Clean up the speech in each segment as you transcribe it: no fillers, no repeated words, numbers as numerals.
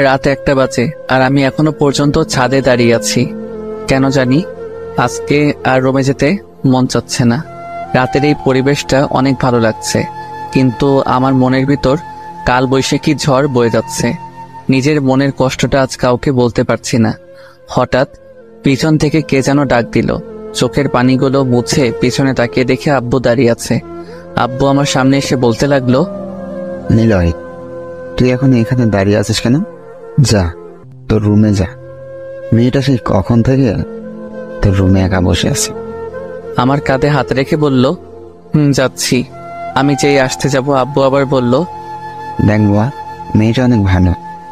রাত 1টা বাজে আর আমি এখনো পর্যন্ত ছাদে দাঁড়িয়ে আছি। কেন জানি আজকে আর রুমে যেতে মন চাচ্ছে না। রাতের এই পরিবেশটা অনেক ভালো লাগছে, কিন্তু আমার মনের ভিতর কাল বৈশাখী ঝড় বয়ে যাচ্ছে। নিজের মনের কষ্টটা আজ কাউকে বলতে পারছি না। হঠাৎ পিছন থেকে কে যেন ডাক দিল। চোখের পানিগুলো মুছে পিছনে তাকিয়ে দেখে আব্বু দাঁড়িয়ে আছে। আব্বু আমার সামনে এসে বলতে লাগলো, নিলয়, তুই এখন এখানে দাঁড়িয়ে আছিস কেন? যা, তোর রুমে যা। মেয়েটা সেই কখন থেকে তোর রুমে একা বসে আছে। আমার কাঁধে হাত রেখে বলল, যাচ্ছি। আমি যেই আসতে যাব আব্বু আবার বলল, দেখ বাবা, মেয়েটা অনেক ভালো,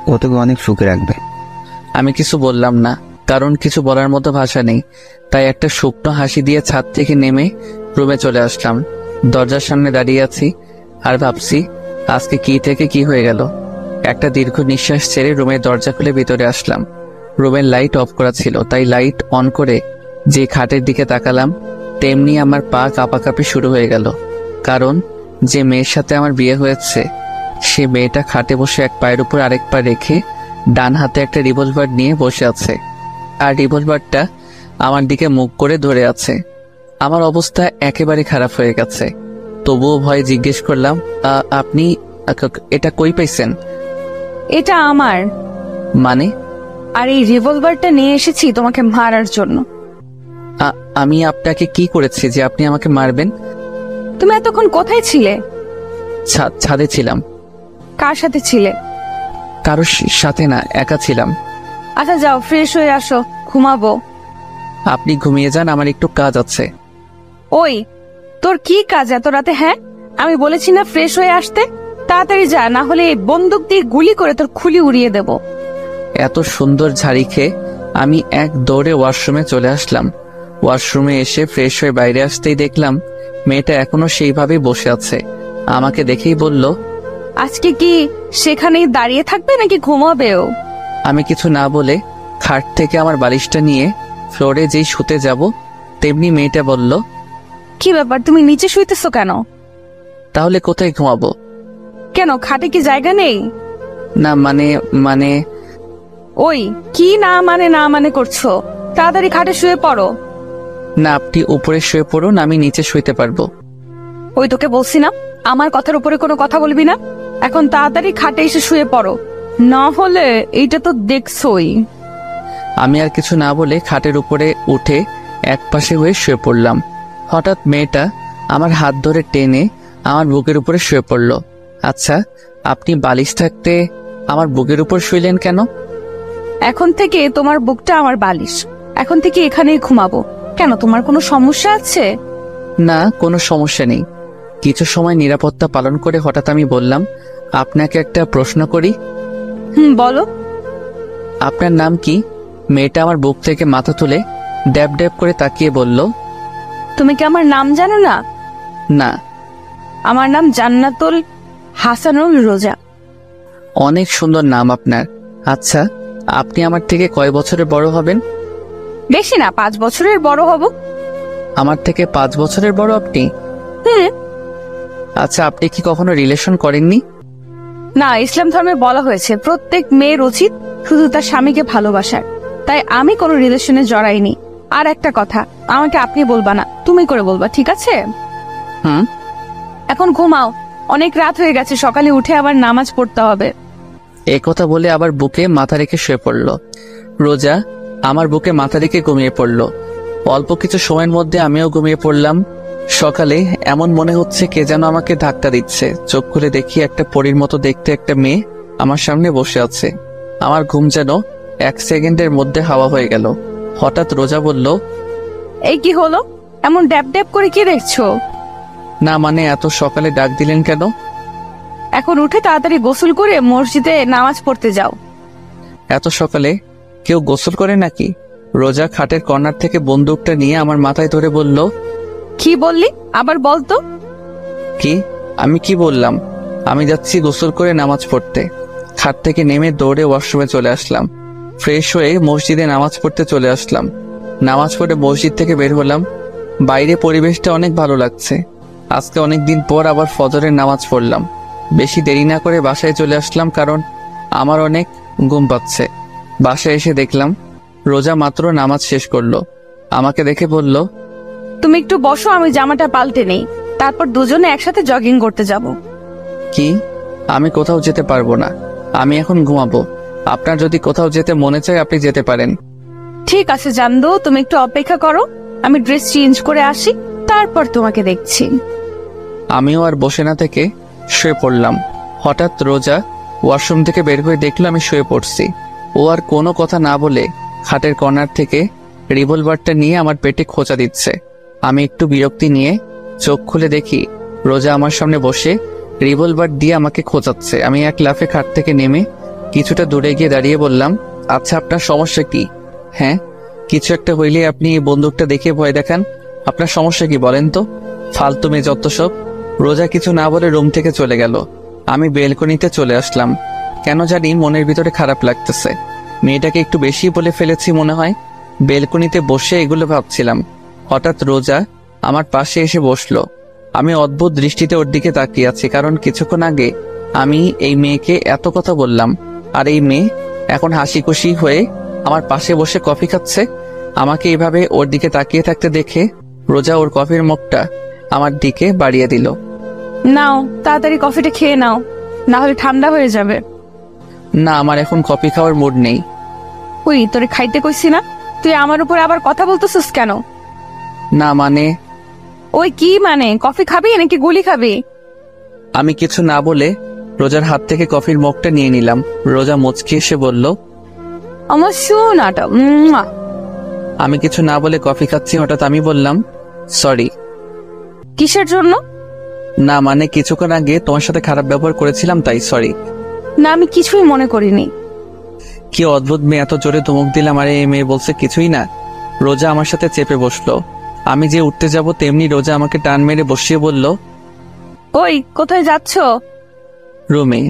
ও তোকে অনেক সুখে রাখবে। আমি কিছু বললাম না, কারণ কিছু বলার মতো ভাষা নেই। তাই একটা শুকনো হাসি দিয়ে ছাদ থেকে নেমে রুমে চলে আসলাম। দরজার সামনে দাঁড়িয়ে আছি আর ভাবছি আজকে কি থেকে কি হয়ে গেল। একটা দীর্ঘ নিঃশ্বাস ছেড়ে রুমের দরজা খুলে ভিতরে আসলাম। রুমের লাইট অফ করা ছিল, তাই লাইট অন করে যে খাটের দিকে তাকালাম, তেমনি আমার পা কাঁপাকাঁপি শুরু হয়ে গেল। কারণ যে মেয়ের সাথে আমার বিয়ে হয়েছে, সে মেয়েটা খাটে বসে এক পায়ের উপর আরেক পা রেখে ডান হাতে একটা রিভলভার নিয়ে বসে আছে, আর রিভলভারটা আমার দিকে মুখ করে ধরে আছে। আমার অবস্থা একেবারে খারাপ হয়ে গেছে। তবুও ভয়ে জিজ্ঞেস করলাম, আপনি এটা কই পাইছেন? এটা আমার। মানে? আর এই রিভলভারটা নিয়ে এসেছি তোমাকে মারার জন্য। আমি আপনাকে কি করেছি যে আপনি আমাকে মারবেন? তুমি এতক্ষণ কোথায় ছিলে? ছাদে ছিলাম। কার সাথে ছিলে? কারোর সাথে না, একা ছিলাম। আচ্ছা যাও, ফ্রেশ হয়ে আসো, ঘুমাবো। আপনি ঘুমিয়ে যান, আমার একটু কাজ আছে। ওই, তোর কি কাজ এত রাতে? হ্যাঁ, আমি বলেছি না ফ্রেশ হয়ে আসতে? তাড়াতাড়ি যা, না হলে বন্দুক দিয়ে গুলি করে তোর খুলি উড়িয়ে দেব। এত সুন্দর ঝাড়ি খেয়ে আমি এক দৌড়ে ওয়াশরুমে চলে আসলাম। ওয়াশরুমে এসে ফ্রেশ হয়ে বাইরে আসতেই দেখলাম মেয়েটা এখনো সেইভাবেই বসে আছে। আমাকে দেখেই বলল, আজকে কি সেখানেই দাঁড়িয়ে থাকবে নাকি ঘুমাবেও? আমি কিছু না বলে খাট থেকে আমার বালিশটা নিয়ে ফ্লোরে যেই শুতে যাব, তেমনি মেয়েটা বলল, কি ব্যাপার, তুমি নিচে শুইতেছো কেন? তাহলে কোথায় ঘুমাবো? কেন, খাটে কি জায়গা নেই? না মানে ওই, কি না মানে করছো? তাড়াতাড়ি খাটে শুয়ে পড়ো। না, আপনি উপরে শুয়ে পড়ুন, আমি নিচে শুইতে পারবো। ওই, তোকে বলছি না আমার কথার উপরে কোনো কথা বলবি না। এখন তাড়াতাড়ি খাটে এসে শুয়ে পড়ো, না হলে এইটা তো দেখছই। আমি আর কিছু না বলে খাটের উপরে উঠে এক পাশে হয়ে শুয়ে পড়লাম। হঠাৎ মেয়েটা আমার হাত ধরে টেনে আমার বুকের উপরে শুয়ে পড়ল। আচ্ছা, আপনি বালিশ থাকতে আমার বুকের উপর শুইলেন কেন? এখন থেকে তোমার বুকটা আমার বালিশ, এখন থেকে এখানেই ঘুমাবো। কেন, তোমার কোনো সমস্যা আছে? না, কোনো সমস্যা নেই। কিছু সময় নিরাপত্তা পালন করে হঠাৎ আমি বললাম, আপনাকে একটা প্রশ্ন করি। বলো। আপনার নাম কি? মেয়েটা আমার বুক থেকে মাথা তুলে ড্যাব ড্যাব করে তাকিয়ে বলল, তুমি কি আমার নাম জানো না? না। আমার নাম জান্নাতুল হাসানুল রোজা। অনেক সুন্দর নাম আপনার। আচ্ছা, আপনি আমার থেকে কয় বছরের বড় হবেন? বেশি না, 5 বছরের বড় হব। আমার থেকে 5 বছরের বড় আপনি? আচ্ছা, আপনি কি কখনো রিলেশন করেননি? না, ইসলাম ধর্মে বলা হয়েছে প্রত্যেক মেয়ের উচিত শুধু তার স্বামীকে ভালোবাসার। তাই আমি কোনো রিলেশনে জড়াইনি। আর একটা কথা, আমাকে আপনি বলবা না, তুমি করে বলবা, ঠিক আছে? এখন ঘুমাও, অনেক রাত হয়ে গেছে, সকালে উঠে আবার নামাজ পড়তে হবে। এ কথা বলে আবার বুকে মাথা রেখে শুয়ে পড়ল। রোজা আমার বুকে মাথা রেখে ঘুমিয়ে পড়ল। অল্প কিছু সময়ের মধ্যে আমিও ঘুমিয়ে পড়লাম। সকালে এমন মনে হচ্ছে কে যেন আমাকে ধাক্কা দিচ্ছে। চোখ খুলে দেখি একটা পরীর মতো দেখতে একটা মেয়ে আমার সামনে বসে আছে। আমার ঘুম যেন 1 সেকেন্ডের মধ্যে হাওয়া হয়ে গেল। হঠাৎ রোজা বলল, এই কি হলো, এমন ড্যাব ড্যাব করে কি দেখছো? না মানে, এত সকালে ডাক দিলেন কেন? এখন উঠে তাড়াতাড়ি গোসল করে মসজিদে নামাজ পড়তে যাও। এত সকালে কেউ গোসল করে নাকি? রোজা খাটের কর্নার থেকে বন্দুকটা নিয়ে আমার মাথায় ধরে বলল, কি বললি, আবার বলতো? কি? আমি কি বললাম? আমি যাচ্ছি গোসল করে নামাজ পড়তে। খাট থেকে নেমে দৌড়ে ওয়াশরুমে চলে আসলাম। ফ্রেশ হয়ে মসজিদে নামাজ পড়তে চলে আসলাম। নামাজ পড়ে মসজিদ থেকে বের হলাম। বাইরে পরিবেশটা অনেক ভালো লাগছে। আজকে অনেকদিন পর আবার ফজরের নামাজ পড়লাম। বেশি দেরি না করে বাসায় চলে আসলাম, কারণ আমার অনেক ঘুম পাচ্ছে। বাসায় এসে দেখলাম রোজা মাত্র নামাজ শেষ করলো। আমাকে দেখে বলল, তুমি একটু বসো, আমি জামাটা পাল্টে নেই, তারপর দুজনে একসাথে জগিং করতে যাব। কি? আমি কোথাও যেতে পারবো না, আমি এখন ঘুমাবো। আপনার যদি কোথাও যেতে মনে চায় আপনি যেতে পারেন। ঠিক আছে জানদু, তুমি একটু অপেক্ষা করো, আমি ড্রেস চেঞ্জ করে আসি, তারপর তোমাকে দেখছি। আমিও আর বসে না থেকে শুয়ে পড়লাম। হঠাৎ রোজা ওয়াশরুম থেকে বের হয়ে দেখলো আমি শুয়ে পড়ছি। ও আর কোনো কথা না বলে খাটের কর্নার থেকে রিভলভারটা নিয়ে আমার পেটে খোঁচা দিচ্ছে। আমি একটু বিরক্তি নিয়ে চোখ খুলে দেখি রোজা আমার সামনে বসে রিভলভার দিয়ে আমাকে খোঁচাচ্ছে। আমি এক লাফে খাট থেকে নেমে কিছুটা দূরে গিয়ে দাঁড়িয়ে বললাম, আচ্ছা আপনার সমস্যা কি? হ্যাঁ, কিছু একটা হইলে আপনি এই বন্দুকটা দেখে ভয় দেখান। আপনার সমস্যা কি বলেন তো? ফালতু মেয়ে যত সব। রোজা কিছু না বলে রুম থেকে চলে গেল। আমি বেলকনিতে চলে আসলাম। কেন জানি মনের ভিতরে খারাপ লাগতেছে। মেয়েটাকে একটু বেশি বলে ফেলেছি মনে হয়। বেলকনিতে বসে এগুলো ভাবছিলাম। হঠাৎ রোজা আমার পাশে এসে বসলো। আমি অদ্ভুত দৃষ্টিতে ওর দিকে তাকিয়ে আছি, কারণ কিছুক্ষণ আগে আমি এই মেয়েকে এত কথা বললাম, আর এই মেয়ে এখন হাসি খুশি হয়ে আমার পাশে বসে কফি খাচ্ছে। আমাকে এইভাবে ওর দিকে তাকিয়ে থাকতে দেখে রোজা ওর কফির মগটা আমার দিকে বাড়িয়ে দিল। নাও, তাড়াতাড়ি কফিটা খেয়ে নাও, না হলে ঠান্ডা হয়ে যাবে। না, আমার এখন কফি খাওয়ার মুড নেই। ওই তোরে খাইতে কইছি না, তুই আমার উপর আবার কথা বলতেছিস কেন? না মানে, ওই কি মানে, কফি খাবি নাকি গুলি খাবি? আমি কিছু না বলে রোজার হাত থেকে কফির মগটা নিয়ে নিলাম। রোজা মুচকি এসে বলল, আমার শোনাটা। আমি কিছু না বলে কফি খাচ্ছি। হঠাৎ আমি বললাম, সরি। কিসের জন্য? না মানে, কিছুক্ষণ আগে তোমার সাথে খারাপ ব্যবহার করেছিলাম, তাই সরি। না, আমি কিছুই মনে করিনি। কি অদ্ভুত মেয়ে, এত জোরে ধমক দিলাম আর এই মেয়ে বলছে কিছুই না। রোজা আমার সাথে চেপে বসলো। আমি যে উঠতে যাব তেমনি রোজা আমাকে টান মেরে বসিয়ে বলল, ওই কোথায় যাচ্ছ? রুমে।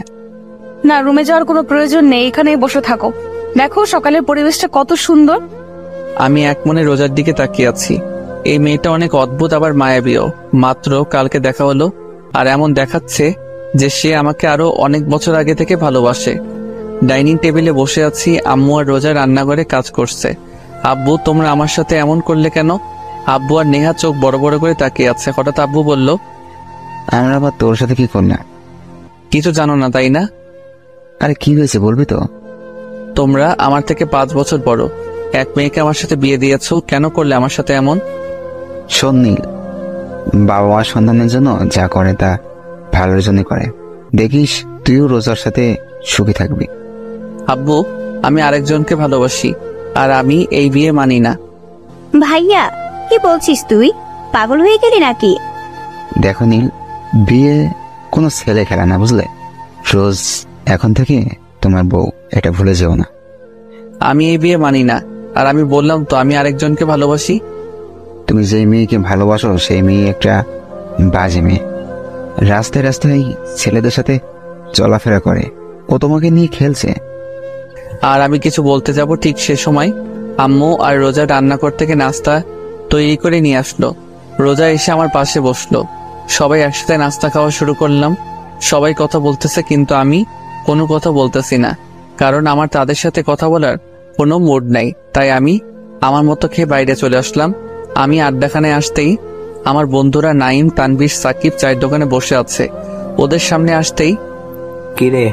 না, রুমে যাওয়ার কোনো প্রয়োজন নেই, এখানেই বসে থাকো। দেখো সকালের পরিবেশটা কত সুন্দর। আমি এক মনে রোজার দিকে তাকিয়ে আছি। এই মেয়েটা অনেক অদ্ভুত, আবার মায়াবীও। মাত্র কালকে দেখা হলো, আর এমন দেখাচ্ছে যে সে আমাকে আরো অনেক বছর আগে থেকে ভালোবাসে। ডাইনিং টেবিলে বসে আছি, আম্মু আর রোজা রান্নাঘরে কাজ করছে। আব্বু, তোমরা আমার সাথে এমন করলে কেন? আব্বু আর নেহা চোখ বড় বড় করে তাকিয়ে আছে। হঠাৎ আব্বু বলল, আমরা আবার তোর সাথে কি করলাম? কিছু জানো না তাই না? আরে কি হয়েছে বলবি তো? তোমরা আমার থেকে 5 বছর বড়। এক মেয়েকে আমার সাথে বিয়ে দিয়েছো, কেন করলে আমার সাথে এমন? শোন নীল, বাবা মা সন্তানের জন্য যা করে তা ভালোর জন্য করে। দেখিস তুইও রোজার সাথে সুখী থাকবি। আব্বু, আমি আরেকজনকে ভালোবাসি, আর আমি এই বিয়ে মানি না। ভাইয়া, কি বলছিস তুই? পাগল হয়ে গেলি নাকি? দেখো নীল, বিয়ে কোনো ছেলে খেলা না, বুঝলে? রোজ এখন থেকে তোমার বউ, এটা ভুলে যেও না। আমি এই বিয়ে মানি না, আর আমি বললাম তো আমি আরেকজনকে ভালোবাসি। তুমি যেই মেয়েকে ভালোবাসো সেই মেয়ে একটা বাজে মেয়ে। রাস্তায় রাস্তায় ছেলেদের সাথে চলাফেরা করে, ও তোমাকে নিয়ে খেলছে। আর আমি কিছু বলতে যাব ঠিক সে সময় আম্মু আর রোজা রান্নাঘর থেকে নাস্তা তৈরি করে নিয়ে আসলো। রোজা এসে আমার পাশে বসলো। সবাই একসাথে নাস্তা খাওয়া শুরু করলাম। সবাই কথা বলতেছে, কিন্তু আমি কোনো কথা বলতেছি না, কারণ আমার তাদের সাথে কথা বলার কোনো মুড নাই। তাই আমি আমার মতো খেয়ে বাইরে চলে আসলাম। আমি আড্ডাখানায় আসতেই আমার বন্ধুরা নাইম, তানভীর, সাকিব চায়ের দোকানে বসে আছে। ওদের সামনে আসতেই, কিরে,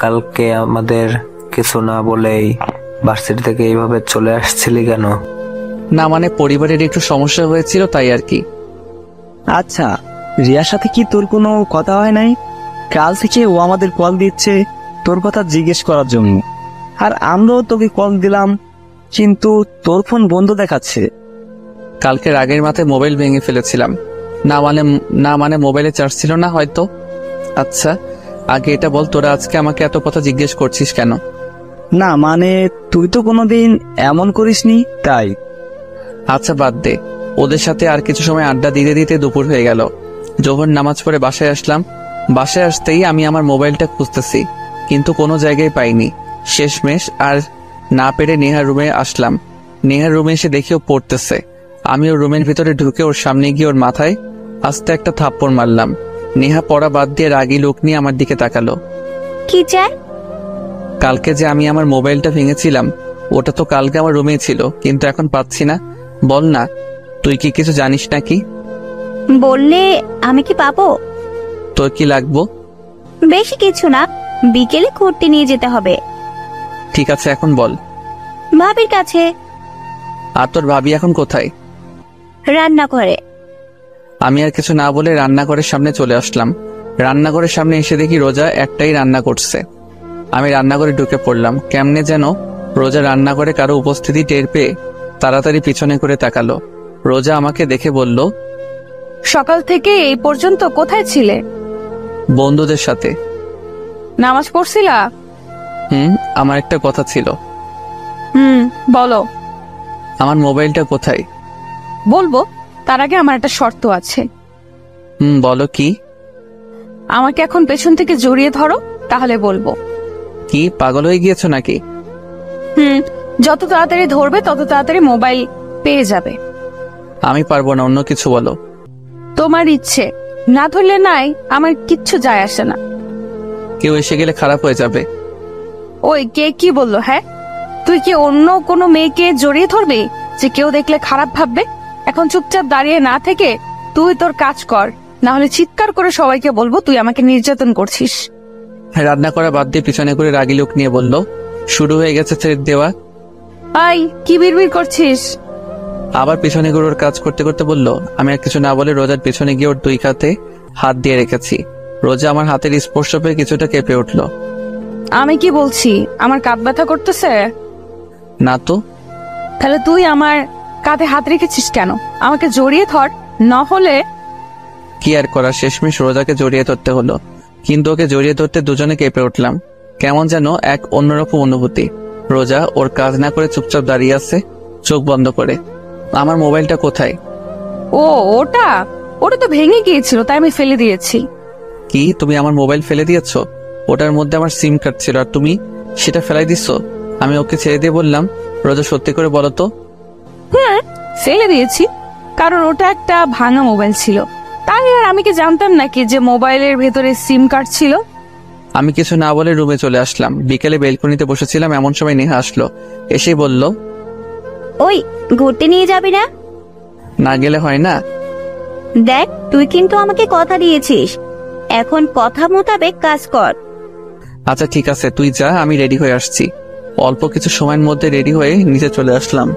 কালকে আমাদের কিছু না বলেই ভার্সিটি থেকে এইভাবে চলে আসছিলি কেন? না মানে, পরিবারের একটু সমস্যা হয়েছিল তাই আর কি। আচ্ছা, রিয়ার সাথে কি তোর কোনো কথা হয় নাই? কাল থেকে ও আমাদের কল দিচ্ছে তোর কথা জিজ্ঞেস করার জন্য, আর আমরাও তোকে কল দিলাম, কিন্তু তোর ফোন বন্ধ দেখাচ্ছে। কালকে রাগের মাথায় মোবাইল ভেঙে ফেলেছিলাম। না মানে মোবাইলে চার্জ ছিল না হয়তো। আচ্ছা, আগে এটা বল, তোরা আজকে আমাকে এত কথা জিজ্ঞেস করছিস কেন? না মানে, তুই তো কোনোদিন এমন করিসনি তাই। আচ্ছা বাদ দে। ওদের সাথে আর কিছু সময় আড্ডা দিতে দিতে দুপুর হয়ে গেল। জোহর নামাজ পড়ে বাসায় আসলাম। বাসায় আসতেই আমি আমার মোবাইলটা খুঁজতেছি, কিন্তু কোনো জায়গায় পাইনি। শেষমেশ আর না পেরে নেহার রুমে আসলাম। নেহার রুমে এসে দেখি ও পড়তেছে। আমি ওর রুমের ভিতরে ঢুকে ওর সামনে গিয়ে ওর মাথায় আস্তে একটা থাপ্পড় মারলাম। নেহা পড়া বাদ দিয়ে রাগী লোক নিয়ে আমার দিকে তাকালো। কি চাই? কালকে যে আমি আমার মোবাইলটা ভেঙেছিলাম, ওটা তো কালকে আমার রুমেই ছিল, কিন্তু এখন পাচ্ছি না। বল না, তুই কি কিছু জানিস নাকি? বললে আমি কি পাবো? তোর কি লাগবো? বেশি কিছু না, বিকেলে ঘুরতে নিয়ে যেতে হবে। ঠিক আছে, এখন বল। ভাবির কাছে। আর তোর ভাবি এখন কোথায়? রান্না করে। আমি আর কিছু না বলে রান্নাঘরের সামনে চলে আসলাম। রান্নাঘরের সামনে এসে দেখি রোজা একটাই রান্না করছে। আমি রান্নাঘরে ঢুকে পড়লাম। কেমনে যেন রোজা রান্নাঘরে কারো উপস্থিতি টের পেয়ে তাড়াতাড়ি পিছনে করে তাকালো। রোজা আমাকে দেখে বলল, সকাল থেকে এই পর্যন্ত কোথায় ছিলে? বন্ধুদের সাথে। নামাজ পড়ছিলা? আমার একটা কথা ছিল। বলো। আমার মোবাইলটা কোথায়? বলবো, তার আগে আমার একটা শর্ত আছে। বলো। কি? আমাকে এখন পেছন থেকে জড়িয়ে ধরো, তাহলে বলবো। কি পাগল হয়ে গিয়েছো নাকি? যত তাড়াতাড়ি ধরবে তত তাড়াতাড়ি মোবাইল পেয়ে যাবে। আমি পারবো না, অন্য কিছু বলো। তোমার ইচ্ছে, না ধরলে নাই, আমার কিচ্ছু যায় আসে না। কেউ এসে গেলে খারাপ হয়ে যাবে। ওই কে কি বললো? হ্যাঁ, তুই কি অন্য কোনো মেয়েকে জড়িয়ে ধরবি যে কেউ দেখলে খারাপ ভাববে? এখন চুপচাপ দাঁড়িয়ে না থেকে তুই তোর কাজ কর, না হলে চিৎকার করে সবাইকে বলবো তুই আমাকে নির্যাতন করছিস। রান্না করা বাদ দিয়ে পিছনে করে রাগী লোক নিয়ে বলল, শুরু হয়ে গেছে থ্রেড দেওয়া। আই, কি বিড়বিড় করছিস? আবার পিছনে করে ওর কাজ করতে করতে বলল। আমি আর কিছু না বলে রোজার পিছনে গিয়ে ওর দুই হাতে হাত দিয়ে রেখেছি। রোজা আমার হাতের স্পর্শ পেয়ে কিছুটা কেঁপে উঠল। আমি কি বলছি? আমার কাঁধ ব্যথা করতেছে? না তো। তাহলে তুই আমার কাঁধে হাত রেখেছিস কেন? আমাকে জড়িয়ে ধর, না হলে। কি আর করা, শেষমেশ রোজাকে জড়িয়ে ধরতে হলো। কিন্তু ওকে জড়িয়ে ধরতে দুজনে কেঁপে উঠলাম। কেমন যেন এক অন্যরকম অনুভূতি। রোজা ওর কাজ না করে চুপচাপ দাঁড়িয়ে আছে, চোখ বন্ধ করে। আমার মোবাইলটা কোথায়? ওটা তো ভেঙে গিয়েছিল, তাই আমি ফেলে দিয়েছি। কি, তুমি আমার মোবাইল ফেলে দিয়েছো? ওটার মধ্যে আমার সিম কার্ড ছিল, আর তুমি সেটা ফেলাই দিছো? আমি ওকে ছেড়ে দিয়ে বললাম, রোজা সত্যি করে বলো তো। ফেলে দিয়েছি, কারণ ওটা একটা ভাঙা মোবাইল ছিল। তাই আর আমি কি জানতাম নাকি যে মোবাইলের ভেতরে সিম কার্ড ছিল? আমি কিছু না বলে রুমে চলে আসলাম। বিকেলে বেলকনিতে বসেছিলাম, এমন সময় নেহা আসলো। এসেই বলল, ওই ঘুরতে নিয়ে যাবি না? না গেলে হয় না? দেখ, তুই কিন্তু আমাকে কথা দিয়েছিস, এখন কথা মোতাবেক কাজ কর। আচ্ছা ঠিক আছে, তুই যা, আমি রেডি হয়ে আসছি। অল্প কিছু সময়ের মধ্যে রেডি হয়ে নিচে চলে আসলাম।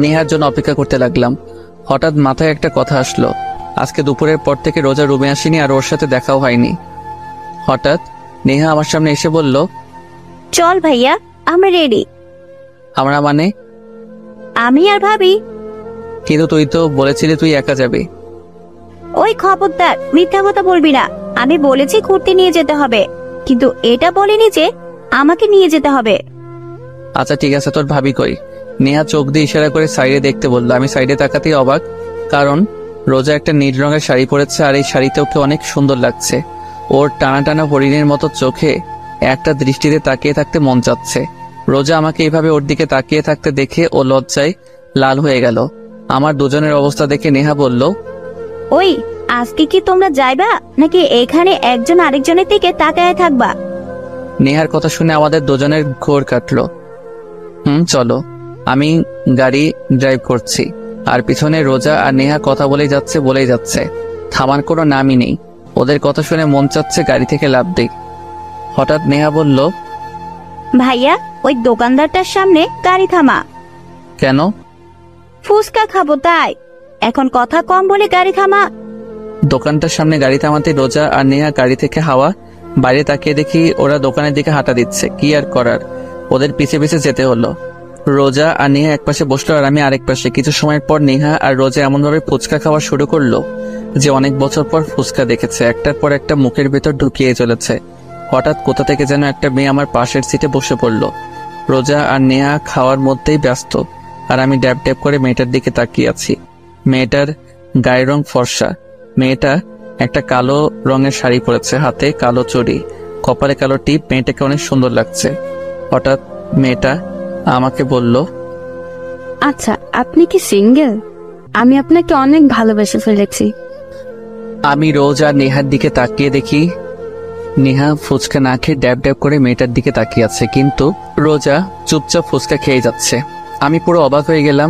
নেহার জন্য অপেক্ষা করতে লাগলাম। হঠাৎ মাথায় একটা কথা আসলো। আজকে দুপুরের পর থেকে রোজা রুমে আসেনি, আর ওর সাথে দেখাও হয়নি। হঠাৎ নেহা আমার সামনে এসে বলল, চল ভাইয়া, আমরা রেডি। আমরা মানে? আমি আর ভাবি। কিন্তু তুই তো বলেছিলি তুই একা যাবি। ওই খবরদার, মিথ্যা কথা বলবি না। আমি বলেছি ঘুরতে নিয়ে যেতে হবে, কিন্তু এটা বলিনি যে আমাকে নিয়ে যেতে হবে। আচ্ছা ঠিক আছে, তোর ভাবি কই? নেহা চোখ দিয়ে ইশারা করে সাইডে দেখতে বললো। আমি সাইডে তাকাতেই অবাক, কারণ রোজা একটা নীল রঙের শাড়ি পরেছে, আর এই শাড়িতে ওকে অনেক সুন্দর লাগছে। ওর টানা টানা হরিণের মতো চোখে একটা দৃষ্টিতে তাকিয়ে থাকতে মন চাচ্ছে। রোজা আমাকে এইভাবে ওর দিকে তাকিয়ে থাকতে দেখে ও লজ্জায় লাল হয়ে গেল। আমার দুজনের অবস্থা দেখে নেহা বলল, ওই আজকে কি তোমরা যাইবা, নাকি এখানে একজন আরেকজনের দিকে তাকায় থাকবা? নেহার কথা শুনে আমাদের দুজনের ঘোর কাটলো। চলো। আমি গাড়ি ড্রাইভ করছি, আর পিছনে রোজা আর নেহা কথা বলেই যাচ্ছে। থামার কোনো নামই নেই। ওদের কথা শুনে মন চাচ্ছে গাড়ি থেকে লাফ দিই। হঠাৎ নেহা বলল, ভাইয়া, ওই দোকানদারটার সামনে গাড়ি থামা। কেন? ফুচকা খাবো তাই। এখন কথা কম বলে গাড়ি থামা। দোকানটার সামনে গাড়ি থামাতে রোজা আর নেহা গাড়ি থেকে হাওয়া বাইরে তাকিয়ে দেখি ওরা দোকানের দিকে হাঁটা দিচ্ছে। কি আর করার, ওদের পিছে পিছে যেতে হলো। রোজা আর নেহা এক পাশে বসলো, আর আমি আরেক পাশে। কিছু সময় পর নেহা আর রোজা এমনভাবে ফুচকা খাওয়া শুরু করলো যে অনেক বছর পর ফুচকা দেখেছে। একটার পর একটা মুখের ভেতর ঢুকিয়ে চলেছে। হঠাৎ কোথা থেকে যেন একটা মেয়ে আমার পাশের সিটে বসে পড়লো। রোজা আর নেহা খাওয়ার মধ্যেই ব্যস্ত, আর আমি ড্যাব ড্যাব করে মেয়েটার দিকে তাকিয়ে আছি। মেয়েটার গায়ের রং ফর্সা। মেয়েটা একটা কালো রঙের শাড়ি পরেছে, হাতে কালো চড়ি, কপালে কালো টিপ। মেয়েটাকে অনেক সুন্দর লাগছে। হঠাৎ মেয়েটা আমাকে বলল, আচ্ছা, আপনি কি সিঙ্গেল? আমি আপনাকে অনেক ভালোবেসে ফেলেছি। আমি রোজ আর নেহার দিকে তাকিয়ে দেখি নেহা ফুচকা না খেয়ে ড্যাব ড্যাব করে মেয়েটার দিকে তাকিয়ে আছে, কিন্তু রোজা চুপচাপ ফুচকা খেয়ে যাচ্ছে। আমি পুরো অবাক হয়ে গেলাম।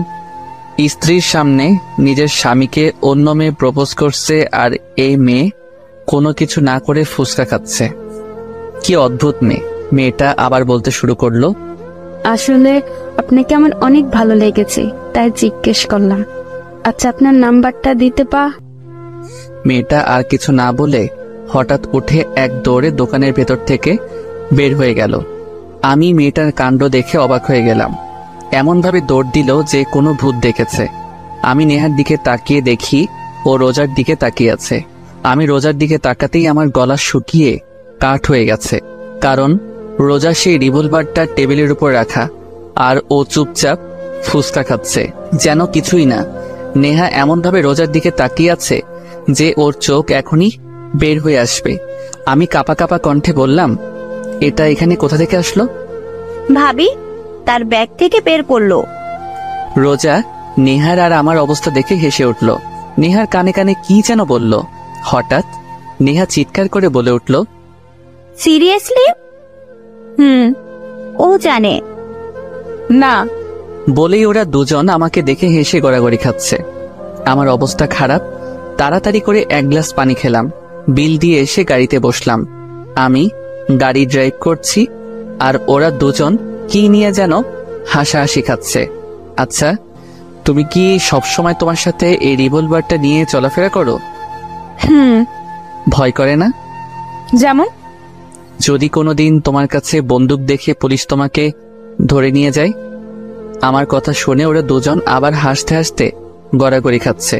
স্ত্রীর সামনে নিজের স্বামীকে অন্য মেয়ে প্রপোজ করছে, আর এই মেয়ে কোনো কিছু না করে ফুচকা খাচ্ছে। কি অদ্ভুত মেয়ে। মেয়েটা আবার বলতে শুরু করলো, আসলে আপনাকে আমার অনেক ভালো লেগেছে, তাই জিজ্ঞেস করলাম। আচ্ছা, আপনার নাম্বারটা দিতে মেয়েটা আর কিছু না বলে হঠাৎ উঠে এক দৌড়ে দোকানের ভেতর থেকে বের হয়ে গেল। আমি মেয়েটার কাণ্ড দেখে অবাক হয়ে গেলাম। এমনভাবে দৌড় দিল যে কোনো ভূত দেখেছে। আমি নেহার দিকে তাকিয়ে দেখি ও রোজার দিকে তাকিয়ে আছে। আমি রোজার দিকে তাকাতেই আমার গলা শুকিয়ে কাঠ হয়ে গেছে, কারণ রোজা সেই রিভলভারটা টেবিলের উপর রাখা, আর ও চুপচাপ ফুসকা খাচ্ছে যেন কিছুই না। নেহা এমনভাবে রোজার দিকে তাকিয়ে আছে যে ওর চোখ এখনই বের হয়ে আসবে। আমি কাঁপা কাঁপা কণ্ঠে বললাম, এটা এখানে কোথা থেকে আসলো? ভাবি তার ব্যাগ থেকে বের করলো। রোজা নেহার আর আমার অবস্থা দেখে হেসে উঠল। নেহার কানে কানে কি যেন বলল। হঠাৎ নেহা চিৎকার করে বলে উঠল, সিরিয়াসলি? ও জানে না। বলেই ওরা দুজন আমাকে দেখে হেসে গড়াগড়ি খাচ্ছে। আমার অবস্থা খারাপ। তাড়াতাড়ি করে এক গ্লাস পানি খেলাম, বিল দিয়ে এসে গাড়িতে বসলাম। আমি গাড়ি ড্রাইভ করছি, আর ওরা দুজন কি নিয়ে যেন হাসাহাসি খাচ্ছে। আচ্ছা, তুমি কি সবসময় তোমার সাথে এই রিভলভারটা নিয়ে চলাফেরা করো? ভয় করে না? যেমন? যদি কোনোদিন তোমার কাছে বন্দুক দেখে পুলিশ তোমাকে ধরে নিয়ে যায়? আমার কথা শুনে ওরা দুজন আবার হাসতে হাসতে গড়াগড়ি খাচ্ছে।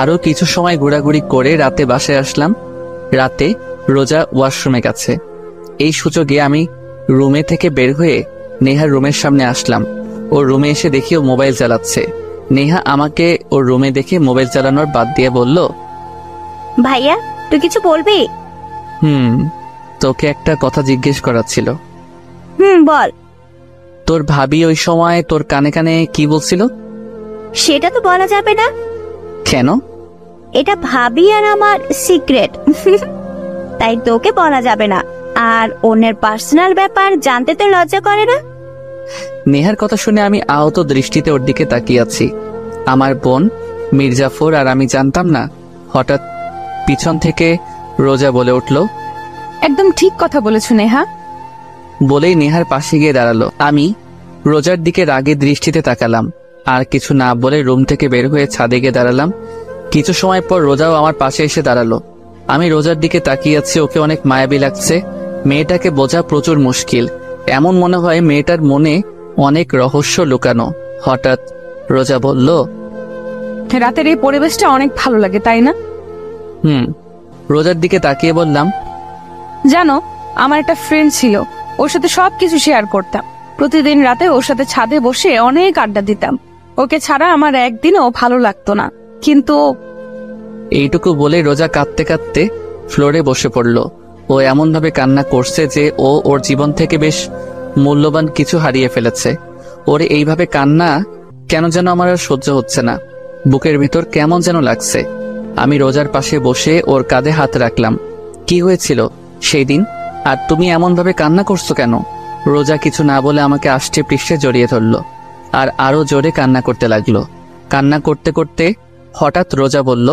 আরো কিছু সময় ঘোরাঘুরি করে রাতে বাসায় আসলাম। রাতে রোজা ওয়াশরুমে গেছে। এই সুযোগে আমি রুমে থেকে বের হয়ে নেহার রুমের সামনে আসলাম। ওর রুমে এসে দেখি ও মোবাইল চালাচ্ছে। নেহা আমাকে ওর রুমে দেখে মোবাইল চালানোর বাদ দিয়ে বলল, ভাইয়া তুই কিছু বলবি? তোকে একটা কথা জিজ্ঞেস করার ছিল। বল। তোর ভাবি ওই সময় তোর কানে কানে কি বলছিল? সেটা তো বলা যাবে না। কেন? এটা ভাবি আর আমার সিক্রেট, তাই তোকে বলা যাবে না। আর অন্যের পার্সোনাল ব্যাপার জানতে তো লজ্জা করে না? নেহার কথা শুনে আমি আহত দৃষ্টিতে ওর দিকে তাকিয়ে আছি। আমার বোন মির্জাফর আর আমি জানতাম না। হঠাৎ পিছন থেকে রোজা বলে উঠল, একদম ঠিক কথা বলেছ নেহা। বলেই নেহার পাশে গিয়ে দাঁড়ালো। আমি রোজার দিকে রাগে দৃষ্টিতে তাকালাম, আর কিছু না বলে রুম থেকে বের হয়ে ছাদে গিয়ে দাঁড়ালাম। কিছু সময় পর রোজাও আমার পাশে এসে দাঁড়ালো। আমি রোজার দিকে তাকিয়ে আছি। ওকে অনেক মায়াবী লাগছে। মেয়েটাকে বোঝা প্রচুর মুশকিল। এমন মনে হয় মেয়েটার মনে অনেক রহস্য লুকানো। হঠাৎ রোজা বলল, রাতের এই পরিবেশটা অনেক ভালো লাগে, তাই না? রোজার দিকে তাকিয়ে বললাম, জানো, আমার একটা ফ্রেন্ড ছিল, ওর সাথে সবকিছু শেয়ার করতাম। প্রতিদিন রাতে ওর সাথে ছাদে বসে অনেক আড্ডা দিতাম। ওকে ছাড়া আমার একদিনও ভালো লাগতো না। কিন্তু এইটুকু বলে রোজা কাঁদতে কাঁদতে ফ্লোরে বসে পড়ল। ও এমন ভাবে কান্না করছে যে ও ওর জীবন থেকে বেশ মূল্যবান কিছু হারিয়ে ফেলেছে। ওর এইভাবে কান্না কেন যেন আমার আর সহ্য হচ্ছে না। বুকের ভিতর কেমন যেন লাগছে। আমি রোজার পাশে বসে ওর কাঁধে হাত রাখলাম। কি হয়েছিল সেই দিন? আর তুমি এমন ভাবে কান্না করছো কেন? রোজা কিছু না বলে আমাকে আষ্টে পৃষ্ঠে জড়িয়ে ধরলো, আর আরো জোরে কান্না করতে লাগলো। কান্না করতে করতে হঠাৎ রোজা বলল,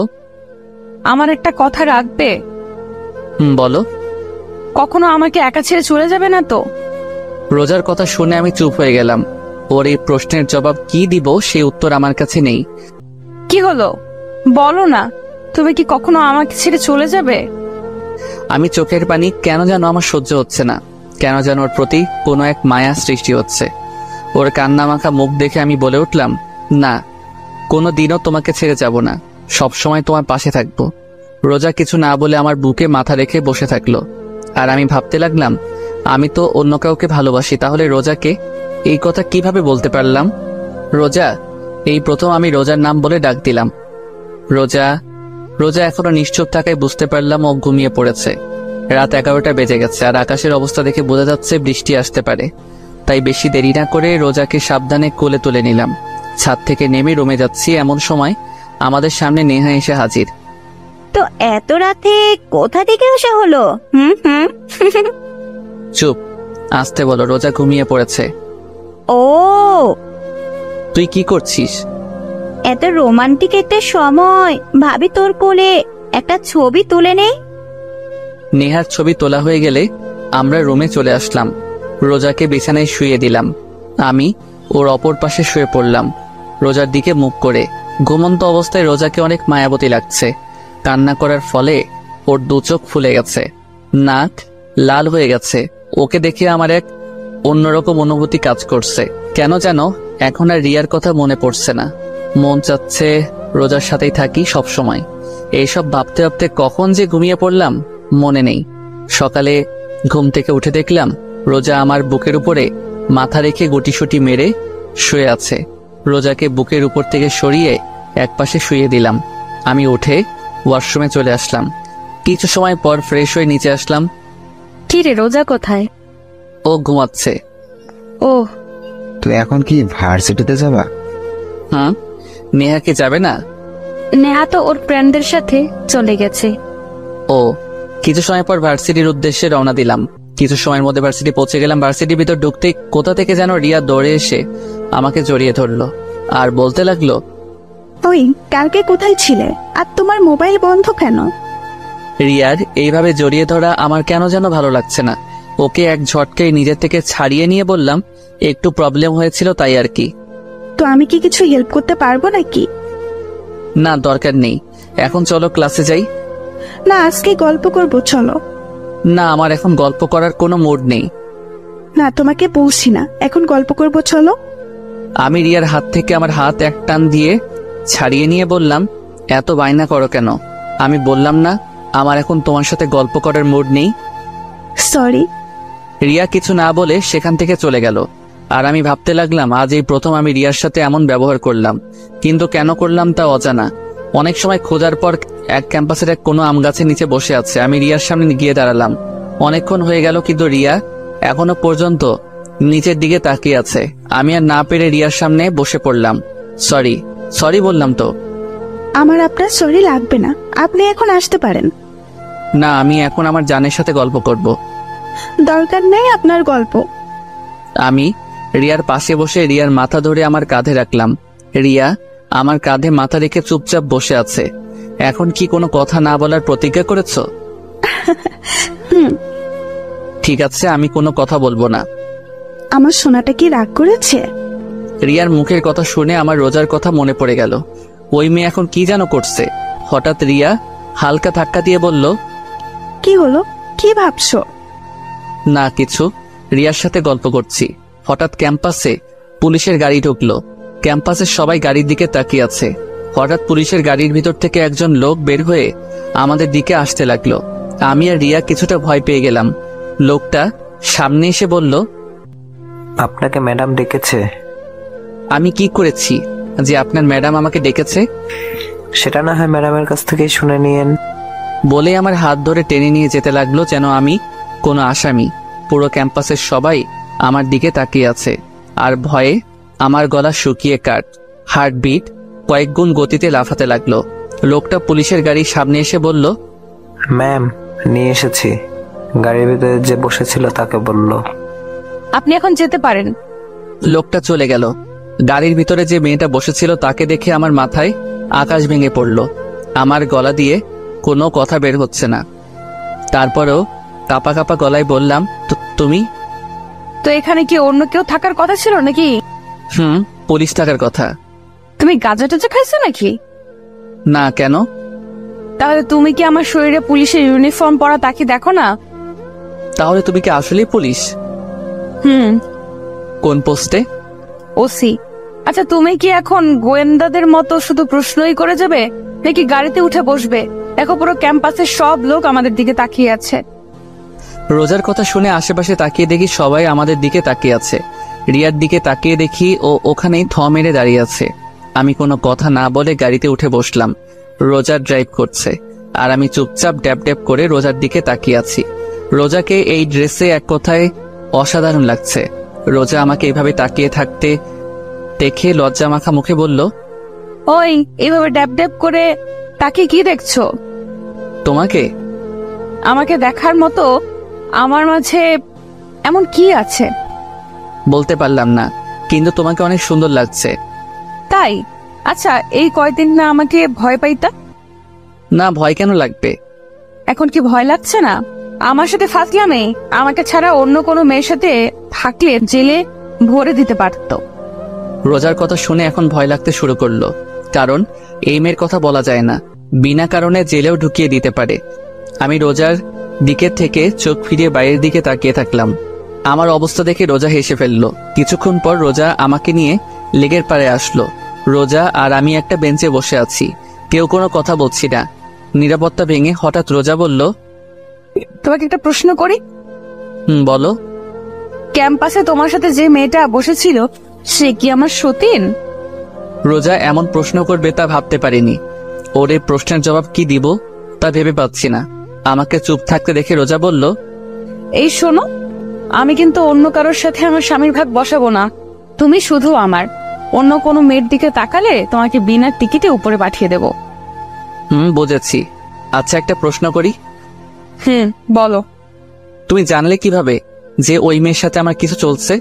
আমার একটা কথা রাখবে? বলো। কখনো আমাকে একা ছেড়ে চলে যাবে না তো? রোজার কথা শুনে আমি চুপ হয়ে গেলাম। ওর এই প্রশ্নের জবাব কি দিব সেই উত্তর আমার কাছে নেই। কি হলো বলো না, তুমি কি কখনো আমাকে ছেড়ে চলে যাবে? আমি চোখের পানি কেন যেন আমার সহ্য হচ্ছে না। কেন যেন ওর প্রতি কোনো এক মায়া সৃষ্টি হচ্ছে। ওর কান্না মাখা মুখ দেখে আমি বলে উঠলাম, না, কোনো দিনও তোমাকে ছেড়ে যাব না, সবসময় তোমার পাশে থাকবো। রোজা কিছু না বলে আমার বুকে মাথা রেখে বসে থাকলো। আর আমি ভাবতে লাগলাম, আমি তো অন্য কাউকে ভালোবাসি, তাহলে রোজাকে এই কথা কিভাবে বলতে পারলাম? রোজা, এই প্রথম আমি রোজার নাম বলে ডাক দিলাম। রোজা, রোজা এখনো নিশ্চুপ থাকায় বুঝতে পারলাম ও ঘুমিয়ে পড়েছে। রাত 11টা বেজে গেছে আর আকাশের অবস্থা দেখে বোঝা যাচ্ছে বৃষ্টি আসতে পারে। তাই বেশি দেরি না করে রোজাকে সাবধানে কোলে তুলে নিলাম। ছাদ থেকে নেমে রুমে যাচ্ছি, এমন সময় আমাদের সামনে নেহা এসে হাজির। তো এত রাতে কোথা থেকে আসা হলো? হুম। চুপ, আসতে বলো, রোজা ঘুমিয়ে পড়েছে। ও, তুই কি করছিস? এত রোমান্টিক একটা সময়, ভাবি তোর কোলে একটা ছবি তুলে নে। নেহার ছবি তোলা হয়ে গেলে আমরা রুমে চলে আসলাম। রোজাকে বিছানায় শুয়ে দিলাম। আমি ওর অপর পাশে শুয়ে পড়লাম, রোজার দিকে মুখ করে। ঘুমন্ত অবস্থায় রোজাকে অনেক মায়াবতী লাগছে। কান্না করার ফলে ওর দু চোখ ফুলে গেছে, নাক লাল হয়ে গেছে। ওকে দেখে আমার এক অন্যরকম অনুভূতি কাজ করছে। কেন যেন এখন আর রিয়ার কথা মনে পড়ছে না। মন চাচ্ছে রোজার সাথেই থাকি সব সময়। এইসব ভাবতে ভাবতে কখন যে ঘুমিয়ে পড়লাম মনে নেই। সকালে ঘুম থেকে উঠে দেখলাম রোজা আমার বুকের উপরে মাথা রেখে গুটিসুটি মেরে শুয়ে আছে। রোজাকে বুকের উপর থেকে সরিয়ে একপাশে শুয়ে দিলাম। আমি উঠে ওয়াশরুমে চলে আসলাম। কিছু সময় পর ফ্রেশ হয়ে নিচে আসলাম। কি রে, রোজা কোথায়? ও ঘুমাচ্ছে। ও, তুই এখন কি ভার্সিটিতে যাবা? হুম, নেহা কি যাবে না? নেহা তো ওর ফ্রেন্ডদের সাথে চলে গেছে। ও, কিছু সময় পর ভার্সিটির উদ্দেশ্যে রওনা দিলাম। কিছু সময়ের মধ্যে ভার্সিটি পৌঁছে গেলাম। ভার্সিটির ভিতর ঢুকতেই কোথা থেকে যেন রিয়া দৌড়ে এসে আমাকে জড়িয়ে ধরলো আর বলতে লাগলো, ওই কালকে কোথায় ছিলে আর তোমার মোবাইল বন্ধ কেন? রিয়ার এইভাবে জড়িয়ে ধরা আমার কেন যেন ভালো লাগছে না। ওকে এক ঝটকায় নিজের থেকে ছাড়িয়ে নিয়ে বললাম, একটু প্রবলেম হয়েছিল তাই আর কি। তো আমি কি কিছু হেল্প করতে পারবো নাকি? না, দরকার নেই, এখন চলো ক্লাসে যাই। না, আজকে গল্প করবো, চলো। না, আমার এখন গল্প করার কোনো মুড নেই। না, তোমাকে বলছি না, এখন গল্প করবো, চলো। আমি রিয়ার হাত থেকে আমার হাত এক টান দিয়ে ছাড়িয়ে নিয়ে বললাম, এত বায়না করো কেন? আমি বললাম না আমার এখন তোমার সাথে গল্প করার মুড নেই? সরি। রিয়া কিছু না বলে সেখান থেকে চলে গেল। আর আমি ভাবতে লাগলাম আজ এই প্রথম আমি রিয়ার সাথে এমন ব্যবহার করলাম, কিন্তু কেন করলাম তা অজানা। অনেক সময় খোঁজার পর এক ক্যাম্পাসের এক কোনো আম গাছের নিচে বসে আছে। আমি রিয়ার সামনে গিয়ে দাঁড়ালাম। অনেকক্ষণ হয়ে গেল কিন্তু রিয়া এখনো পর্যন্ত নিচের দিকে তাকিয়ে আছে। আমি আর না পেরে রিয়ার সামনে বসে পড়লাম। সরি বললাম তো। আমার আপনার সরি লাগবে না, আপনি এখন আসতে পারেন। না, আমি এখন আমার জানের সাথে গল্প করব। দরকার নেই আপনার গল্প। আমি রিয়ার পাশে বসে রিয়ার মাথা ধরে আমার কাঁধে রাখলাম। রিয়া আমার কাঁধে মাথা রেখে চুপচাপ বসে আছে। এখন কি কোনো কথা না বলার প্রতিজ্ঞা করেছো? ঠিক আছে, আমি কোনো কথা বলবো না। আমার সোনাটা কি রাগ করেছে? রিয়ার মুখের কথা শুনে আমার রোজার কথা মনে পড়ে গেল। ওই মেয়ে এখন কি যেন করছে। হঠাৎ রিয়া হালকা ধাক্কা দিয়ে বলল, কি হলো, কি ভাবছো? না কিছু, রিয়ার সাথে গল্প করছি। হঠাৎ ক্যাম্পাসে পুলিশের গাড়ি ঢুকলো। ক্যাম্পাসের সবাই গাড়ির দিকে তাকিয়ে আছে। হঠাৎ পুলিশের গাড়ির ভিতর থেকে একজন লোক বের হয়ে আমাদের দিকে আসতে লাগলো। আমি আর রিয়া কিছুটা ভয় পেয়ে গেলাম। লোকটা সামনে এসে বলল, আপনাকে ম্যাডাম ডেকেছে। আমি কি করেছি যে আপনার ম্যাডাম আমাকে ডেকেছে? সেটা না হয় ম্যাডামের কাছ থেকেই শুনে নিয়েন। বলে আমার হাত ধরে টেনে নিয়ে যেতে লাগলো যেন আমি কোনো আসামি। পুরো ক্যাম্পাসের সবাই আমার দিকে তাকিয়ে আছে আর ভয়ে আমার গলা শুকিয়ে কাট, হার্টবিট কয়েক গুণ গতিতে লাফাতে লাগলো। লোকটা পুলিশের গাড়ির সামনে এসে বলল, ম্যাম নিয়ে এসেছি। গাড়ির ভিতরে যে বসেছিল তাকে বলল। আপনি এখন যেতে পারেন। লোকটা চলে গেল। গাড়ির ভিতরে যে মেয়েটা বসেছিল তাকে দেখে আমার মাথায় আকাশ ভেঙে পড়ল। আমার গলা দিয়ে কোনো কথা বের হচ্ছে না। তারপরেও কাপা কাপা গলায় বললাম, তুমি? তো এখানে কি অন্য কেউ থাকার কথা ছিল নাকি? পুলিশ থাকার কথা। তুমি গাঁজা টাজা খাইছো নাকি? না, কেন? তাহলে তুমি কি আমার শরীরে পুলিশের ইউনিফর্ম পরা তাকে দেখো না? তাহলে তুমি কি আসলেই পুলিশ? কোন পোস্টে? ওসি। আচ্ছা, তুমি কি এখন গোয়েন্দাদের মতো শুধু প্রশ্নই করে যাবে নাকি গাড়িতে উঠে বসবে? দেখো পুরো ক্যাম্পাসের সব লোক আমাদের দিকে তাকিয়ে আছে। রোজার কথা শুনে আশেপাশে তাকিয়ে দেখি সবাই আমাদের দিকে তাকিয়ে আছে। রিয়ার দিকে তাকিয়ে দেখি ও ওখানেই থ মেরে দাঁড়িয়ে আছে। আমি কোনো কথা না বলে গাড়িতে উঠে বসলাম। রোজা ড্রাইভ করছে আর আমি চুপচাপ ড্যাব ড্যাব করে রোজার দিকে তাকিয়ে আছি। রোজাকে এই ড্রেসে এক কথায় অসাধারণ লাগছে। রোজা আমাকে এভাবে তাকিয়ে থাকতে দেখে লজ্জা মাখা মুখে বলল, ওই এইভাবে ড্যাব ড্যাব করে তাকে কি দেখছো? তোমাকে। আমাকে দেখার মতো আমার মাঝে এমন কি আছে? বলতে পারলাম না, কিন্তু তোমাকে অনেক সুন্দর লাগছে। তাই? আচ্ছা, এই কয়দিন না আমাকে ভয় পাইতা? না, ভয় কেন লাগবে? এখন কি ভয় লাগছে না? আমার সাথে ফাঁসলামে আমাকে ছাড়া অন্য কোনো মেয়ের সাথে থাকলে জেলে ভরে দিতে পারতো। রোজার কথা শুনে এখন ভয় লাগতে শুরু করলো, কারণ এই মেয়ের কথা বলা যায় না, বিনা কারণে জেলেও ঢুকিয়ে দিতে পারে। আমি রোজার দিকে থেকে চোখ ফিরিয়ে বাইরের দিকে তাকিয়ে থাকলাম। আমার অবস্থা দেখে রোজা হেসে ফেললো। কিছুক্ষণ পর রোজা আমাকে নিয়ে লেগের পাড়ে আসলো। রোজা আর আমি একটা বেঞ্চে বসে আছি, কেউ কোনো কথা বলছি না। নিরাপত্তা ভেঙে হঠাৎ রোজা বলল, তোমাকে একটা প্রশ্ন করি। বলো। ক্যাম্পাসে তোমার সাথে যে মেয়েটা বসেছিল সে কি আমার সতীন? রোজা এমন প্রশ্ন করবে তা ভাবতে পারিনি। ওর এই প্রশ্নের জবাব কি দিব তা ভেবে পাচ্ছি না। আমাকে চুপ থাকতে দেখে রোজা বলল, এই শোনো, আমি কিন্তু অন্য কারোর সাথে আমার স্বামীর ভাগ বসাবো না। তুমি শুধু আমার। অন্য কোনো মেয়ের দিকে তাকালে তোমাকে বিনা টিকিটে উপরে পাঠিয়ে দেব। বুঝেছি। আচ্ছা, একটা প্রশ্ন করি। বলো। তুমি জানলে কিভাবে যে ওই মেয়ের সাথে আমার কিছু চলছে?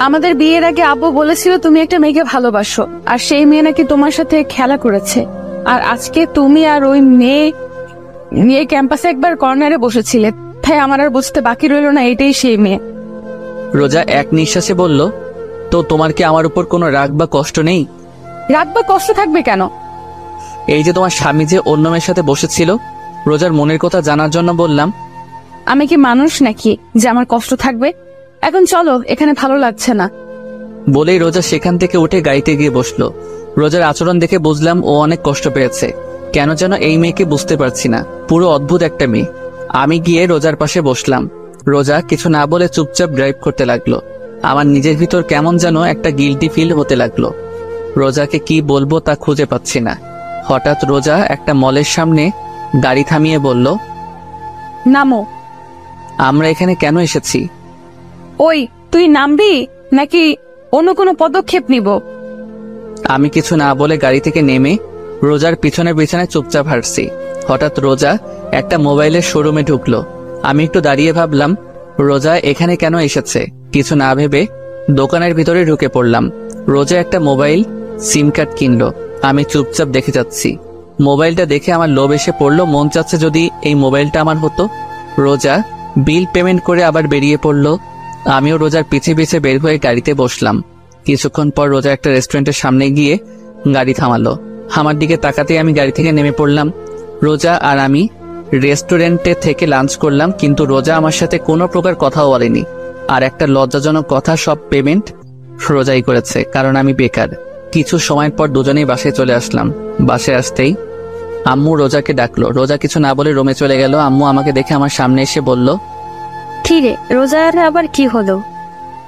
আমাদের বিয়ের আগে আব্বু বলেছিল তুমি একটা মেয়েকে ভালোবাসো, আর সেই মেয়ে নাকি তোমার সাথে খেলা করেছে। আর আজকে তুমি আর ওই মেয়ে ক্যাম্পাসে একবার কর্নারে বসেছিলে, তাই আমার আর বুঝতে বাকি রইল না এটাই সেই মেয়ে। রোজা এক নিঃশ্বাসে বলল, তো তোমার কি আমার উপর কোনো রাগ বা কষ্ট নেই? রাগ বা কষ্ট থাকবে কেন? এই যে তোমার স্বামী যে অন্য মেয়ের সাথে বসেছিল, রোজার মনের কথা জানার জন্য বললাম। আমি কি মানুষ নাকি যে আমার কষ্ট থাকবে? এখন চলো, এখানে ভালো লাগছে না। বলেই রোজা সেখান থেকে উঠে গাড়িতে গিয়ে বসলো। রোজার আচরণ দেখে বুঝলাম ও অনেক কষ্ট পেয়েছে। কেন যেন এই মেয়েকে বুঝতে পারছি না, পুরো অদ্ভুত একটা মেয়ে। আমি গিয়ে রোজার পাশে বসলাম। রোজা কিছু না বলে চুপচাপ ড্রাইভ করতে লাগলো। আমার নিজের ভিতর কেমন যেন একটা গিল্টি ফিল হতে লাগলো। রোজাকে কি বলবো তা খুঁজে পাচ্ছি না। হঠাৎ রোজা একটা মলের সামনে গাড়ি থামিয়ে বলল, নামো। আমরা এখানে কেন এসেছি? ওই তুই নামবি নাকি অন্য কোনো পদক্ষেপ নিব? আমি কিছু না বলে গাড়ি থেকে নেমে রোজার পিছনে পিছনে চুপচাপ হাঁটছি। হঠাৎ রোজা একটা মোবাইলের শোরুমে ঢুকলো। আমি একটু দাঁড়িয়ে ভাবলাম রোজা এখানে কেন এসেছে। কিছু না ভেবে দোকানের ভিতরে ঢুকে পড়লাম। রোজা একটা মোবাইল সিম কার্ড কিনলো। আমি চুপচাপ দেখে যাচ্ছি। মোবাইলটা দেখে আমার লোভ এসে পড়লো, মন চাচ্ছে যদি এই মোবাইলটা আমার হতো। রোজা বিল পেমেন্ট করে আবার বেরিয়ে পড়লো। আমিও রোজার পিছে পিছে বের হয়ে গাড়িতে বসলাম। কিছুক্ষণ পর রোজা একটা রেস্টুরেন্টের সামনে গিয়ে গাড়ি থামালো। আমার দিকে তাকাতেই আমি গাড়ি থেকে নেমে পড়লাম। রোজা আর আমি রেস্টুরেন্টে থেকে লাঞ্চ করলাম, কিন্তু রোজা আমার সাথে কোনো প্রকার কথাও বলেনি। আর একটা লজ্জাজনক কথা, সব পেমেন্ট রোজাই করেছে, কারণ আমি বেকার। কিছু সময় পর দুজনেই বাসায় চলে আসলাম। বাসায় আসতেই আম্মু রোজাকে ডাকলো। রোজা কিছু না বলে রুমে চলে গেল। আম্মু আমাকে দেখে আমার সামনে এসে বলল, কি রে, রোজার আবার কি হলো?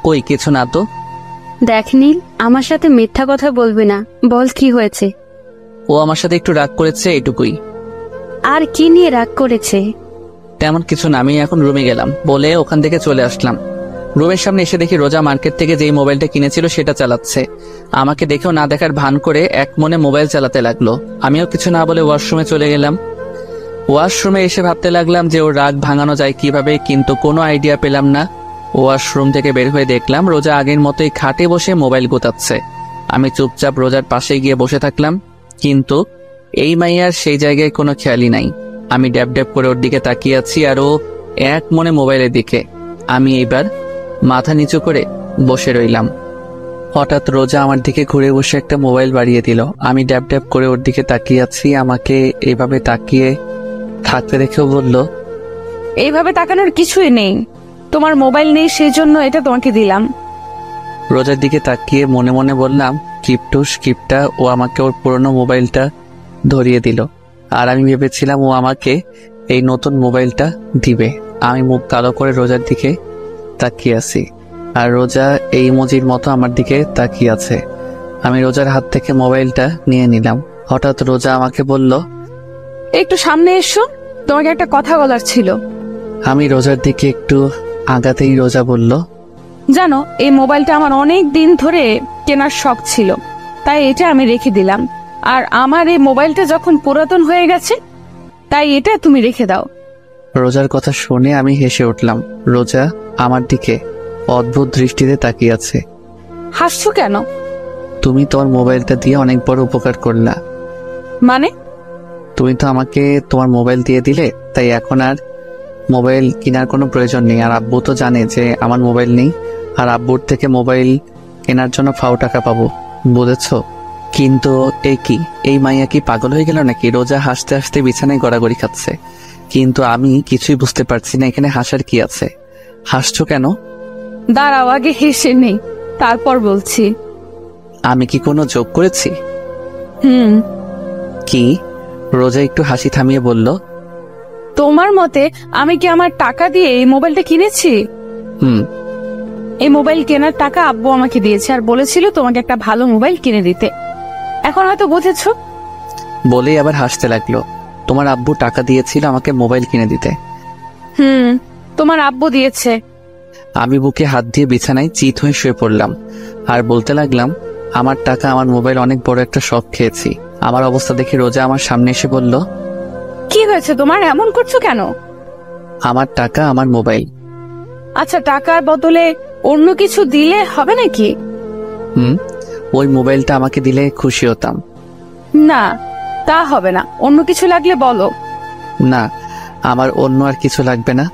কই কিছু না তো। দেখ নীল, আমার সাথে মিথ্যা কথা বলবি না, বল কি হয়েছে? ও আমার সাথে একটু রাগ করেছে, এটুকুই। আর কি নিয়ে রাগ করেছে? তেমন কিছু না, আমি এখন রুমে গেলাম বলে ওখান থেকে চলে আসলাম। রুমের সামনে এসে দেখি রোজা মার্কেট থেকে যেই মোবাইলটা কিনেছিল সেটা চালাচ্ছে। আমাকে দেখেও না দেখার ভান করে এক মনে মোবাইল চালাতে লাগলো। আমিও কিছু না বলে ওয়াশরুমে চলে গেলাম। ওয়াশরুমে এসে ভাবতে লাগলাম যে ওর রাগ ভাঙানো যায় কিভাবে, কিন্তু কোনো আইডিয়া পেলাম না। ওয়াশরুম থেকে বের হয়ে দেখলাম রোজা আগের মতোই খাটে বসে মোবাইল গোতাচ্ছে। আমি চুপচাপ রোজার পাশে গিয়ে বসে থাকলাম, কিন্তু এই মাইয়ার সেই জায়গায় কোনো খেয়ালই নাই। আমি ড্যাব ড্যাব করে ওর দিকে তাকিয়ে আছি আর ও এক মনে মোবাইলের দিকে। আমি এইবার মাথা নিচু করে বসে রইলাম। হঠাৎ রোজা আমার দিকে ঘুরে বসে একটা মোবাইল বাড়িয়ে দিল। আমি ড্যাব ড্যাব করে ওর দিকে তাকিয়ে আছি। আমাকে এইভাবে তাকিয়ে থাকতে দেখেও বলল, এইভাবে তাকানোর কিছুই নেই, তোমার মোবাইল নেই সেই জন্য এটা তোমাকে দিলাম। রোজার দিকে তাকিয়ে মনে মনে বললাম, কিপটুস কিপটা, ও আমাকে ওর পুরনো মোবাইলটা ধরিয়ে দিল। আর আমি ভেবেছিলাম ও আমাকে এই নতুন মোবাইলটা দিবে। আমি মুখ কালো করে রোজার দিকে তাকিয়ে আছি, আর রোজা এই ইমোজির মতো আমার দিকে তাকিয়ে আছে। আমি রোজার হাত থেকে মোবাইলটা নিয়ে নিলাম। হঠাৎ রোজা আমাকে বলল, একটু সামনে এসো, তোমাকে একটা কথা বলার ছিল। আমি রোজার দিকে একটু আগাতেই রোজা বলল, জানো, এই মোবাইলটা আমার অনেক দিন ধরে কেনার শখ ছিল, তাই এটা আমি রেখে দিলাম। আর আমার এই মোবাইলটা যখন পুরাতন হয়ে গেছে, তাই এটা তুমি রেখে দাও। রোজার কথা শুনে আমি হেসে উঠলাম। রোজা আমার দিকে অদ্ভুত দৃষ্টিতে তাকিয়ে আছে। হাসছো কেন? তুমি তোমার মোবাইলটা দিয়ে অনেক বড় উপকার করলা। মানে? তুমি তো আমাকে তোমার মোবাইল দিয়ে দিলে, তাই এখন আর মোবাইল কেনার কোনো প্রয়োজন নেই। আর আব্বু তো জানে যে আমার মোবাইল নেই, আর আব্বুর থেকে মোবাইল কেনার জন্য ফাও টাকা পাবো, বুঝেছো? কিন্তু এই মাইয়া কি পাগল হয়ে গেল নাকি? রোজা হাসতে হাসতে বিছানায় গড়াগড়ি খাচ্ছে, কিন্তু আমি কিছুই বুঝতে পারছি না এখানে হাসার কি আছে। হাসছো কেন? দাঁড়াও, আগে হেসে নেই, তারপর বলছি। আমি কি কোনো যোগ করেছি? কি? রোজা একটু হাসি থামিয়ে বলল, তোমার মতে আমি কি আমার টাকা দিয়ে এই মোবাইলটা কিনেছি? এই মোবাইল কেনার টাকা আব্বু আমাকে দিয়েছে, আর বলেছিল তোমাকে একটা ভালো মোবাইল কিনে দিতে। এখন হয়তো বুঝেছো। বলেই আবার হাসতে লাগলো। তোমার আব্বু টাকা দিয়েছিল আমাকে মোবাইল কিনে দিতে? তোমার আব্বু দিয়েছে। আমি বুকে হাত দিয়ে বিছানায় চিত হয়ে শুয়ে পড়লাম আর বলতে লাগলাম, আমার টাকা আমার মোবাইল অনেক বড় একটা শখ খেয়েছি। আমার অবস্থা দেখে রোজা আমার সামনে এসে বলল, কি হয়েছে তোমার, এমন করছো কেন? আমার টাকা আমার মোবাইল। আচ্ছা, টাকার বদলে অন্য কিছু দিলে হবে নাকি? ওই মোবাইলটা আমাকে দিলে খুশি হতাম। না, তা হবে না, অন্য কিছু লাগলে বলো। না, আমার অন্য আর কিছু লাগবে না।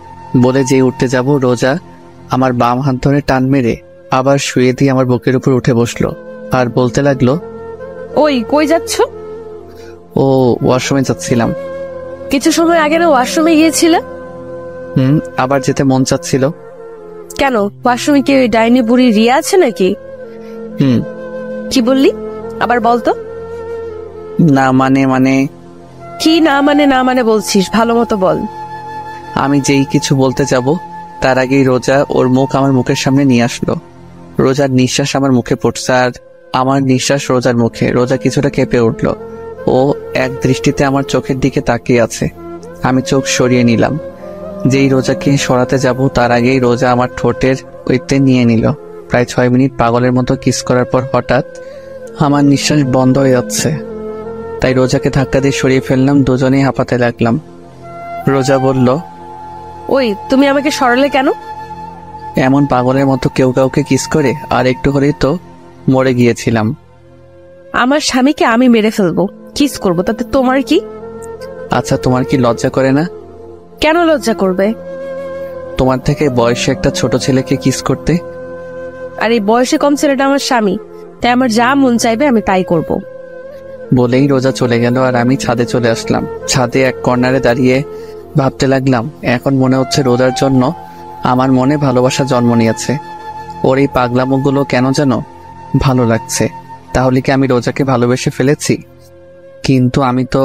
বলে যে উঠতে যাব, রোজা আমার বাম হাত ধরে টান মেরে আবার শুয়ে দিয়ে আমার বুকের উপর উঠে বসলো আর বলতে লাগলো, ওই কই যাচ্ছ? ও ওয়াশরুমে যাচ্ছিলাম। কিছু সময় আগে না ওয়াশরুমে গিয়েছিলে? আবার যেতে মন চাচ্ছিল। কেন, ওয়াশরুমে কি ওই ডাইনি বুড়ি রিয়া আছে নাকি? কি বললি, আবার বলতো। না মানে কি না মানে বলছিস, ভালো মতো বল। আমি যেই কিছু বলতে যাব তার আগেই রোজা ওর মুখ আমার মুখের সামনে নিয়ে আসলো। রোজার নিঃশ্বাস আমার মুখে পড়ছে আর আমার নিঃশ্বাস রোজার মুখে। রোজা কিছুটা কেঁপে উঠলো। ও এক দৃষ্টিতে আমার চোখের দিকে তাকিয়ে আছে। আমি চোখ সরিয়ে নিলাম। যেই রোজাকে সরাতে যাব তার আগেই রোজা আমার ঠোঁটের ওইতে নিয়ে নিল। প্রায় 6 মিনিট পাগলের মতো কিস করার পর হঠাৎ আমার নিঃশ্বাস বন্ধ হয়ে যাচ্ছে, তাই রোজাকে ধাক্কা দিয়ে সরিয়ে ফেললাম। দুজনেই হাঁপাতে লাগলাম। রোজা বলল, ওই তুমি আমাকে সরালে কেন? এমন পাগলের মতো কেউ কাউকে কিস করে? আর একটু হলেই তো মরে গিয়েছিলাম। আমার স্বামীকে আমি মেরে ফেলবো, কিস করবো, তাতে তোমার কি? আচ্ছা, তোমার কি লজ্জা করে না? কেন লজ্জা করবে? তোমার থেকে বয়সে একটা ছোট ছেলেকে কিস করতে। আর এই বয়সে কম ছেলেটা আমার স্বামী, তাই আমার যা মন চাইবে আমি তাই করব। বলেই রোজা চলে গেল আর আমি ছাদে চলে আসলাম। ছাদে এক কর্নারে দাঁড়িয়ে ভাবতে লাগলাম, এখন মনে হচ্ছে রোজার জন্য আমার মনে ভালোবাসা জন্ম নিয়েছে। ওর এই পাগলামোগুলো কেন যেন ভালো লাগছে। তাহলে কি আমি রোজাকে ভালোবেসে ফেলেছি? কিন্তু আমি তো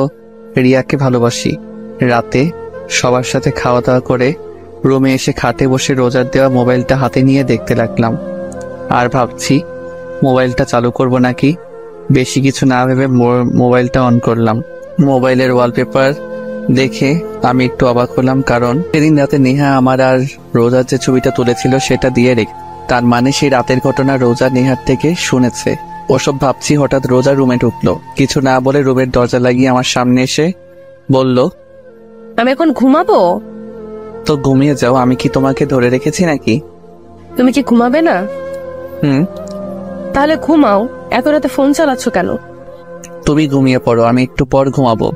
রিয়াকে ভালোবাসি। রাতে সবার সাথে খাওয়া দাওয়া করে রুমে এসে খাটে বসে রোজার দেওয়া মোবাইলটা হাতে নিয়ে দেখতে লাগলাম আর ভাবছি মোবাইলটা চালু করব নাকি। বেশি কিছু না ভেবে মোবাইলটা অন করলাম। মোবাইলের ওয়ালপেপার দেখে আমি একটু অবাক হলাম, কারণ সেদিন রাতে নেহা আমার আর রোজার যে ছবিটা তুলেছিল সেটা দিয়ে রেখে, তার মানে সেই রাতের ঘটনা রোজা নেহার থেকে শুনেছে। ওসব ভাবছি, হঠাৎ রোজা রুমে ঢুকলো। কিছু না বলে রুমের দরজা লাগিয়ে আমার সামনে এসে বলল, আমি এখন ঘুমাবো। তো ঘুমিয়ে যাও, আমি কি তোমাকে ধরে রেখেছি নাকি? তুমি কি ঘুমাবে না? তাহলে ঘুমাও, এত রাতে ফোন চালাচ্ছ কেন? তুমি ঘুমিয়ে পড়ো, আমি একটু পর ঘুমাবো।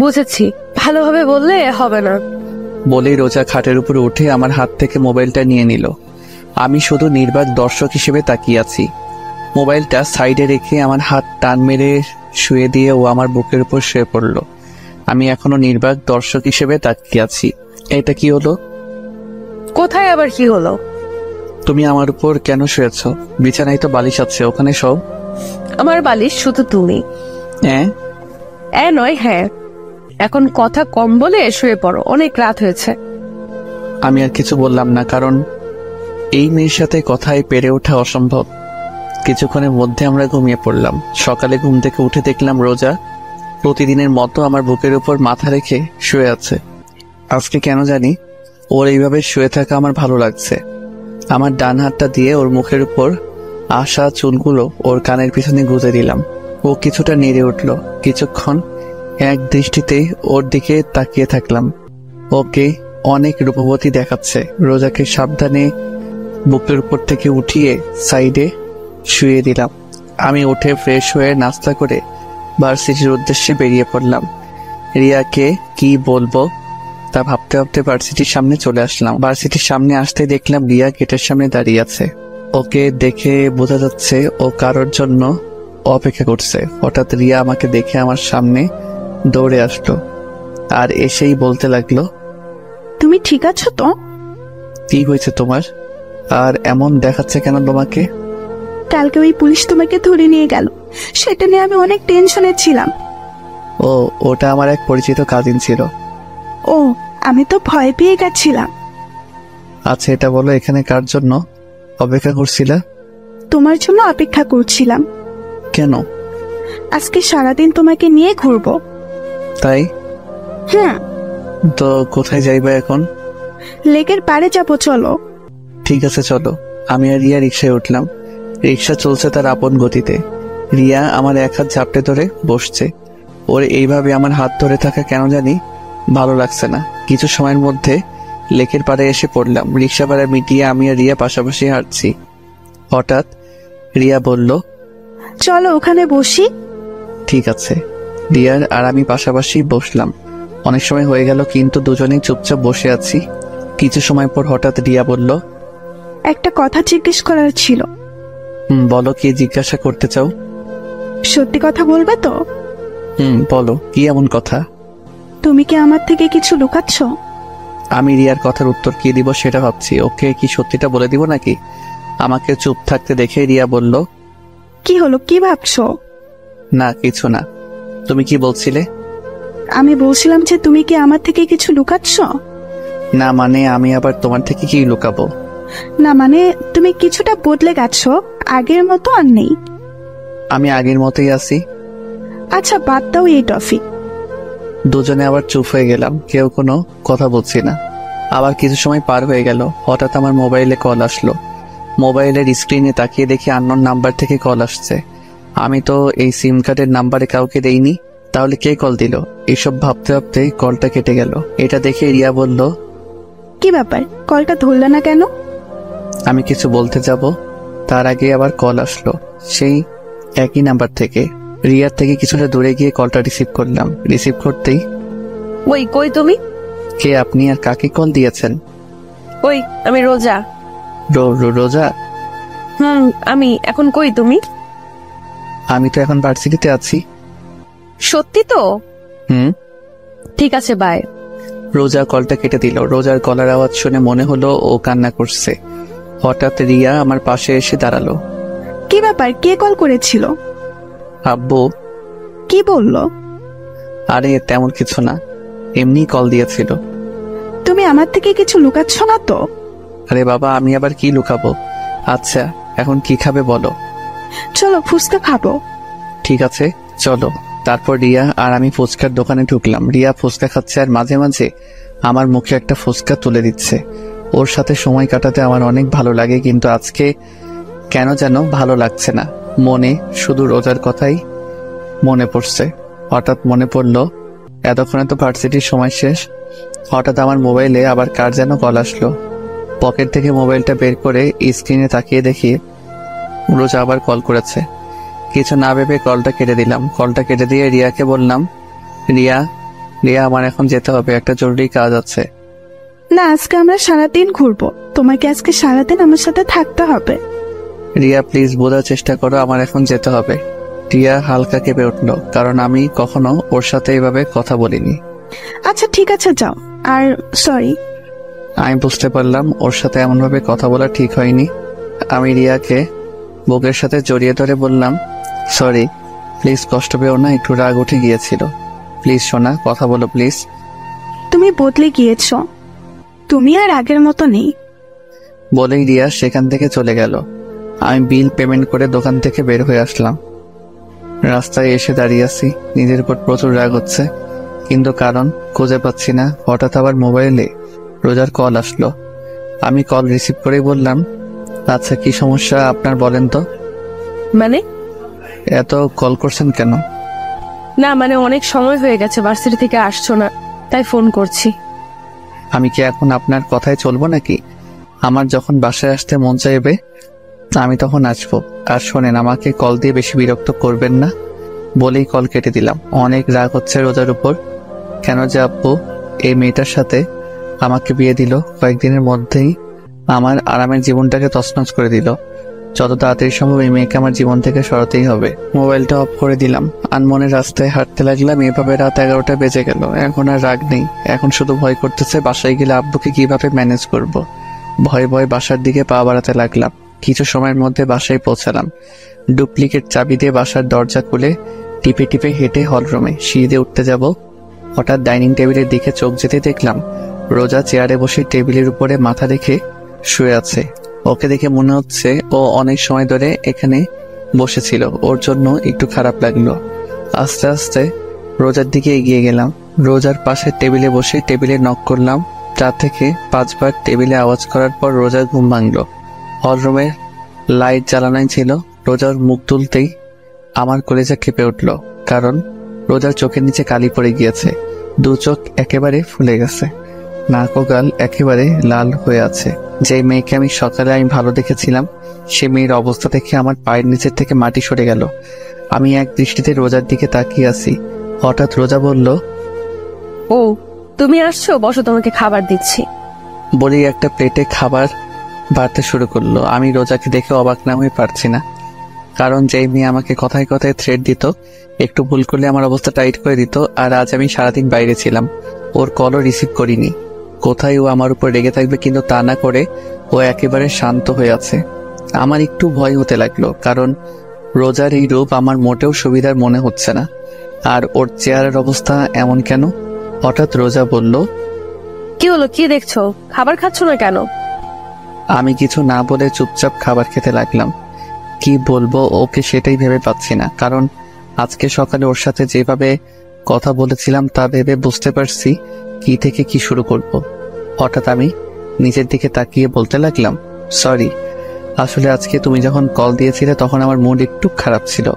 বুঝেছি, ভালোভাবে বললে হবে না। বলেই রোজা খাটের উপরে উঠে আমার হাত থেকে মোবাইলটা নিয়ে নিল। আমি শুধু নির্বাক দর্শক হিসেবে তাকিয়ে আছি। মোবাইলটা সাইডে রেখে আমার হাত টান মেরে শুয়ে দিয়ে ও আমার বুকের উপর শুয়ে পড়ল। আমি এখনো নির্বাক দর্শক হিসেবে তাকিয়ে আছি। এটা কি হলো? কোথায় আবার কি হলো? তুমি আমার উপর কেন শুয়েছ? বিছানায় তো বালিশ আছে, ওখানে সব। আমার বালিশ শুধু তুমি। নয়, হ্যাঁ। এখন কথা কম বলে শুয়ে পড়ো, অনেক রাত হয়েছে। আমি আর কিছু বললাম না, কারণ এই মেয়ের সাথে কথায় পেরে ওঠা অসম্ভব। কিছুক্ষণের মধ্যে আমরা ঘুমিয়ে পড়লাম। সকালে ঘুম থেকে উঠে দেখলাম রোজা প্রতিদিনের মতো আমার বুকের উপর মাথা রেখে শুয়ে আছে। আজকে কেন জানি ওর এইভাবে শুয়ে থাকা আমার ভালো লাগছে। আমার ডান হাতটা দিয়ে ওর মুখের উপর আসা চুলগুলো ওর কানের পিছনে গুঁজে দিলাম। ও কিছুটা নেড়ে উঠল। কিছুক্ষণ এক দৃষ্টিতেই ওর দিকে তাকিয়ে থাকলাম। ওকে অনেক রূপবতী দেখাচ্ছে। রোজাকে সাবধানে বুকের উপর থেকে উঠিয়ে সাইডে শুয়ে দিলাম। আমি উঠে ফ্রেশ হয়ে নাস্তা করে ভার্সিটির উদ্দেশ্যে বেরিয়ে পড়লাম। রিয়াকে কি বলবো তা ভাবতে ভাবতে ভার্সিটির সামনে চলে আসলাম। ভার্সিটির সামনে আসতে দেখলাম রিয়া গেটের সামনে দাঁড়িয়ে আছে। ওকে দেখে বোঝা যাচ্ছে ও কারোর জন্য অপেক্ষা করছে। হঠাৎ রিয়া আমাকে দেখে আমার সামনে দৌড়ে আসলো আর এসেই বলতে লাগলো, তুমি ঠিক আছো তো? কি হয়েছে তোমার? আর এমন দেখাচ্ছে কেন তোমাকে? কালকে ওই পুলিশ তোমাকে ধরে নিয়ে গেল, সেটা নিয়ে আমি অনেক টেনশনে ছিলাম। ও, ওটা আমার এক পরিচিত কাজিন ছিল। ও, আমি তো ভয় পেয়ে গেছিলাম। আচ্ছা, এটা বলো এখানে কার জন্য অপেক্ষা করছিলা? তোমার জন্য অপেক্ষা করছিলাম। কেন? আজকে সারাদিন তোমাকে নিয়ে ঘুরবো। তাই? হ্যাঁ। তো কোথায় যাইবা এখন? লেকের পাড়ে যাবো, চলো। ঠিক আছে চলো। আমি আর রিয়া রিক্সায় উঠলাম। রিক্সা চলছে তার আপন গতিতে। রিয়া আমার এক হাত ঝাপটে ধরে বসছে। ওর এইভাবে আমার হাত ধরে থাকা কেন জানি ভালো লাগছে না। কিছু সময়ের মধ্যে লেকের পাড়ে এসে পড়লাম। রিক্সা ভাড়া মিটিয়ে আমি আর রিয়া পাশাপাশি হাঁটছি। হঠাৎ রিয়া বলল, চলো ওখানে বসি। ঠিক আছে। রিয়ার আর আমি পাশাপাশি বসলাম। অনেক সময় হয়ে গেল কিন্তু দুজনেই চুপচাপ বসে আছি। কিছু সময় পর হঠাৎ রিয়া বলল, একটা কথা জিজ্ঞেস করার ছিল। বলো, কি জিজ্ঞাসা করতে চাও? সত্যি কথা বলবে তো? বলো, কি এমন কথা? তুমি কি আমার থেকে কিছু লুকাচ্ছ? আমি রিয়ার কথার উত্তর কি দিব সেটা ভাবছি। ওকে কি সত্যিটা বলে দিব নাকি? আমাকে চুপ থাকতে দেখে রিয়া বলল, কি হলো, কি ভাবছো? না কিছু না। তুমি কি বলছিলে? আমি বলছিলাম যে তুমি কি আমার থেকে কিছু লুকাচ্ছ? না মানে আমি আবার তোমার থেকে কি লুকাবো? না মানে তুমি কিছুটা বদলে গেছো, আগের মতো আর নেই। আমি আগের মতোই আছি। আচ্ছা বাদ দাও এই টফি। দুজনে আবার চুপ হয়ে গেলাম, কেউ কোনো কথা বলছি না। আবার কিছু সময় পার হয়ে গেল। হঠাৎ আমার মোবাইলে কল আসলো। মোবাইলের স্ক্রিনে তাকিয়ে দেখি আননোন নাম্বার থেকে কল আসছে। আমি তো এই সিম কার্ডের নাম্বারে কাউকে দেইনি, তাহলে কে কল দিল? এইসব ভাবতে ভাবতে কলটা কেটে গেল। এটা দেখে রিয়া বলল, কি ব্যাপার, কলটা ধরলে না কেন? আমি কিছু বলতে যাব তার আগে আবার কল আসলো সেই একই নাম্বার থেকে। রিয়ার থেকে কিছুটা দূরে গিয়ে কলটা রিসিভ করলাম। রিসিভ করতেই, ওই কই তুমি? কে আপনি আর কাকে কল দিয়েছেন? ওই আমি রোজা। রোজা? আমি এখন কই তুমি? আমি তো এখন ভার্সিটিতে আছি। সত্যি তো? ঠিক আছে, বাই। রোজা কলটা কেটে দিল। রোজার গলার আওয়াজ শুনে মনে হলো ও কান্না করছে। হঠাৎ রিয়া আমার পাশে এসে দাঁড়ালো। কি ব্যাপার, কে কল করেছিল? আব্বু। কি বললো? আরে তেমন কিছু না, এমনি কল দিয়েছিল। তুমি আমার থেকে কিছু লুকাচ্ছ না তো? আরে বাবা, আমি আবার কি লুকাবো। আচ্ছা এখন কি খাবে বলো? চলো ফুচকা খাবো। ঠিক আছে চলো। তারপর রিয়া আর আমি ফুচকার দোকানে ঢুকলাম। রিয়া ফুচকা খাচ্ছে আর মাঝে মাঝে আমার মুখে একটা ফুচকা তুলে দিচ্ছে। ওর সাথে সময় কাটাতে আমার অনেক ভালো লাগে, কিন্তু আজকে কেন যেন ভালো লাগছে না। মনে শুধু রোজার কথাই মনে পড়ছে। হঠাৎ মনে পড়লো এতক্ষণে তো ভার্সিটির সময় শেষ। হঠাৎ আমার মোবাইলে আবার কার যেন কল আসলো। পকেট থেকে মোবাইলটা বের করে স্ক্রিনে তাকিয়ে দেখি রোজা আবার কল করেছে। কিছু না ভেবে কলটা কেটে দিলাম। কলটা কেটে দিয়ে রিয়াকে বললাম, রিয়া আমার এখন যেতে হবে, একটা জরুরি কাজ আছে। না, আজকে আমরা সারাদিন ঘুরবো, তোমাকে আজকে সারাদিন আমার সাথে থাকতে হবে। রিয়া প্লিজ বোঝার চেষ্টা করো, আমার এখন যেতে হবে। রিয়া হালকা কেঁপে উঠল, কারণ আমি কখনো ওর সাথে এভাবে কথা বলিনি। আচ্ছা ঠিক আছে যাও। আর সরি। আমি বুঝতে পারলাম ওর সাথে এমনভাবে কথা বলা ঠিক হয়নি। আমি রিয়াকে বুকের সাথে জড়িয়ে ধরে বললাম, সরি, প্লিজ কষ্ট পেও না, একটু রাগ উঠে গিয়েছিল। প্লিজ সোনা, কথা বলো প্লিজ। তুমি বদলে গিয়েছো, তুমি আর আগের মতো নেই। বলেই রিয়া সেখান থেকে চলে গেল। আমি বিল পেমেন্ট করে দোকান থেকে বের হয়ে আসলাম। রাস্তায় এসে দাঁড়িয়ে আছি, নিজের উপর প্রচুর রাগ হচ্ছে, কিন্তু কারণ খুঁজে পাচ্ছি না। হঠাৎ আবার মোবাইলে রোজার কল আসলো। আমি কল রিসিভ করেই বললাম, আচ্ছা কি সমস্যা আপনার বলেন তো। মানে? এত কল করছেন কেন? না মানে অনেক সময় হয়ে গেছে, ভার্সিটি থেকে আসছো না, তাই ফোন করছি। আমি কি এখন আপনার কথায় চলবো নাকি? আমার যখন বাসায় আসতে মন চাইবে আমি তখন আসবো। আর শোনেন, আমাকে কল দিয়ে বেশি বিরক্ত করবেন না বলেই কল কেটে দিলাম। অনেক রাগ হচ্ছে রোজার উপর। কেন যে আব্বু এই মেয়েটার সাথে আমাকে বিয়ে দিল, কয়েকদিনের মধ্যেই আমার আরামের জীবনটাকে তছনছ করে দিল। যত তাড়াতাড়ি সম্ভব এই মেয়েকে আমার জীবন থেকে সরাতেই হবে। মোবাইলটা অফ করে দিলাম, আনমনে রাস্তায় হাঁটতে লাগলাম। এভাবে রাত 11টা বেজে গেল। এখন আর রাগ নেই, এখন শুধু ভয় করতেছে বাসায় গেলে আব্বুকে কিভাবে ম্যানেজ করব। ভয়ে ভয়ে বাসার দিকে পা বাড়াতে লাগলাম। কিছু সময়ের মধ্যে বাসায় পৌঁছালাম। ডুপ্লিকেট চাবি দিয়ে বাসার দরজা খুলে টিপে টিপে হেঁটে হলরুমে সিঁড়ি উঠতে যাব। হঠাৎ ডাইনিং টেবিলের দিকে চোখ যেতে দেখলাম রোজা চেয়ারে বসে টেবিলের উপরে মাথা রেখে শুয়ে আছে। ওকে দেখে মনে হচ্ছে ও অনেক সময় ধরে এখানে বসেছিল। ওর জন্য একটু খারাপ লাগলো। আস্তে আস্তে রোজার দিকে এগিয়ে গেলাম। রোজার পাশে টেবিলে বসে টেবিলে নক করলাম। 4 থেকে 5 বার টেবিলে আওয়াজ করার পর রোজার ঘুম ভাঙল। হলরুমে লাইট জ্বালানোই ছিল। রোজার মুখ তুলতেই আমার কলেজা কেঁপে উঠল, কারণ রোজার চোখের নিচে কালি পড়ে গিয়েছে। 2 চোখ একেবারে ফুলে গেছে, নাক ও গাল একেবারে লাল হয়ে আছে। যে মেয়েকে আমি সকালে ভালো দেখেছিলাম, সে মেয়ের অবস্থা দেখে আমার পায়ের নিচের থেকে মাটি সরে গেল। আমি এক দৃষ্টিতে রোজার দিকে তাকিয়ে আছি। হঠাৎ রোজা বলল, ও তুমি আসছো, বসো, তোমাকে খাবার দিচ্ছি। বলেই একটা প্লেটে খাবার বাড়তে শুরু করলো। আমি রোজাকে দেখে অবাক না হয়ে পারছি না, কারণ যেই মেয়ে আমাকে কথায় কথায় থ্রেট দিত, একটু ভুল করলে আমার অবস্থা টাইট করে দিত, আর আজ আমি সারাদিন বাইরে ছিলাম, ওর কলও রিসিভ করিনি। কোথায় ও আমার উপর রেগে থাকবে, কিন্তু তা না করে ও একেবারে শান্ত হয়ে আছে। আমার একটু ভয় হতে লাগলো, কারণ রোজার এই রূপ আমার মোটেও সুবিধার মনে হচ্ছে না। আর ওর চেহারার অবস্থা এমন কেন? হঠাৎ রোজা বলল, কি হলো, কি দেখছো, খাবার খাচ্ছ না কেন? আমি কিছু না বলে চুপচাপ খাবার খেতে লাগলাম। কি বলবো ওকে সেটাই ভেবে পাচ্ছি না, কারণ আজকে সকালে ওর সাথে যেভাবে কথা বলেছিলাম তা ভেবে বুঝতে পারছি কি থেকে কি শুরু করব। হঠাৎ আমি নিজের দিকে তাকিয়ে বলতে লাগলাম, সরি, আসলে আজকে তুমি যখন কল দিয়েছিলে তখন আমার মুড একটু খারাপ ছিল,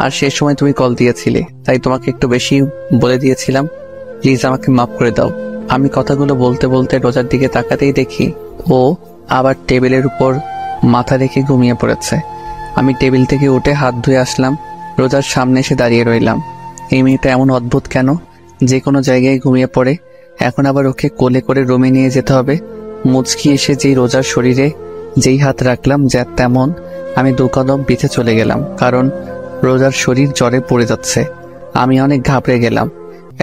আর সেই সময় তুমি কল দিয়েছিলে, তাই তোমাকে একটু বেশি বলে দিয়েছিলাম। প্লিজ আমাকে মাফ করে দাও। আমি কথাগুলো বলতে বলতে রোজার দিকে তাকাতেই দেখি ও আবার টেবিলের উপর মাথা রেখে ঘুমিয়ে পড়েছে। আমি টেবিল থেকে উঠে হাত ধুয়ে আসলাম। রোজার সামনে এসে দাঁড়িয়ে রইলাম। এই মেয়েটা এমন অদ্ভুত কেন, যে কোনো জায়গায় ঘুমিয়ে পড়ে, এখন আবার ওকে কোলে করে রুমে নিয়ে যেতে হবে। মুচকি এসে যেই রোজার শরীরে যেই হাত রাখলাম, যা তেমন আমি 2 কদম পিছে চলে গেলাম, কারণ রোজার শরীর জ্বরে পড়ে যাচ্ছে। আমি অনেক ঘাবড়ে গেলাম।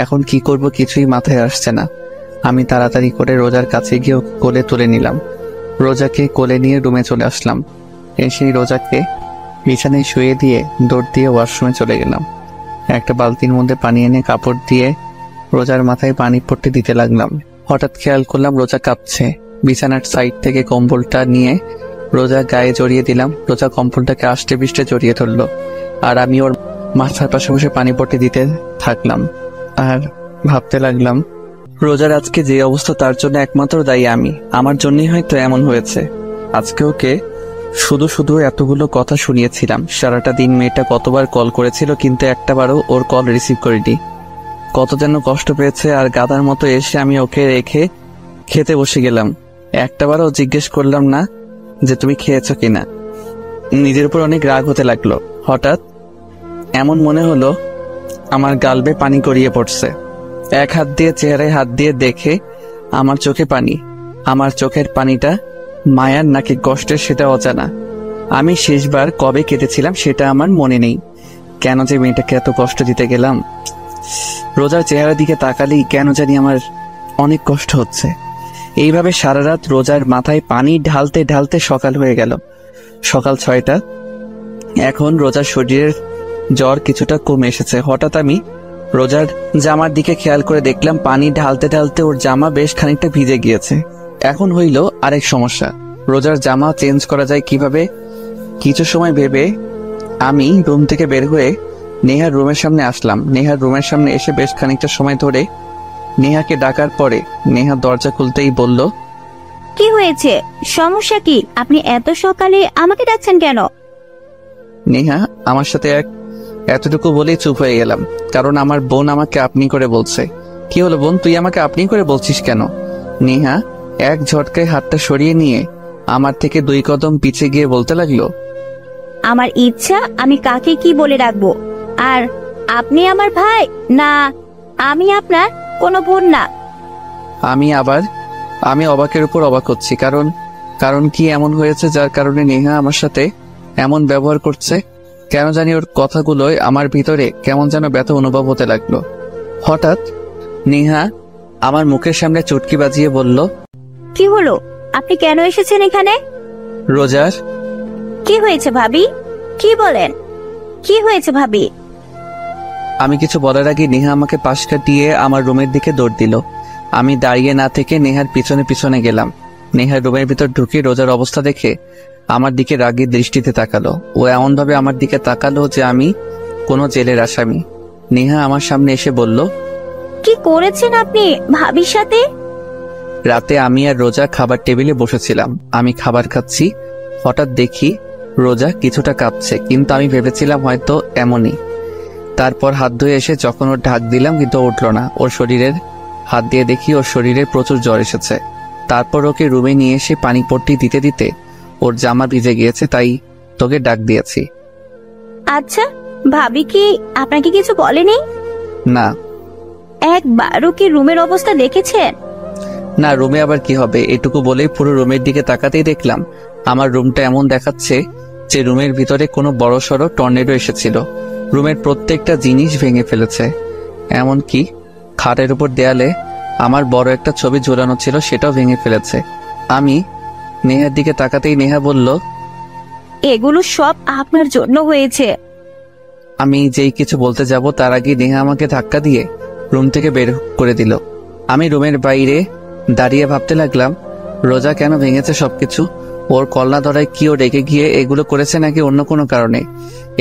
এখন কি করব কিছুই মাথায় আসছে না। আমি তাড়াতাড়ি করে রোজার কাছে গিয়ে ওকে কোলে তুলে নিলাম। রোজাকে কোলে নিয়ে রুমে চলে আসলাম। এসেই রোজাকে বিছানায় শুয়ে দিয়ে দৌড় দিয়ে ওয়াশরুমে চলে গেলাম। একটা বালতির মধ্যে পানি এনে কাপড় দিয়ে রোজার মাথায় পানি পড়তে দিতে লাগলাম। হঠাৎ খেয়াল করলাম রোজা কাঁপছে। বিছানার সাইড থেকে কম্বলটা নিয়ে রোজা গায়ে জড়িয়ে দিলাম। রোজা কম্বলটাকে আষ্টে পৃষ্ঠে জড়িয়ে ধরলো, আর আমি ওর মাথার পাশে বসে পানি পড়তে দিতে থাকলাম। আর ভাবতে লাগলাম, রোজার আজকে যে অবস্থা তার জন্য একমাত্র দায়ী আমি। আমার জন্যই হয়তো এমন হয়েছে। আজকে ওকে শুধু শুধু এতগুলো কথা শুনিয়েছিলাম। সারাটা দিন মেয়েটা কতবার কল করেছিল, কিন্তু একটাবারও ওর কল রিসিভ করিনি। কত যেন কষ্ট পেয়েছে, আর গাধার মতো এসে আমি ওকে রেখে খেতে বসে গেলাম। একটাবারও জিজ্ঞেস করলাম না যে তুমি খেয়েছো কিনা। নিজের উপর অনেক রাগ হতে লাগলো। হঠাৎ এমন মনে হলো আমার গাল বেয়ে পানি গড়িয়ে পড়ছে। এক হাত দিয়ে চেহারায় হাত দিয়ে দেখে আমার চোখে পানি। আমার চোখের পানিটা মায়ার নাকি কষ্টের সেটা অজানা। আমি শেষবার কবে কেটেছিলাম সেটা আমার মনে নেই। কেন যে মেয়েটাকে এত কষ্ট দিতে গেলাম। রোজার চেহারার দিকে তাকালেই কেন জানি আমার অনেক কষ্ট হচ্ছে। এইভাবে সারা রাত রোজার মাথায় পানি ঢালতে ঢালতে সকাল হয়ে গেল। সকাল 6টা। এখন রোজার শরীরের জ্বর কিছুটা কমে এসেছে। হঠাৎ আমি রোজার জামার দিকে খেয়াল করে দেখলাম পানি ঢালতে ঢালতে ওর জামা বেশ খানিকটা ভিজে গিয়েছে। এখন হইল আরেক সমস্যা, রোজার জামা চেঞ্জ করা যায় কিভাবে কিছু সময় ভেবে আমি রুম থেকে বের হয়ে নেহার রুমের সামনে আসলাম। নেহার রুমের সামনে এসে বেশ খানিকটা সময় ধরে নেহাকে ডাকার পরে নেহা দরজা খুলতেই বলল, কি হয়েছে? সমস্যা কি? আপনি এত সকালে আমাকে ডাকছেন কেন? নেহা আমার সাথে এতটুকু বলেই চুপ হয়ে গেলাম, কারণ আমার বোন আমাকে আপনি করে বলছে। কি হলো বোন, তুই আমাকে আপনি করে বলছিস কেন? নেহা এক ঝটকায় হাতটা সরিয়ে নিয়ে আমার থেকে 2 কদম পিছে গিয়ে বলতে লাগলো, আমার ইচ্ছা আমি কাকে কি বলে রাখবো। আর আপনি আমার ভাই না, আমি আপনার কোনো বোন না। আমি অবাকের উপর অবাক হচ্ছি। কারণ কি এমন হয়েছে যার কারণে নেহা আমার সাথে এমন ব্যবহার করছে? কেন জানি ওর কথাগুলোয় আমার ভিতরে কেমন যেন ব্যথা অনুভব হতে লাগলো। হঠাৎ নেহা আমার মুখের সামনে চুটকি বাজিয়ে বলল, কি হলো? আপনি কেন এসেছেন এখানে? রোজার। কি হয়েছে ভাবি? কি বলেন? কি হয়েছে ভাবি? আমি কিছু বলার আগে নেহা আমাকে পাশ কাটিয়ে আমার রুমের দিকে দৌড় দিল। আমি দাঁড়িয়ে না থেকে নেহার পিছনে পিছনে গেলাম। নেহার রুমের ভিতর ঢুকে রোজার অবস্থা দেখে আমার দিকে রাগী দৃষ্টিতে তাকালো। ও এমন ভাবে আমার দিকে তাকালো যে আমি কোনো জেলের আসামি। নেহা আমার সামনে এসে বলল, কি করেছেন আপনি ভাবির সাথে? রাতে আমি আর রোজা খাবার টেবিলে বসেছিলাম। আমি খাবার খাচ্ছি, হঠাৎ দেখি রোজা কিছুটা কাঁপছে, কিন্তু আমি ভেবেছিলাম হয়তো এমনই। তারপর হাত ধুয়ে এসে যখন ওর ঢাক দিলাম কিন্তু উঠল না। ওর শরীরের হাত দিয়ে দেখি ওর শরীরে প্রচুর জ্বর এসেছে। তারপর ওকে রুমে নিয়ে এসে পানি পট্টি দিতে দিতে ওর জামা ভিজে গিয়েছে, তাই তোকে ডাক দিয়েছি। আচ্ছা, ভাবি কি আপনাকে কিছু বলেনি? না। একবারও কি রুমের অবস্থা দেখেছেন? না, রুমে আবার কি হবে? এটুকু বলেই পুরো রুমের দিকে তাকাতেই দেখলাম আমার রুমটা এমন দেখাচ্ছে যে রুমের ভিতরে কোনো বড়সড় টর্নেডো এসেছিল। রুমের প্রত্যেকটা জিনিস ভেঙে ফেলেছে, এমনকি খাটের উপর দেয়ালে আমার বড় একটা ছবি ঝোলানো ছিল সেটাও ভেঙে ফেলেছে। আমি নেহার দিকে তাকাতেই নেহা বলল, এগুলো সব আপনার জন্য হয়েছে। আমি যেই কিছু বলতে যাব তার আগে নেহা আমাকে ধাক্কা দিয়ে রুম থেকে বের করে দিল। আমি রুমের বাইরে দাঁড়িয়ে ভাবতে লাগলাম রোজা কেন ভেঙেছে সবকিছু। ওর কল্লা ধরায় কি ও রেগে গিয়ে এগুলো করেছে নাকি অন্য কোনো কারণে?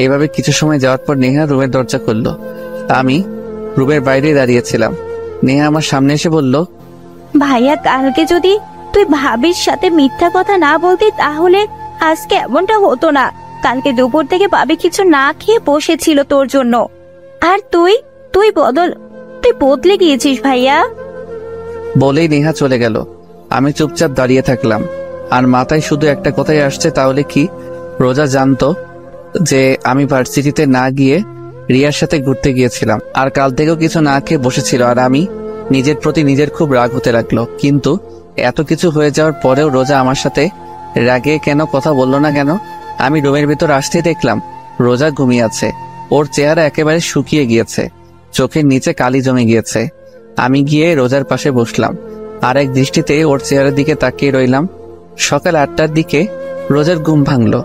এইভাবে কিছু সময় যাওয়ার পর নেহা রুমের দরজা খুলল। আমি রুমের বাইরে দাঁড়িয়েছিলাম। নেহা আমার সামনে এসে বলল, ভাইয়া, কালকে যদি তুই ভাবির সাথে মিথ্যা কথা না বলতি তাহলে আজকে এমনটা হতো না। কালকে দুপুর থেকে ভাবি কিছু না খেয়ে বসেছিল তোর জন্য, আর তুই বদলে গিয়েছিস ভাইয়া। বলেই নেহা চলে গেল। আমি চুপচাপ দাঁড়িয়ে থাকলাম, আর মাথায় শুধু একটা কথাই আসছে, তাহলে কি রোজা জানতো যে আমি ভার্সিটিতে না গিয়ে রিয়ার সাথে ঘুরতে গিয়েছিলাম, আর কাল থেকেও কিছু না খেয়ে বসেছিল, আর আমি নিজের প্রতি নিজের খুব রাগ হতে লাগলো। কিন্তু এত কিছু হয়ে যাওয়ার পরেও রোজা আমার সাথে রাগে কেন কথা বললো না কেন? আমি রুমের ভিতর আসতেই দেখলাম রোজা ঘুমিয়ে আছে। ওর চেহারা একেবারে শুকিয়ে গিয়েছে, চোখের নিচে কালি জমে গিয়েছে। আমি গিয়ে রোজার পাশে বসলাম, আর এক দৃষ্টিতে ওর চেহারার দিকে তাকিয়ে রইলাম। সকাল 8টার দিকে রোজার ঘুম ভাঙলো।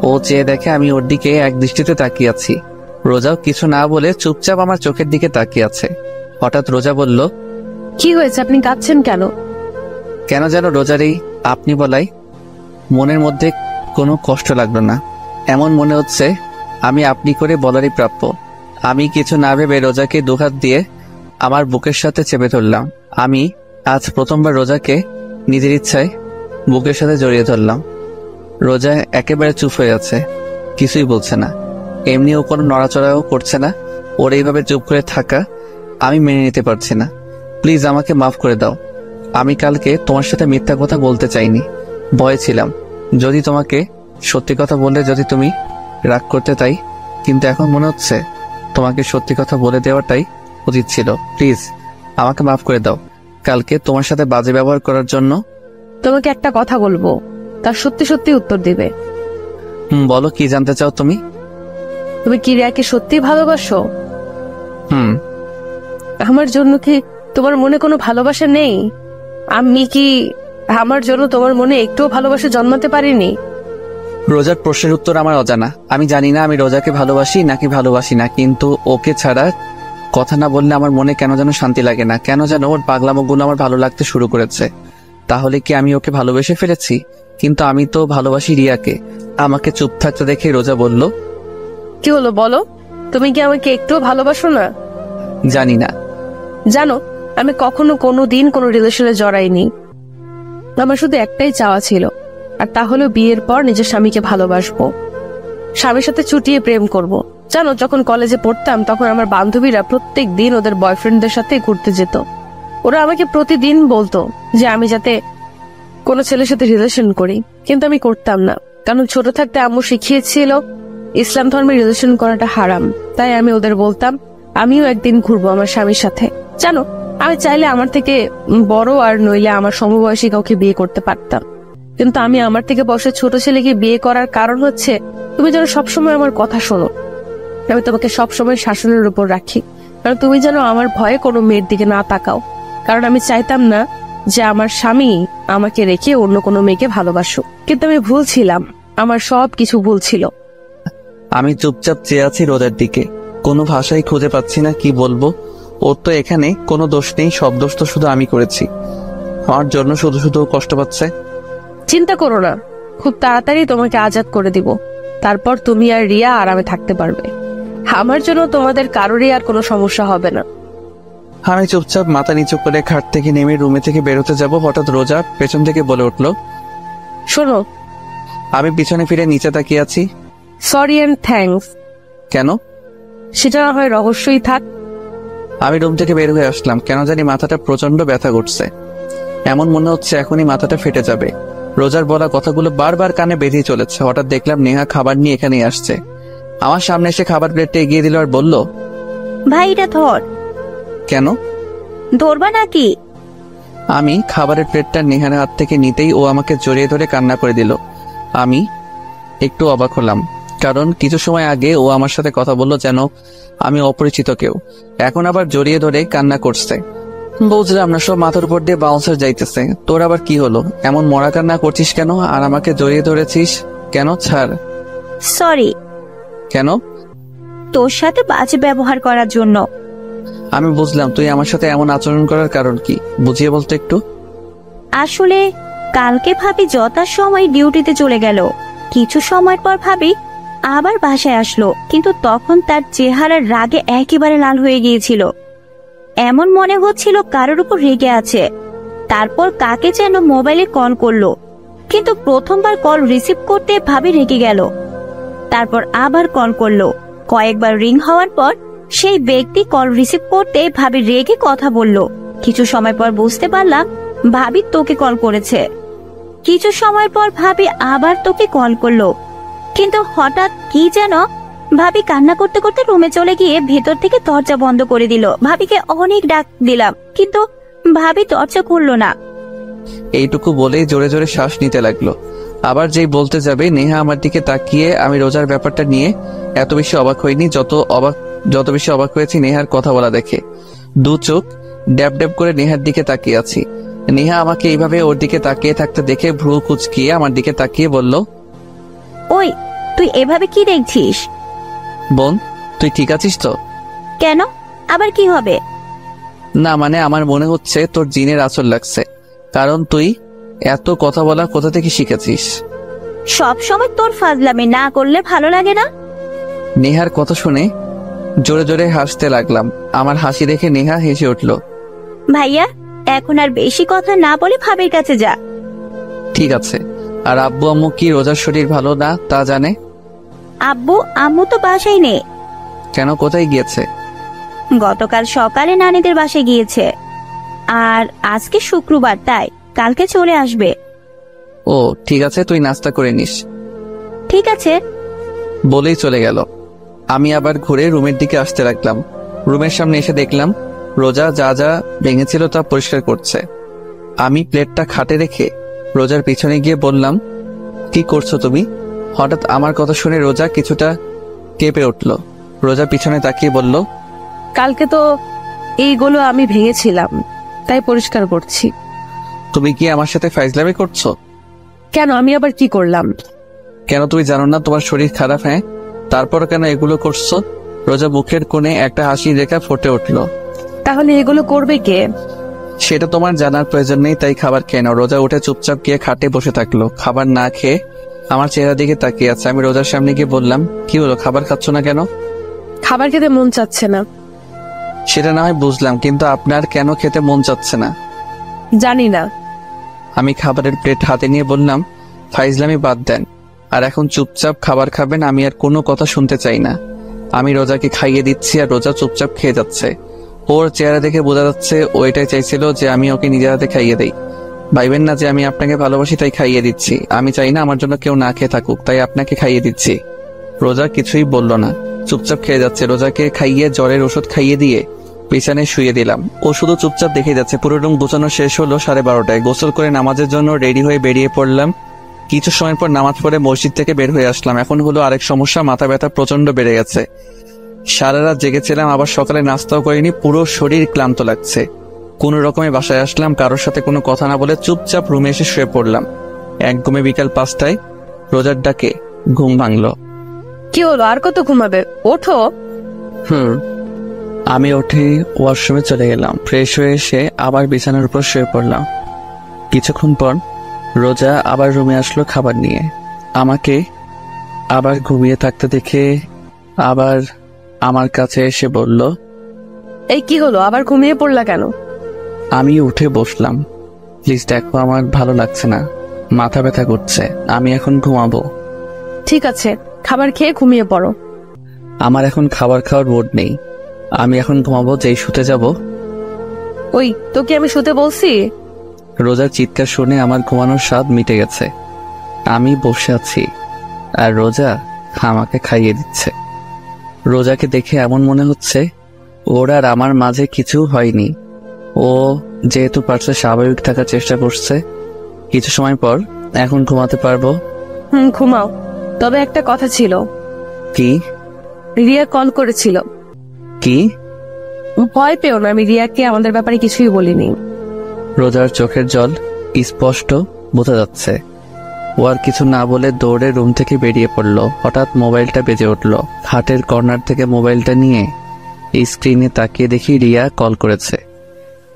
ও চেয়ে দেখে আমি ওর দিকে এক দৃষ্টিতে তাকিয়ে আছি। রোজাও কিছু না বলে চুপচাপ আমার চোখের দিকে তাকিয়ে আছে। হঠাৎ রোজা বলল, কি হয়েছে? আপনি কাঁদছেন কেন? কেন যেন রোজার এই আপনি বলাই মনের মধ্যে কোনো কষ্ট লাগলো না। এমন মনে হচ্ছে আমি আপনি করে বলারই প্রাপ্য। আমি কিছু না ভেবে রোজাকে দুহাত দিয়ে আমার বুকের সাথে চেপে ধরলাম। আমি আজ প্রথমবার রোজাকে নিজের ইচ্ছায় বুকের সাথে জড়িয়ে ধরলাম। রোজা একেবারে চুপ হয়ে আছে, কিছুই বলছে না। এমনিও কোনো নড়াচড়াও করছে না। ওর এইভাবে চুপ করে থাকা আমি মেনে নিতে পারছি না। প্লিজ আমাকে মাফ করে দাও। আমি কালকে তোমার সাথে মিথ্যা কথা বলতে চাইনি, ভয়ে ছিলাম যদি তোমাকে সত্যি কথা বললে যদি তুমি রাগ করতে, তাই। কিন্তু এখন মনে হচ্ছে তোমাকে সত্যি কথা বলে দেওয়াটাই উচিত ছিল। প্লিজ আমাকে মাফ করে দাও কালকে তোমার সাথে বাজে ব্যবহার করার জন্য। তোমাকে একটা কথা বলবো, তার সত্যি সত্যি উত্তর দিবে। বলো, কি জানতে চাও তুমি? তুমি কি রিয়াকে সত্যি ভালোবাসো? আমার জন্য কি তোমার মনে কোনো ভালোবাসা নেই? আমি কি আমার জন্য তোমার মনে একটুও ভালোবাসা জন্মাতে পারিনি? রোজার প্রশ্নের উত্তর আমার অজানা। আমি জানি না আমি রোজাকে ভালোবাসি নাকি ভালোবাসি না, কিন্তু ওকে ছাড়া কথা না বললে আমার মনে কেন যেন শান্তি লাগে না। কেন যেন ওর পাগলামোগুলো আমার ভালো লাগতে শুরু করেছে। তাহলে কি আমি ওকে ভালোবেসে ফেলেছি? কিন্তু আমি তো ভালোবাসি রিয়াকে, আমাকে চুপ থাকতে দেখে রোজা বলল, কি হলো বলো? তুমি কি আমাকে একটুও ভালোবাসো না? জানি না। জানো, আমি কখনো কোনো দিন কোনো রিলেশনে জড়াইনি। আমার শুধু একটাই চাওয়া ছিল, আর তা হলো বিয়ের পর নিজের স্বামীকে ভালোবাসবো, স্বামীর সাথে ছুটিয়ে প্রেম করব। জানো, যখন কলেজে পড়তাম তখন আমার বান্ধবীরা প্রত্যেক দিন ওদের বয়ফ্রেন্ডদের সাথে ঘুরতে যেত। ওরা আমাকে প্রতিদিন বলতো যে আমি যাতে কোনো ছেলের সাথে রিলেশন করি, কিন্তু আমি করতাম না, কারণ ছোট থাকতে আম্মু শিখিয়েছিল ইসলাম ধর্মে রিলেশন করাটা হারাম। তাই আমি ওদের বলতাম আমিও একদিন ঘুরবো আমার স্বামীর সাথে। জানো, আমি চাইলে আমার থেকে বড় আর নইলে আমার সমবয়সী কাউকে বিয়ে করতে পারতাম, কিন্তু আমি আমার থেকে বয়সে ছোট ছেলেকে বিয়ে করার কারণ হচ্ছে তুমি যেন সবসময় আমার কথা শোনো। আমি তোমাকে সবসময় শাসনের উপর রাখি, কারণ তুমি যেন আমার ভয়ে কোনো মেয়ের দিকে না তাকাও, কারণ আমি চাইতাম না যে আমার স্বামী আমাকে রেখে অন্য কোনো মেয়েকে ভালোবাসুক। কিন্তু আমি ভুল ছিলাম, আমার সব কিছু ভুল ছিল। আমি চুপচাপ চেয়ে আছি রোজার দিকে, কোনো ভাষাই খুঁজে পাচ্ছি না কি বলবো। ওর তো এখানে কোনো দোষ নেই, সব দোষ তো শুধু আমি করেছি। আমার জন্য শুধু শুধু কষ্ট পাচ্ছে। চিন্তা করো না, খুব তাড়াতাড়ি তোমাকে আজাদ করে দিব, তারপর তুমি আর রিয়া আরামে থাকতে পারবে। আমার জন্য তোমাদের কারোরই আর কোনো সমস্যা হবে না। আমি চুপচাপ মাথা নিচু করে খাট থেকে নেমে রুমে থেকে বেরোতে যাব, হঠাৎ রোজা পেছন থেকে বলে উঠলো, শোনো। আমি পিছনে ফিরে নিচে তাকিয়ে আছি। Sorry and thanks. কেন? সেটা না হয় রহস্যই থাক। আমি রুম থেকে বের হয়ে আসলাম, কেন জানি মাথাটা প্রচন্ড ব্যথা করছে। এমন মনে হচ্ছে এখনই মাথাটা ফেটে যাবে। রোজার বলা কথাগুলো বারবার কানে বেরিয়ে চলেছে। হঠাৎ দেখলাম নেহা খাবার নিয়ে এখানেই আসছে। আমার সামনে এসে খাবার প্লেটটা এগিয়ে দিল আর বলল, ভাই এটা ধর। কেন? ধরবা নাকি? আমি খাবারের প্লেটটা নেহার হাত থেকে নিতেই ও আমাকে জড়িয়ে ধরে কান্না করে দিল। আমি একটু অবাক হলাম, কারণ কিছু সময় আগে ও আমার সাথে কথা বললো যেন আমি অপরিচিত কেউ, এখন আবার জড়িয়ে ধরে কান্না করছে। বুঝলাম না, সব মাথার উপর দিয়ে বাউন্সার যাইতেছে। তোর আবার কি হলো? এমন মরা কান্না করছিস কেন আর আমাকে জড়িয়ে ধরেছিস কেন? ছাড়। সরি। কেন? তোর সাথে বাজে ব্যবহার করার জন্য। আমি বুঝলাম, তুই আমার সাথে এমন আচরণ করার কারণ কি, বুঝিয়ে বলতে একটু। আসলে কালকে ভাবি যথাসময় ডিউটিতে চলে গেল। কিছু সময় পর ভাবি আবার বাসায় আসলো, কিন্তু তখন তার চেহারার রাগে একেবারে লাল হয়ে গিয়েছিল। এমন মনে হচ্ছিল কারোর উপর রেগে আছে। তারপর কাকে যেন মোবাইলে কল করলো, কিন্তু প্রথমবার কল রিসিভ করতে ভাবি রেগে গেল। তারপর আবার কল করলো। কয়েকবার রিং হওয়ার পর সেই ব্যক্তি কল রিসিভ করতে ভাবি রেগে কথা বলল। কিছু সময় পর বুঝতে পারলাম ভাবি তোকে কল করেছে। কিছু সময় পর ভাবি আবার তোকে কল করলো, কিন্তু হঠাৎ কি যেন ভাবি কান্না করতে করতে রুমে চলে গিয়ে ভেতর থেকে দরজা বন্ধ করে দিল। ভাবিকে অনেক ডাক দিলাম, কিন্তু ভাবি দরজা খুললো না। এইটুকু বলেই জোরে জোরে শ্বাস নিতে লাগলো। আবার যেই বলতে যাবে, নেহা আমার দিকে তাকিয়ে। আমি রোজার ব্যাপারটা নিয়ে এত বেশি অবাক হইনি, যত বেশি অবাক হয়েছি নেহার কথা বলা দেখে। দু চোখ ড্যাব ড্যাব করে নেহার দিকে তাকিয়ে আছি। নেহা আমাকে এইভাবে ওর দিকে তাকিয়ে থাকতে দেখে ভ্রু কুচকিয়ে আমার দিকে তাকিয়ে বলল, ওই তুই এভাবে কি দেখছিস? বোন, তুই ঠিক আছিস তো? কেন, আবার কি হবে? না মানে আমার মনে হচ্ছে তোর জিনের আঁচল লাগছে, কারণ তুই এত কথা বলা কোথা থেকে শিখেছিস? সব সময় তোর ফাজলামি না করলে ভালো লাগে না। নেহার কথা শুনে জোরে জোরে হাসতে লাগলাম। আমার হাসি দেখে নেহা হেসে উঠল। ভাইয়া, এখন আর বেশি কথা না বলে ভাবির কাছে যা। ঠিক আছে। আর আব্বু আম্মু কি রোজার শরীর ভালো না তা জানে? আব্বু আম্মু তো বাসায় নেই। কেন, কোথায় গিয়েছে? গতকাল সকালে নানিদের বাসায় গিয়েছে, আর আজকে শুক্রবার তাই কালকে চলে আসবে। ও ঠিক আছে, তুই নাস্তা করে নিস। ঠিক আছে বলেই চলে গেল। আমি আবার ঘুরে রুমের দিকে আসতে লাগলাম। রুমের সামনে এসে দেখলাম রোজা যা যা ভেঙেছিল তা পরিষ্কার করছে। আমি প্লেটটা খাটে রেখে রোজার পিছনে গিয়ে বললাম, কি করছো তুমি? হঠাৎ আমার কথা শুনে রোজা কিছুটা কেঁপে উঠল। রোজা পিছনে তাকিয়ে বলল, কালকে তো এইগুলো আমি ভেঙেছিলাম, তাই পরিষ্কার করছি। তুমি কি আমার সাথে ফাইজলামি করছো? কেন, আমি আবার কি করলাম? কেন তুমি জানো না তোমার শরীর খারাপ? হ্যাঁ, তারপর কেন এগুলো করছো? রোজা মুখের কোণে একটা হাসির রেখা ফুটে উঠল। তাহলে এগুলো করবে কে? সেটা তোমার জানার প্রয়োজন নেই, তাই খাবার খেয়ে নাও। রোজা উঠে চুপচাপ গিয়ে খাটে বসে থাকলো। খাবার না খেয়ে আমার চেহারা দিকে তাকিয়ে আছে। আমি রোজার সামনে গিয়ে বললাম, কি হলো, খাবার খাচ্ছ না কেন? খাবার খেতে মন চাচ্ছে না। সেটা না হয় বুঝলাম, কিন্তু আপনার কেন খেতে মন চাচ্ছে না? জানি না। আমি খাবারের প্লেট হাতে নিয়ে বললাম, ফাইজলামি বাদ দেন, আর এখন চুপচাপ খাবার খাবেন। আমি আর কোনো কথা শুনতে চাই না। আমি রোজাকে খাইয়ে দিচ্ছি আর রোজা চুপচাপ খেয়ে যাচ্ছে। ওর চেহারা দেখে বোঝা যাচ্ছে ও এটাই চাইছিল যে আমি ওকে নিজের হাতে খাইয়ে দেই। ভাইবেন না যে আমি আপনাকে ভালোবাসি তাই খাইয়ে দিচ্ছি। আমি চাই না আমার জন্য কেউ না খেয়ে থাকুক, তাই আপনাকে খাইয়ে দিচ্ছি। রোজা কিছুই বলল না, চুপচাপ খেয়ে যাচ্ছে। রোজাকে খাইয়ে জ্বরের ওষুধ খাইয়ে দিয়ে বিছানায় শুয়ে দিলাম। ও শুধু চুপচাপ দেখে যাচ্ছে। পুরো রুম গোছানো শেষ হলো 12:30টায়। গোসল করে নামাজের জন্য রেডি হয়ে বেরিয়ে পড়লাম। কিছু সময় পর নামাজ পড়ে মসজিদ থেকে বের হয়ে আসলাম। এখন হলো আরেক সমস্যা, মাথা ব্যথা প্রচন্ড বেড়ে গেছে। সারা রাত জেগেছিলাম, আবার সকালে নাস্তাও করিনি, পুরো শরীর ক্লান্ত লাগছে। কোনো রকমে বাসায় আসলাম, কারোর সাথে কোনো কথা না বলে চুপচাপ রুমে এসে শুয়ে পড়লাম। এক ঘুমে বিকাল 5টায় রোজার ডাকে ঘুম ভাঙলো। কি হলো, আর কত ঘুমাবে? ওঠো। আমি উঠে ওয়াশরুমে চলে গেলাম। ফ্রেশ হয়ে এসে আবার বিছানার উপর শুয়ে পড়লাম। কিছুক্ষণ পর রোজা আবার রুমে আসলো খাবার নিয়ে। আমাকে আবার ঘুমিয়ে থাকতে দেখে আবার আমার কাছে এসে বলল, এই কি হলো, আবার ঘুমিয়ে পড়লা কেন? আমি উঠে বসলাম। প্লিজ দেখো, আমার ভালো লাগছে না, মাথা ব্যথা করছে, আমি এখন ঘুমাবো। ঠিক আছে, খাবার খেয়ে ঘুমিয়ে পড়ো। আমার এখন খাবার খাওয়ার মুড নেই, আমি এখন ঘুমাবো। যেই শুতে যাব। ওই তোকে আমি শুতে বলছি? রোজার চিৎকার শুনে আমার ঘুমানোর স্বাদ মিটে গেছে। আমি বসে আছি আর রোজা আমাকে খাইয়ে দিচ্ছে। রোজাকে দেখে এমন মনে হচ্ছে ওর আর আমার মাঝে কিছু হয়নি। ও যেহেতু পারছে স্বাভাবিক থাকার চেষ্টা করছে। কিছু সময় পর এখন ঘুমাতে পারবো। ঘুমাও। তবে একটা কথা ছিল। কি? রিয়া কল করেছিল। কি? ভয় পেও না, আমি রিয়াকে আমাদের ব্যাপারে কিছুই বলিনি। রোজার চোখের জল স্পষ্ট বোঝা যাচ্ছে। ও আর কিছু না বলে দৌড়ে রুম থেকে বেরিয়ে পড়লো। হঠাৎ মোবাইলটা বেজে উঠলো। খাটের কর্নার থেকে মোবাইলটা নিয়ে স্ক্রিনে তাকিয়ে দেখি রিয়া কল করেছে।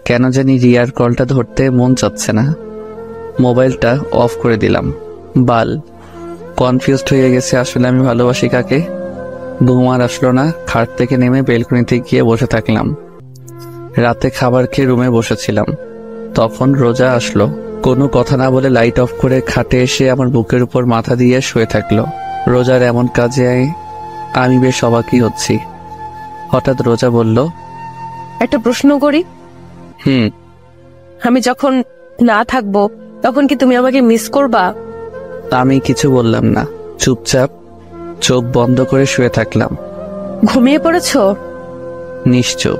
কেন জানি রিয়ার কলটা ধরতে মন চাচ্ছে না। মোবাইলটা অফ করে দিলাম। বাল কনফিউজড হয়ে গেছে, আসলে আমি ভালোবাসি কাকে। ঘুম আর আসলো না। খাট থেকে নেমে বেলকনিতে গিয়ে বসে থাকলাম। রাতে খাবার খেয়ে রুমে বসেছিলাম, তখন রোজা আসলো। কোনো কথা না বলে লাইট অফ করে খাটে এসে আমার বুকের উপর মাথা দিয়ে শুয়ে থাকলো। রোজার এমন কাজে আমি বেশ অবাকই হচ্ছি। হঠাৎ রোজা বলল, একটা প্রশ্ন করি? আমি যখন না থাকবো তখন কি তুমি আমাকে মিস করবা? আমি কিছু বললাম না, চুপচাপ চোখ বন্ধ করে শুয়ে থাকলাম। ঘুমিয়ে পড়েছো? নিশ্চুপ।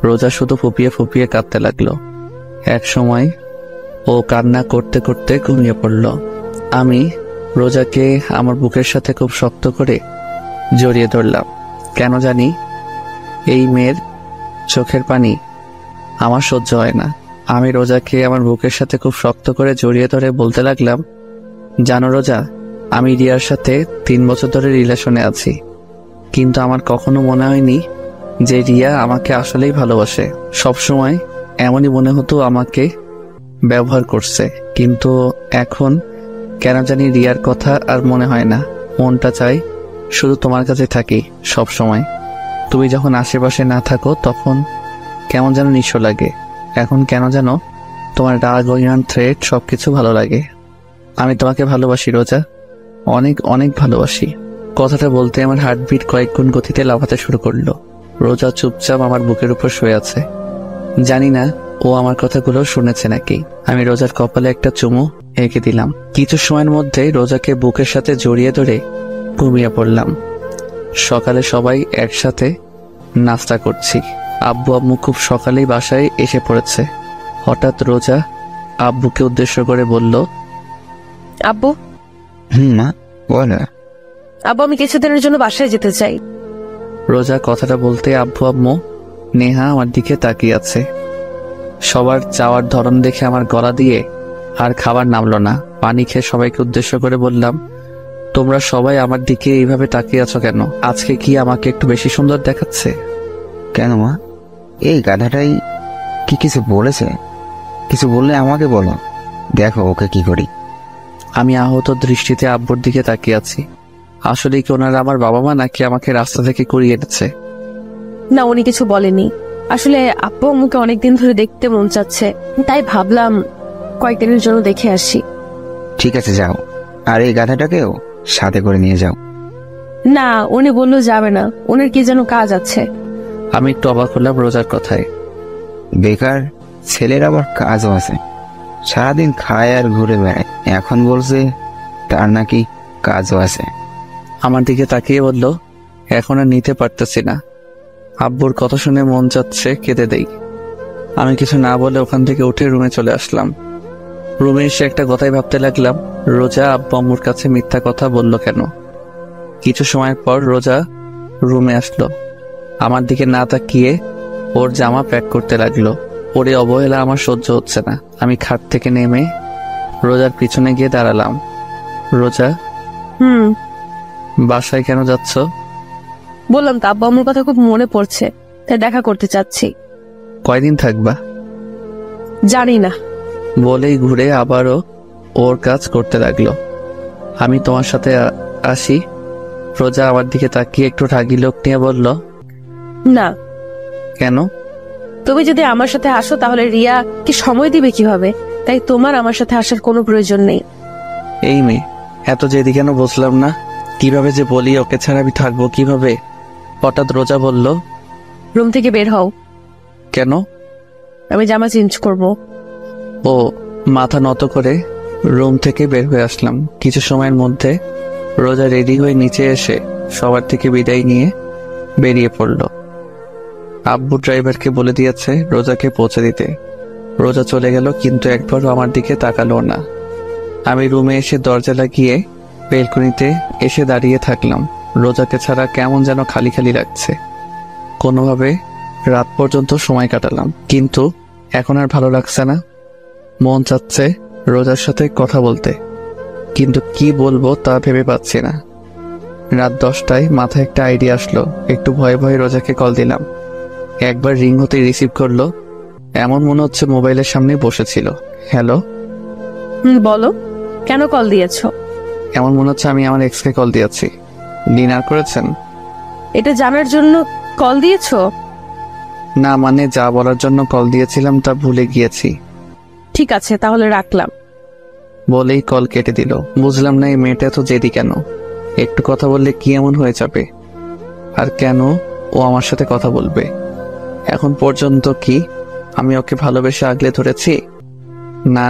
রোজা শুধু ফুপিয়ে ফুপিয়ে কাঁদতে লাগলো। এক সময় ও কান্না করতে করতে ঘুমিয়ে পড়ল। আমি রোজাকে আমার বুকের সাথে খুব শক্ত করে জড়িয়ে ধরলাম। কেন জানি এই মেয়ের চোখের পানি আমার সহ্য হয় না। আমি রোজাকে আমার বুকের সাথে খুব শক্ত করে জড়িয়ে ধরে বলতে লাগলাম, জানো রোজা, আমি রিয়ার সাথে 3 বছর ধরে রিলেশনে আছি, কিন্তু আমার কখনো মনে হয়নি যে রিয়া আমাকে আসলেই ভালোবাসে। সবসময় এমনই মনে হতো আমাকে ব্যবহার করছে, কিন্তু এখন কেন জানি রিয়ার কথা আর মনে হয় না। মনটা চাই শুধু তোমার কাছে থাকি সব সময়। তুমি যখন আশেপাশে না থাকো তখন কেমন যেন নিঃস্ব লাগে। এখন কেন যেন তোমার রাগ, অভিমান, থ্রেট সবকিছু ভালো লাগে। আমি তোমাকে ভালোবাসি রোজা, অনেক অনেক ভালোবাসি। কথাটা বলতে আমার হার্টবিট কয়েক গুণ গতিতে লাফাতে শুরু করলো। রোজা চুপচাপ আমার বুকের উপর শুয়ে আছে। জানি না ও আমার কথাগুলো শুনেছে নাকি। আমি রোজার কপালে একটা চুমু এঁকে দিলাম। কিছু সময়ের মধ্যে রোজাকে বুকের সাথে জড়িয়ে ধরে ঘুমিয়ে পড়লাম। সকালে সবাই একসাথে নাস্তা করছি। আব্বু আম্মু খুব সকালেই বাসায় এসে পড়েছে। হঠাৎ রোজা আব্বুকে উদ্দেশ্য করে বলল, আব্বু। মা বল। আব্বু, আমি কিছুদিনের জন্য বাসায় যেতে চাই। রোজা কথাটা বলতে আব্বু আম্মু নেহা আমার দিকে তাকিয়ে আছে। সবার চাওয়ার ধরন দেখে আমার গলা দিয়ে আর খাবার নামলো না। পানি খেয়ে সবাইকে উদ্দেশ্য করে বললাম, তোমরা সবাই আমার দিকে এইভাবে তাকিয়ে আছো কেন? আজকে কি আমাকে একটু বেশি সুন্দর দেখাচ্ছে? কেন মা, এই গাধাটাই কি কিছু বলেছে? কিছু বললে আমাকে বলো, দেখো ওকে কি করি। আমি আহত দৃষ্টিতে আব্বুর দিকে তাকিয়ে আছি। আসলে কি ওনারা আমার বাবা মা নাকি আমাকে রাস্তা থেকে কুড়িয়ে এনেছে? না, উনি কিছু বলেনি। আসলে আব্বু আম্মুকে অনেকদিন ধরে দেখতে মন চাচ্ছে, তাই ভাবলাম কয়েকদিনের জন্য দেখে আসি। ঠিক আছে, যাও। আর এই গাধাটাকেও সাথে করে নিয়ে যাও। না, উনি বললো যাবে না, ওনার কি যেন কাজ আছে। আমি একটু অবাক হলাম রোজার কথায়। বেকার ছেলের আবার কাজও আছে, সারাদিন খায় আর ঘুরে বেড়ায়, এখন বলছে তার নাকি কাজও আছে। আমার দিকে তাকিয়ে বলল, এখন আর নিতে পারতেছি না। আব্বুর কথা শুনে মন চাচ্ছে কেঁদে দেই। আমি কিছু না বলে ওখান থেকে উঠে রুমে চলে আসলাম। রুমে এসে একটা কথাই ভাবতে লাগলাম, রোজা আব্বু আম্মুর কাছে মিথ্যা কথা বলল কেন? কিছু সময় পর রোজা রুমে আসলো। আমার দিকে না তাকিয়ে ওর জামা প্যাক করতে লাগলো। ওরে অবহেলা আমার সহ্য হচ্ছে না। আমি খাট থেকে নেমে রোজার পিছনে গিয়ে দাঁড়ালাম। রোজা, বাসায় কেন যাচ্ছ? বললাম তো আব্বু আম্মুর কথা খুব মনে পড়ছে, তাই দেখা করতে চাচ্ছি। কয়দিন থাকবা? জানি না। বলেই ঘুরে আবারও ওর কাজ করতে লাগলো। আমি তোমার সাথে আসি? রোজা আমার দিকে তাকিয়ে একটু রাগী লোক নিয়ে বলল, না। কেন? তুমি যদি আমার সাথে আসো তাহলে রিয়া কি সময় দিবে কিভাবে? তাই তোমার আমার সাথে আসার কোনো প্রয়োজন নেই। এই মেয়ে এত জেদি কেন বুঝলাম না। কিভাবে যে বলি ওকে ছাড়া আমি থাকবো কিভাবে? হঠাৎ রোজা বলল, রুম থেকে বের হও। কেন? আমি জামা চেঞ্জ করব। ও মাথা নত করে রুম থেকে বের হয়ে আসলাম। কিছু সময়ের মধ্যে রোজা রেডি হয়ে নিচে এসে সবার থেকে বিদায় নিয়ে বেরিয়ে পড়ল। আব্বু ড্রাইভারকে বলে দিয়েছে রোজাকে পৌঁছে দিতে। রোজা চলে গেল, কিন্তু একবারও আমার দিকে তাকালো না। আমি রুমে এসে দরজা লাগিয়ে বেলকনিতে এসে দাঁড়িয়ে থাকলাম। রোজাকে ছাড়া কেমন যেন খালি খালি লাগছে। কোনোভাবে রাত পর্যন্ত সময় কাটালাম, কিন্তু এখন আর ভালো লাগছে না। মন চাচ্ছে রোজার সাথে কথা বলতে, কিন্তু কি বলবো তা ভেবে পাচ্ছি না। রাত 10টায় মাথায় একটা আইডিয়া আসলো। একটু ভয়ে ভয়ে রোজাকে কল দিলাম। একবার রিং হতেই রিসিভ করলো। এমন মনে হচ্ছে মোবাইলের সামনে বসেছিল। হ্যালো। বলো, কেন কল দিয়েছো? এমন মনে হচ্ছে আমি আমার এক্সকে কল দিয়েছি। ডিনার করেছেন? এটা জানার জন্য কল দিয়েছো? না, মানে যা বলার জন্য কল দিয়েছিলাম তা ভুলে গিয়েছি। ঠিক আছে, তাহলে রাখলাম। বলেই কল কেটে দিল। বুঝলাম না এই মেয়েটা এত জেদি কেন। একটু কথা বললে কি এমন হয়ে যাবে? আর কেন ও আমার সাথে কথা বলবে? এখন পর্যন্ত কি আমি ওকে ভালোবেসে আগলে ধরেছি? না,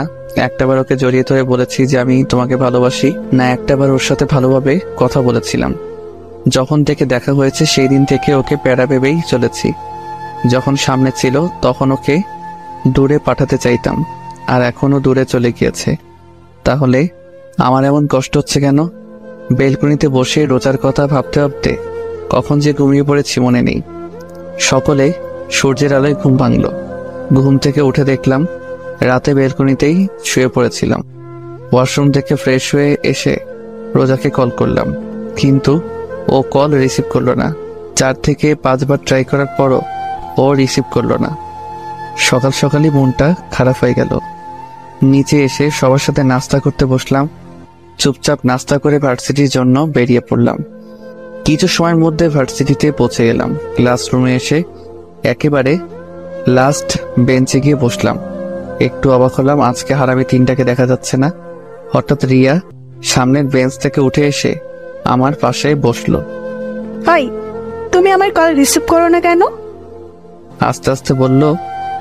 একটাবার ওকে জড়িয়ে ধরে বলেছি যে আমি তোমাকে ভালোবাসি। না, একটাবার ওর সাথে ভালোভাবে কথা বলেছিলাম। যখন থেকে দেখা হয়েছে সেই দিন থেকে ওকে প্যারা ভেবেই চলেছি। যখন সামনে ছিল তখন ওকে দূরে পাঠাতে চাইতাম, আর এখনো দূরে চলে গিয়েছে। তাহলে আমার এমন কষ্ট হচ্ছে কেন? বেলকনিতে বসে রোজার কথা ভাবতে ভাবতে কখন যে ঘুমিয়ে পড়েছি মনে নেই। সকলে সূর্যের আলোয় ঘুম ভাঙল। ঘুম থেকে উঠে দেখলাম রাতে বেলকনিতেই শুয়ে পড়েছিলাম। ওয়াশরুম থেকে ফ্রেশ হয়ে এসে রোজাকে কল করলাম, কিন্তু ও কল রিসিভ করলো না। 4 থেকে 5 বার ট্রাই করার পরও ও রিসিভ করলো না। সকাল সকালই মনটা খারাপ হয়ে গেল। নিচে এসে সবার সাথে নাস্তা করতে বসলাম। চুপচাপ নাস্তা করে ভার্সিটির জন্য বেরিয়ে পড়লাম। কিছু সময়ের মধ্যে ভার্সিটিতে পৌঁছে গেলাম। ক্লাসরুমে এসে একেবারে লাস্ট বেঞ্চে গিয়ে বসলাম। একটু অবাক হলাম, আজকে হারামি 3টাকে দেখা যাচ্ছে না। হঠাৎ রিয়া সামনের বেঞ্চ থেকে উঠে এসে আমার পাশে বসলো। হাই, তুমি আমার কল রিসিভ করো না কেন? আস্তে আস্তে বলল,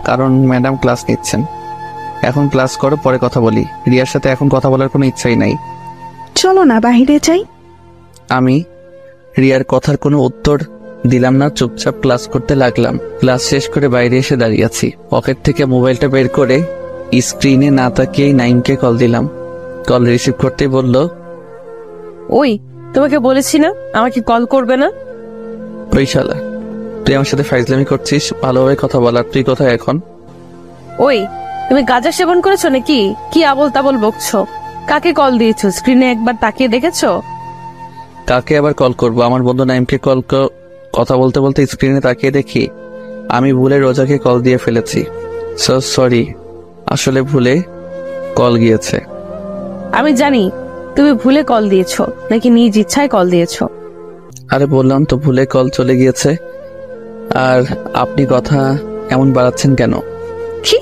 কারণ ম্যাডাম ক্লাস নিচ্ছেন। এখন ক্লাস করো, পরে কথা বলি। রিয়ার সাথে এখন কথা বলার কোনো ইচ্ছাই নাই। চলো না বাইরে যাই। আমি রিয়ার কথার কোনো উত্তর দিলাম না, চুপচাপ ক্লাস করতে লাগলাম। ক্লাস শেষ করে বাইরে এসে দাঁড়িয়ে আছি। পকেট থেকে মোবাইলটা বের করে স্ক্রিনে না তাকিয়েই 9কে কল দিলাম। কল রিসিভ করতেই বলল, ওই, তোমাকে বলেছি না আমাকে কল করবে না? ওই শালা, তুই আমার সাথে ফাইজলামি করছিস? ভালোভাবে কথা বলার, তুই কোথায় এখন? ওই, তুমি গাঁজা সেবন করেছো নাকি? কি আবল তাবল বকছো? কাকে কল দিয়েছো? স্ক্রিনে একবার তাকিয়ে দেখেছো? কাকে আবার কল করব? আমার বন্ধু নাইমকে কল কথা বলতে বলতে স্ক্রিনে তাকিয়ে দেখি আমি ভুলে রোজাকে কল দিয়ে ফেলেছি। সরি, আসলে ভুলে কল গিয়েছে। আমি জানি তুমি ভুলে কল দিয়েছো নাকি নিজ ইচ্ছায় কল দিয়েছো। আরে বললাম তো ভুলে কল চলে গিয়েছে। আর আপনি কথা এমন বাড়াচ্ছেন কেন? কি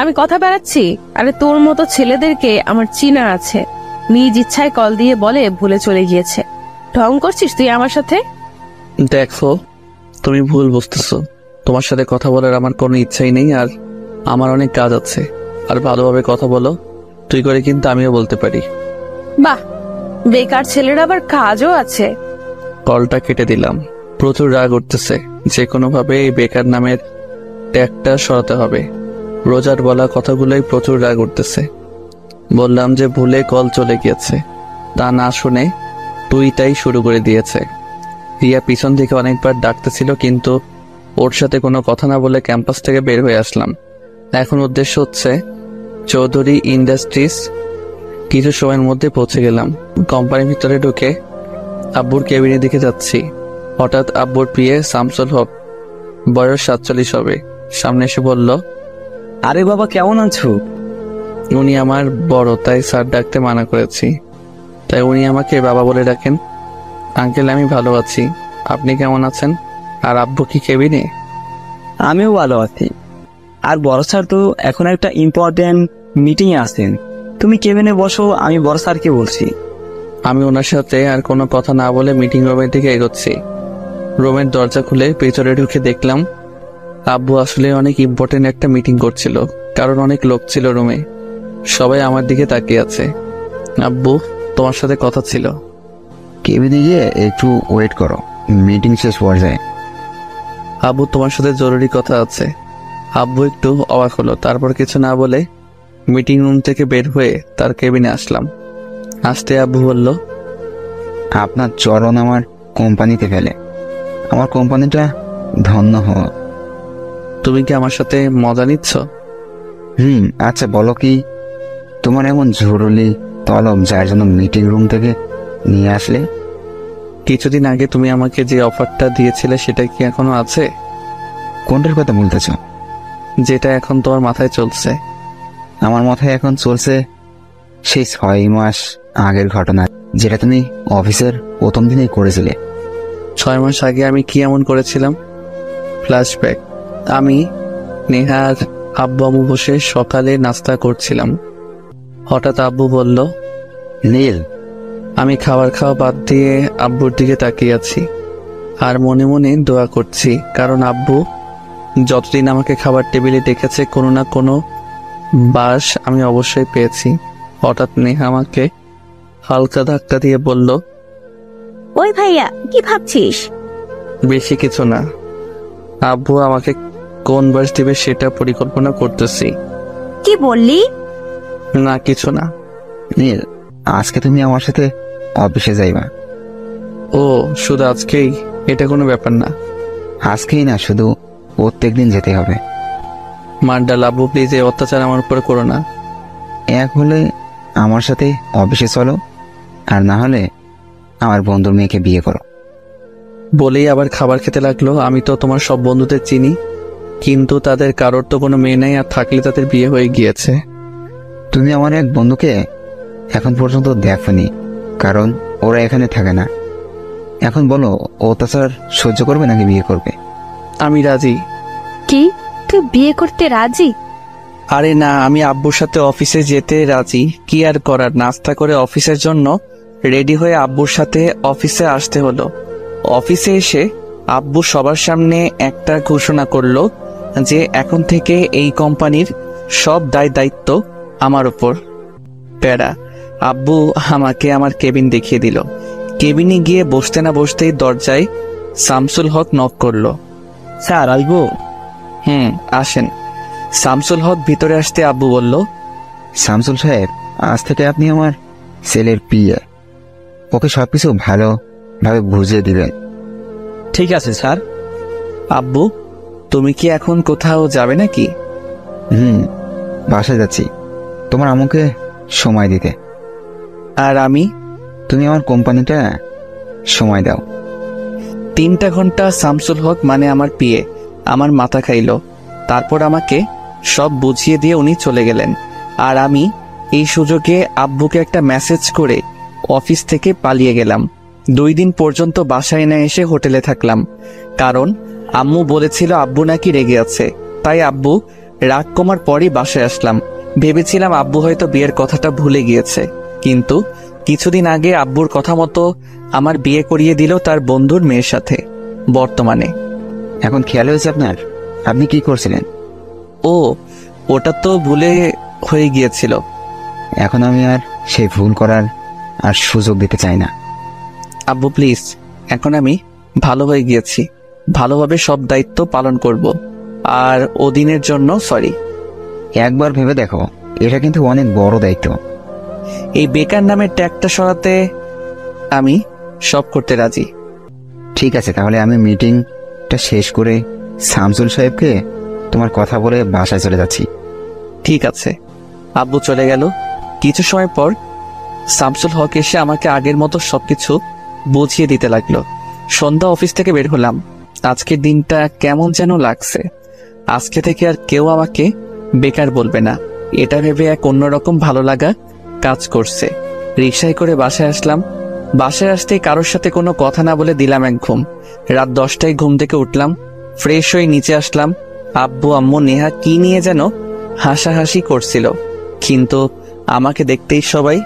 আমি কথা বেড়াচ্ছি? আরে তোর মতো ছেলেদেরকে আমার চিনা আছে, নিজ ইচ্ছায় কল দিয়ে বলে ভুলে চলে গিয়েছে। ঢং করছিস তুই আমার সাথে? দেখো, তুমি ভুল বুঝতেছো। তোমার সাথে কথা বলার আমার কোনো ইচ্ছাই নেই, আর আমার অনেক কাজ আছে। আর ভালোভাবে কথা বলো, তুই করে কিন্তু আমিও বলতে পারি। বাহ, বেকার ছেলের আবার কাজও আছে। কলটা কেটে দিলাম। প্রচুর রাগ উঠতেছে। যে কোনো ভাবে এই বেকার নামের ট্যাগটা সরাতে হবে। রোজার বলা কথাগুলোই প্রচুর রাগ উঠতেছে। বললাম যে ভুলে কল চলে গিয়েছে, তা না শুনে তুইটাই শুরু করে দিয়েছে। রিয়া পিছন থেকে অনেকবার ডাকতেছিল, কিন্তু ওর সাথে কোনো কথা না বলে ক্যাম্পাস থেকে বের হয়ে আসলাম। এখন উদ্দেশ্য হচ্ছে চৌধুরী ইন্ডাস্ট্রিজ। কিছু সময়ের মধ্যে পৌঁছে গেলাম। কোম্পানির ভিতরে ঢুকে আব্বুর কেবিনের দিকে যাচ্ছি। হঠাৎ আব্বুর পিএ শামসুল হক, বয়স 47 হবে, সামনে এসে বলল, আরে বাবা, কেমন আছো? উনি আমার বড়, তাই স্যার ডাকতে মানা করেছি, তাই উনি আমাকে বাবা বলে ডাকেন। আঙ্কেল, আমি ভালো আছি, আপনি কেমন আছেন? আর আব্বু কি কেবিনে? আমিও ভালো আছি। আর বড় স্যার তো এখন একটা ইম্পর্টেন্ট মিটিংয়ে আছেন। তুমি কেবিনে বসো, আমি বড় স্যারকে বলছি। আমি ওনার সাথে আর কোনো কথা না বলে মিটিং রুমের দিকে এগোচ্ছি। রুমের দরজা খুলে ভেতরে ঢুকে দেখলাম আব্বু আসলে অনেক ইম্পর্টেন্ট একটা মিটিং করছিল, কারণ অনেক লোক ছিল রুমে। সবাই আমার দিকে তাকিয়ে আছে। আব্বু, তোমার সাথে কথা ছিল। কেবিনে গিয়ে একটু ওয়েট করো, মিটিং শেষ পর্যায়ে। আব্বু, তোমার সাথে জরুরি কথা আছে। আব্বু একটু অবাক হলো, তারপর কিছু না বলে মিটিং রুম থেকে বের হয়ে তার কেবিনে আসলাম। আসতে আব্বু বলল, আপনার চরণ আমার কোম্পানিতে ফেলে। আমার কোম্পানিটা ধন্য হোক। তুমি কি আমার সাথে মজা নিচ্ছ? আচ্ছা বলো, কি তোমার এমন জরুরি তলব যার জন্য মিটিং রুম থেকে নিয়ে আসলে? কিছুদিন আগে তুমি আমাকে যে অফারটা দিয়েছিলে সেটা কি এখনো আছে? কোনটার কথা বলতেছ? যেটা এখন তোমার মাথায় চলছে। আমার মাথায় এখন চলছে সেই 6 মাস আগের ঘটনা, যেটা তুমি অফিসের প্রথম দিনেই করেছিলে। 6 মাস আগে আমি কি এমন করেছিলাম? ফ্ল্যাশব্যাক। আমি, নেহার আব্বু আম্মু বসে সকালে নাস্তা করছিলাম। হঠাৎ আব্বু বলল, নীল। আমি খাবার খাওয়া বাদ দিয়ে আব্বুর দিকে তাকিয়ে আছি আর মনে মনে দোয়া করছি, কারণ আব্বু যতদিন আমাকে খাবার টেবিলে ডেকেছে কোনো না কোনো বাস আমি অবশ্যই পেয়েছি। হঠাৎ নেহা আমাকে হালকা ধাক্কা দিয়ে বলল, ওই ভাইয়া, কি ভাবছিস? বেশি কিছু না, আব্বু আমাকে কোন বাস দিবে সেটা পরিকল্পনা করতেছি। কি বললি? না, কিছু না। নীল, আজকে তুমি আমার সাথে অফিসে যাইবা। ও, শুধু আজকেই? এটা কোনো ব্যাপার না। আজকেই না, শুধু প্রত্যেকদিন যেতে হবে। মান্ডাল, আব্বু প্লিজ এই অত্যাচার আমার উপরে করো না। এক হলে আমার সাথে অফিসে চলো, আর না হলে আমার বন্ধুর মেয়েকে বিয়ে করো। বলেই আবার খাবার খেতে লাগলো। আমি তো তোমার সব বন্ধুদের চিনি, কিন্তু তাদের কারোর তো কোনো মেয়ে নাই, আর থাকলে তাদের বিয়ে হয়ে গিয়েছে। তুমি আমার এক বন্ধুকে এখন পর্যন্ত দেখোনি, কারণ ওরা এখানে থাকে না। এখন বলো, অত্যাচার সহ্য করবে নাকি বিয়ে করবে? আমি রাজি। কি, তুই বিয়ে করতে রাজি? আরে না, আমি আব্বুর সাথে অফিসে যেতে রাজি। কি আর করার, নাস্তা করে অফিসের জন্য রেডি হয়ে আব্বুর সাথে অফিসে আসতে হলো। অফিসে এসে আব্বু সবার সামনে একটা ঘোষণা করলো যে এখন থেকে এই কোম্পানির সব দায়িত্ব আমার উপর। প্যারা। আব্বু আমাকে আমার কেবিন দেখিয়ে দিল। কেবিনে গিয়ে বসতে না বসতেই দরজায় শামসুল হক নক করলো। স্যার, আসবো? আসেন। শামসুল হক ভিতরে আসতে আব্বু বলল, শামসুল সাহেব, আজ থেকে আপনি আমার ছেলের পিএ। ওকে সবকিছু ভালোভাবে বুঝিয়ে দিবেন। ঠিক আছে স্যার। আব্বু, তুমি কি এখন কোথাও যাবে নাকি? বাসায় যাচ্ছি তোমার আম্মুকে সময় দিতে। আর আমি? তুমি আমার কোম্পানিটা সময় দাও। 3টা ঘন্টা শামসুল হক মানে আমার পিএ আমার মাথা খাইল। তারপর আমাকে সব বুঝিয়ে দিয়ে উনি চলে গেলেন, আর আমি এই সুযোগে আব্বুকে একটা মেসেজ করে অফিস থেকে পালিয়ে গেলাম। 2 দিন পর্যন্ত বাসায় না এসে হোটেলে থাকলাম, কারণ আম্মু বলেছিল আব্বু নাকি রেগে আছে। তাই আব্বু রাগ কমার পরই বাসায় আসলাম। ভেবেছিলাম আব্বু হয়তো বিয়ের কথাটা ভুলে গিয়েছে, কিন্তু কিছুদিন আগে আব্বুর কথা মতো আমার বিয়ে করিয়ে দিল তার বন্ধুর মেয়ের সাথে। বর্তমানে এখন খেয়াল হয়েছে আপনার? আপনি কি করছিলেন? ও, ওটা তো ভুলে হয়ে গিয়েছিল। এখন আমি আর সেই ভুল করার আর সুযোগ দিতে চাই না। আব্বু প্লিজ, এখন আমি ভালো হয়ে গিয়েছি, ভালোভাবে সব দায়িত্ব পালন করব। আর ওদিনের জন্য সরি। একবার ভেবে দেখো, এটা কিন্তু অনেক বড় দায়িত্ব। এই বেকার নামের ট্যাগটা সরাতে আমি সব করতে রাজি। ঠিক আছে, তাহলে আমি মিটিংটা শেষ করে শামসুল সাহেবকে তোমার কথা বলে বাসায় চলে যাচ্ছি। ঠিক আছে। আব্বু চলে গেল। কিছু সময় পর শামসুল হক এসে আমাকে আগের মতো সবকিছু বুঝিয়ে দিতে লাগলো। সন্ধ্যা অফিস থেকে বের হলাম। আজকের দিনটা কেমন যেন লাগছে। আজকে থেকে আর কেউ আমাকে বেকার বলবে না, এটা ভেবে এক অন্যরকম ভালো লাগা কাজ করছে। রিকশায় করে বাসায় আসলাম। বাসায় আসতেই কারোর সাথে কোনো কথা না বলে দিলাম এক ঘুম। রাত 10টায় ঘুম থেকে উঠলাম, ফ্রেশ হয়ে নিচে আসলাম। আব্বু আম্মু নেহা কি নিয়ে যেন হাসাহাসি করছিল, কিন্তু আমাকে দেখতেই সবাই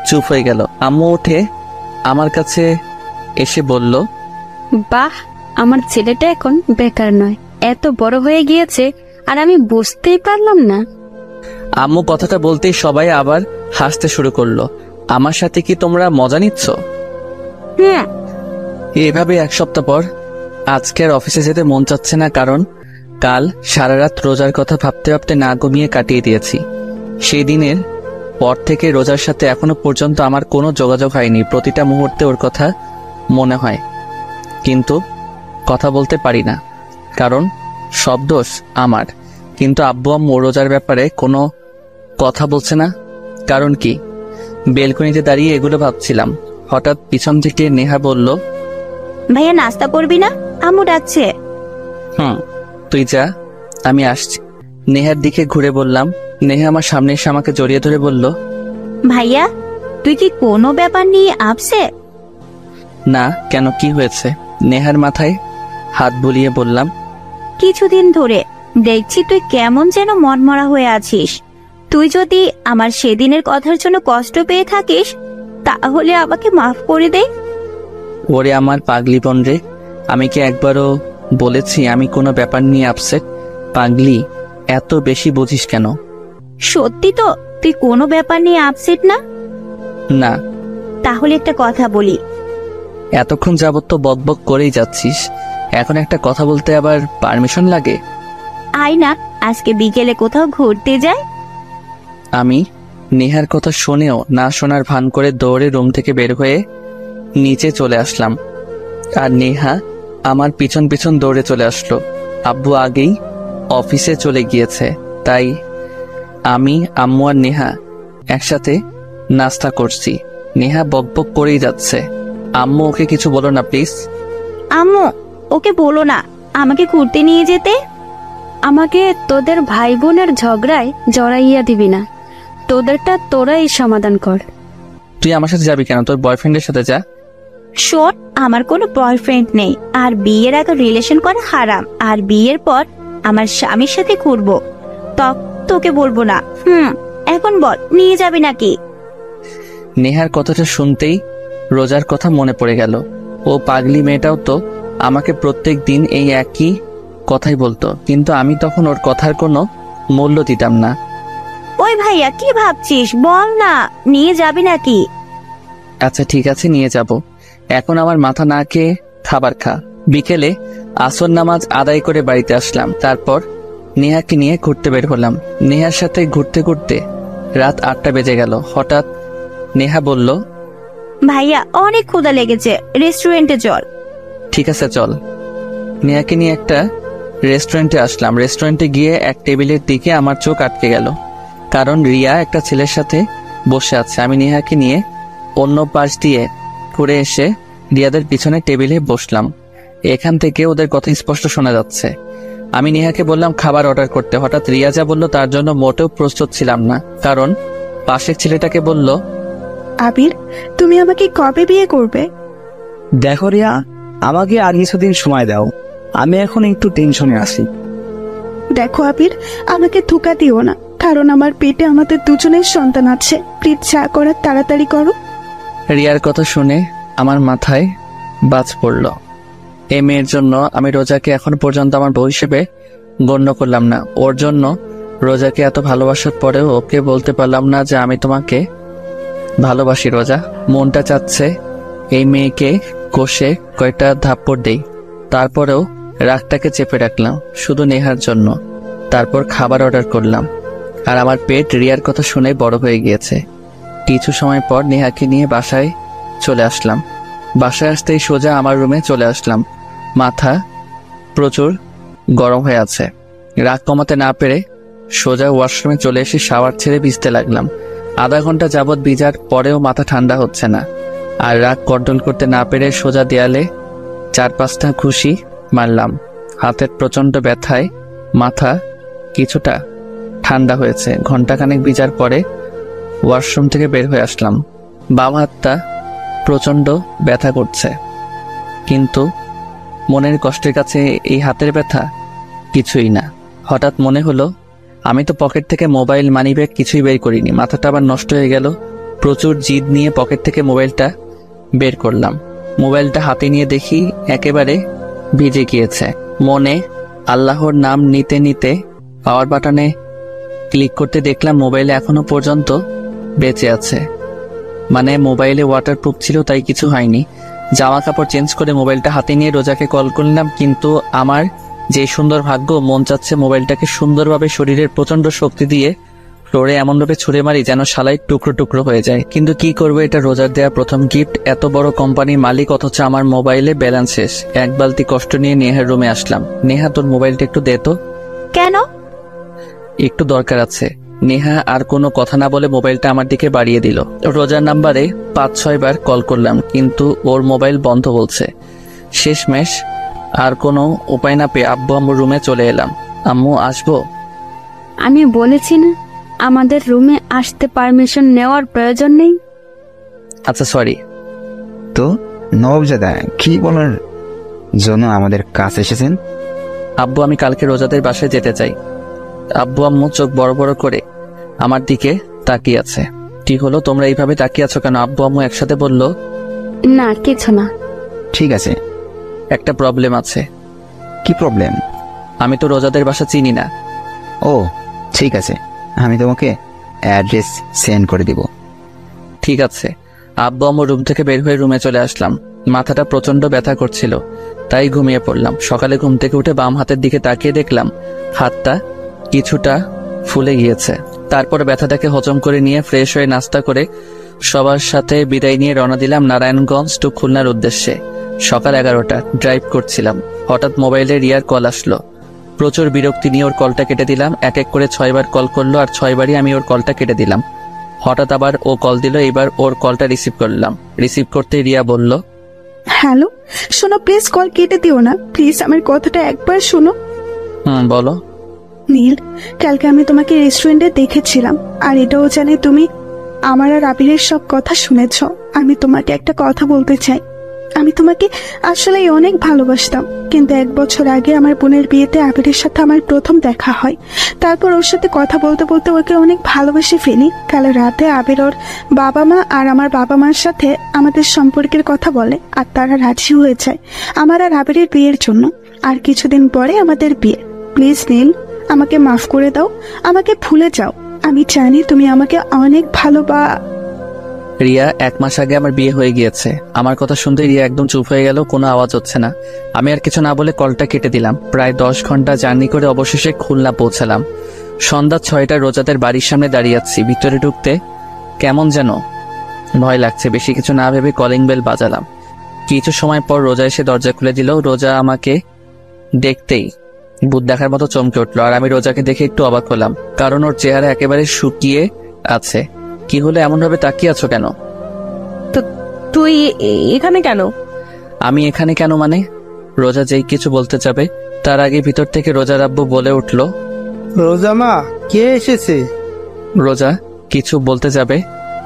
চুপ হয়ে গেল। আম্মু উঠে আমার কাছে এসে বলল, বাহ, আমার ছেলেটা এখন বেকার নয়, এত বড় হয়ে গিয়েছে আর আমি বুঝতেই পারলাম না। আম্মু কথাটা বলতেই সবাই আবার হাসতে শুরু করলো। আমার সাথে কি তোমরা মজা নিচ্ছ? এভাবে এক সপ্তাহ পর আজকে আর অফিসে যেতে মন চাচ্ছে না, কারণ কাল সারা রাত রোজার কথা ভাবতে ভাবতে না ঘুমিয়ে কাটিয়ে দিয়েছি। সেই দিনের পর থেকে রোজার সাথে এখনো পর্যন্ত আমার কোনো যোগাযোগ হয়নি। প্রতিটা মুহূর্তে ওর কথা মনে হয়, কিন্তু কথা বলতে পারি না, কারণ সব দোষ আমার। কিন্তু আব্বু আম্মু রোজার ব্যাপারে কোনো কথা বলছে না, কারণ কি? বেলকনিতে দাঁড়িয়ে এগুলো ভাবছিলাম। হঠাৎ পিছন থেকে নেহা বলল, ভাইয়া নাস্তা করবি না? আম্মু ডাকছে। তুই যা, আমি আসছি। নেহার দিকে ঘুরে বললাম। নেহা আমার সামনে এসে আমাকে জড়িয়ে ধরে বলল, ভাইয়া, তুই কি কোনো ব্যাপার নিয়ে আপসেট? না, কেন, কি হয়েছে? নেহার মাথায় হাত বুলিয়ে বললাম, কিছুদিন ধরে দেখছি তুই কেমন যেন মনমরা হয়ে আছিস। তুই যদি আমার সেদিনের কথার জন্য কষ্ট পেয়ে থাকিস, তাহলে আমাকে মাফ করে দে। ওরে আমার পাগলি বোন রে, আমি কি একবারও বলেছি আমি কোনো ব্যাপার নিয়ে আপসেট? পাগলি, এত বেশি বুঝিস কেন? সত্যি তো তুই কোনো ব্যাপার নিয়ে আপসেট না? না। তাহলে একটা কথা বলি। এতক্ষণ যাবত তো বকবক করেই যাচ্ছিস, এখন একটা কথা বলতে আবার পারমিশন লাগে? আয় না, আজকে বিকেলে কোথাও ঘুরতে যাই। আমি নেহার কথা শুনেও না শোনার ভান করে দৌড়ে রুম থেকে বের হয়ে নিচে চলে আসলাম, আর নেহা আমার পিছন পিছন দৌড়ে চলে আসলো। আব্বু আগেই অফিসে চলে গিয়েছে, তাই আমি, আম্মু আর নেহা একসাথে নাস্তা করছি। নেহা বকবক করেই যাচ্ছে। আম্মু, ওকে কিছু বলো না প্লিজ। আম্মু, ওকে বলো না আমাকে ঘুরতে নিয়ে যেতে। আমাকে তোদের ভাই বোনের ঝগড়ায় জড়াইয়া দিবি না, তোদেরটা তোরাই সমাধান কর। তুই আমার সাথে যাবি কেন? তোর বয়ফ্রেন্ডের সাথে যা। শোন, আমার কোনো বয়ফ্রেন্ড নেই, আর বিয়ের আগে রিলেশন করা হারাম, আর বিয়ের পর আমার স্বামীর সাথে ঘুরবো, তোকে বলবো না। এখন বল, নিয়ে যাবি নাকি? নেহার কথাটা শুনতেই রোজার কথা মনে পড়ে গেল। ও পাগলি মেয়েটাও তো আমাকে প্রত্যেক দিন এই একই কথাই বলতো, কিন্তু আমি তখন ওর কথার কোনো মূল্য দিতাম না। ওই ভাইয়া, কি ভাবছিস? বল না, নিয়ে যাবি নাকি? আচ্ছা ঠিক আছে, নিয়ে যাব। এখন আমার মাথা না খেয়ে খাবার খা। বিকেলে আসর নামাজ আদায় করে বাড়িতে আসলাম, তারপর নেহাকে নিয়ে ঘুরতে বের হলাম। নেহার সাথে ঘুরতে ঘুরতে রাত 8টা বেজে গেল। হঠাৎ নেহা বলল, ভাইয়া অনেক ক্ষুধা লেগেছে, রেস্টুরেন্টে চল। ঠিক আছে চল। নেহাকে নিয়ে একটা রেস্টুরেন্টে আসলাম। রেস্টুরেন্টে গিয়ে এক টেবিলের দিকে আমার চোখ আটকে গেল, কারণ রিয়া একটা ছেলের সাথে বসে আছে। আমি নেহাকে নিয়ে অন্য পাশ দিয়ে ঘুরে এসে রিয়াদের পিছনে টেবিলে বসলাম। এখান থেকে ওদের কথা স্পষ্ট শোনা যাচ্ছে। আমি নেহাকে বললাম খাবার অর্ডার করতে। হঠাৎ রিয়া যা বলল তার জন্য মোটেও প্রস্তুত ছিলাম না, কারণ পাশের ছেলেটাকে বলল, আবির, তুমি আমাকে কবে বিয়ে করবে? দেখো রিয়া, আমাকে আর কিছুদিন সময় দাও। আমি এখন একটু টেনশনে আছি। দেখো আবির, আমাকে ধোকা দিও না, কারণ আমার পেটে আমাদের দুজনের সন্তান আছে। প্লিজ যা করার তাড়াতাড়ি করো। রিয়ার কথা শুনে আমার মাথায় বাজ পড়ল। এই মেয়ের জন্য আমি রোজাকে এখন পর্যন্ত আমার বউ হিসেবে গণ্য করলাম না। ওর জন্য রোজাকে এত ভালোবাসার পরেও ওকে বলতে পারলাম না যে আমি তোমাকে ভালোবাসি। রোজা, মনটা চাচ্ছে এই মেয়েকে কষে কয়টা থাপ্পড় দেই। তারপরেও রাগটাকে চেপে রাখলাম শুধু নেহার জন্য। তারপর খাবার অর্ডার করলাম, আর আমার পেট রিয়ার কথা শুনে বড় হয়ে গিয়েছে। কিছু সময় পর নেহাকে নিয়ে বাসায় চলে আসলাম। বাসায় আসতেই সোজা আমার রুমে চলে আসলাম। মাথা প্রচুর গরম হয়ে আছে। রাগ কমাতে না পেরে সোজা ওয়াশরুমে চলে এসে শাওয়ার ছেড়ে ভিজতে লাগলাম। আধা ঘন্টা যাবৎ ভিজার পরেও মাথা ঠান্ডা হচ্ছে না। আর রাগ কন্ট্রোল করতে না পেরে সোজা দেয়ালে 4-5টা ঘুষি মারলাম। হাতের প্রচন্ড ব্যথায় মাথা কিছুটা ঠান্ডা হয়েছে। ঘন্টাখানেক ভিজার পরে ওয়াশরুম থেকে বের হয়ে আসলাম। বাম হাতটা প্রচন্ড ব্যথা করছে, কিন্তু মনের কষ্টের কাছে এই হাতের ব্যথা কিছুই না। হঠাৎ মনে হলো আমি তো পকেট থেকে মোবাইল, মানিব্যাগ কিছুই বের করিনি। মাথাটা আবার নষ্ট হয়ে গেল। প্রচুর জিদ নিয়ে পকেট থেকে মোবাইলটা বের করলাম। মোবাইলটা হাতে নিয়ে দেখি একেবারে ভিজে গিয়েছে। মনে আল্লাহর নাম নিতে নিতে পাওয়ার বাটনে ক্লিক করতে দেখলাম মোবাইলে এখনো পর্যন্ত বেঁচে আছে। মানে মোবাইলে ওয়াটারপ্রুফ ছিল, তাই কিছু হয়নি। জামা কাপড় চেঞ্জ করে মোবাইলটা হাতে নিয়ে রোজাকে কল করলাম, কিন্তু আমার যে সুন্দর ভাগ্য, মন চাচ্ছে মোবাইলটাকে সুন্দরভাবে শরীরের প্রচন্ড শক্তি দিয়ে ফ্লোরে এমনভাবে ছুঁড়ে মারি যেন শালাই টুকরো টুকরো হয়ে যায়। কিন্তু কি করবো, এটা রোজার দেয়া প্রথম গিফট। এত বড় কোম্পানির মালিক, অথচ আমার মোবাইলে ব্যালেন্স শেষ। এক বালতি কষ্ট নিয়ে নেহার রুমে আসলাম। নেহা, তোর মোবাইলটা একটু দে তো। কেন? একটু দরকার আছে। নেহা আর কোনো কথা না বলে মোবাইলটা আমার দিকে বাড়িয়ে দিল। রোজার নাম্বারে 5-6 বার কল করলাম, কিন্তু ওর মোবাইল বন্ধ বলছে। শেষমেশ আর কোনো উপায় না পেয়ে আব্বু আম্মুর রুমে চলে এলাম। আম্মু, আসবো? আমি বলেছি না আমাদের রুমে আসতে পারমিশন নেওয়ার প্রয়োজন নেই। আচ্ছা, সরি। তো নবজাদা, কি বলার জন্য আমাদের কাছে এসেছেন? আব্বু, আমি কালকে রোজাদের বাসায় যেতে চাই। আব্বু আম্মু চোখ বড় বড় করে আমার দিকে তাকিয়ে আছে। কি হলো, তোমরা এইভাবে তাকিয়ে আছো কেন? আব্বু আম্মু একসাথে বলল, না কিছু না। ঠিক আছে। একটা প্রবলেম আছে। কি প্রবলেম? আমি তো রোজাদের বাসা চিনি না। ও ঠিক আছে, আমি তোমাকে অ্যাড্রেস সেন্ড করে দিব। ঠিক আছে। আব্বু আম্মু রুম থেকে বের হয়ে রুমে চলে আসলাম। মাথাটা প্রচন্ড ব্যথা করছিল, তাই ঘুমিয়ে পড়লাম। সকালে ঘুম থেকে উঠে বাম হাতের দিকে তাকিয়ে দেখলাম হাতটা কিছুটা ফুলে গিয়েছে। তারপর ব্যথাটাকে হজম করে নিয়ে ফ্রেশ হয়ে নাস্তা করে সবার সাথে বিদায় নিয়ে রওনা দিলাম নারায়ণগঞ্জ টু খুলনার উদ্দেশ্যে। সকাল 11টা, ড্রাইভ করছিলাম। হঠাৎ মোবাইলে রিয়ার কল আসলো। প্রচুর বিরক্তি নিয়ে ওর কলটা কেটে দিলাম। এক এক করে 6 বার কল করলো, আর 6 বারই আমি ওর কলটা কেটে দিলাম। হঠাৎ আবার ও কল দিল। এবার ওর কলটা রিসিভ করলাম। রিসিভ করতে রিয়া বলল, হ্যালো, শোনো, প্লিজ কল কেটে দিও না। প্লিজ আমার কথাটা একবার শোনো। বলো। নীল, কালকে আমি তোমাকে রেস্টুরেন্টে দেখেছিলাম, আর এটাও জানি তুমি আমার আর আবিরের সব কথা শুনেছ। আমি তোমাকে একটা কথা বলতে চাই। আমি তোমাকে আসলে অনেক ভালোবাসতাম, কিন্তু 1 বছর আগে আমার বোনের বিয়েতে আবিরের সাথে আমার প্রথম দেখা হয়। তারপর ওর সাথে কথা বলতে বলতে ওকে অনেক ভালোবেসে ফেলি। কাল রাতে আবির ওর বাবা মা আর আমার বাবা মার সাথে আমাদের সম্পর্কের কথা বলে, আর তারা রাজি হয়ে যায় আমার আর আবিরের বিয়ের জন্য। আর কিছুদিন পরে আমাদের বিয়ে। প্লিজ নীল, আমাকে মাফ করে দাও, আমাকে ভুলে যাও। আমি জানি তুমি আমাকে অনেক রিয়া, 1 মাস আগে আমার বিয়ে হয়ে গিয়েছে। আমার কথা শুনতে রিয়া একদম চুপ হয়ে গেল, কোনো আওয়াজ হচ্ছে না। আমি আর কিছু না বলে কলটা কেটে দিলাম। প্রায় 10 ঘন্টা জার্নি করে অবশেষে খুলনা পৌঁছালাম। সন্ধ্যা 6টায় রোজাদের বাড়ির সামনে দাঁড়িয়ে আছি। ভিতরে ঢুকতে কেমন যেন ভয় লাগছে। বেশি কিছু না ভেবে কলিং বেল বাজালাম। কিছু সময় পর রোজা এসে দরজা খুলে দিল। রোজা আমাকে দেখতেই ভূত দেখার মতো চমকে উঠলো, আর আমি রোজাকে দেখে একটু অবাক হলাম, কারণ ওর চেহারা একেবারে শুকিয়ে আছে। কি হলো, এমন ভাবে তাকিয়ে আছো কেন? তুই এখানে কেন? আমি এখানে কেন মানে? রোজা যেই কিছু বলতে যাবে তার আগে ভিতর থেকে রোজার আব্বু বলে উঠল, রোজা মা, কে এসেছে? রোজা, কিছু বলতে যাবে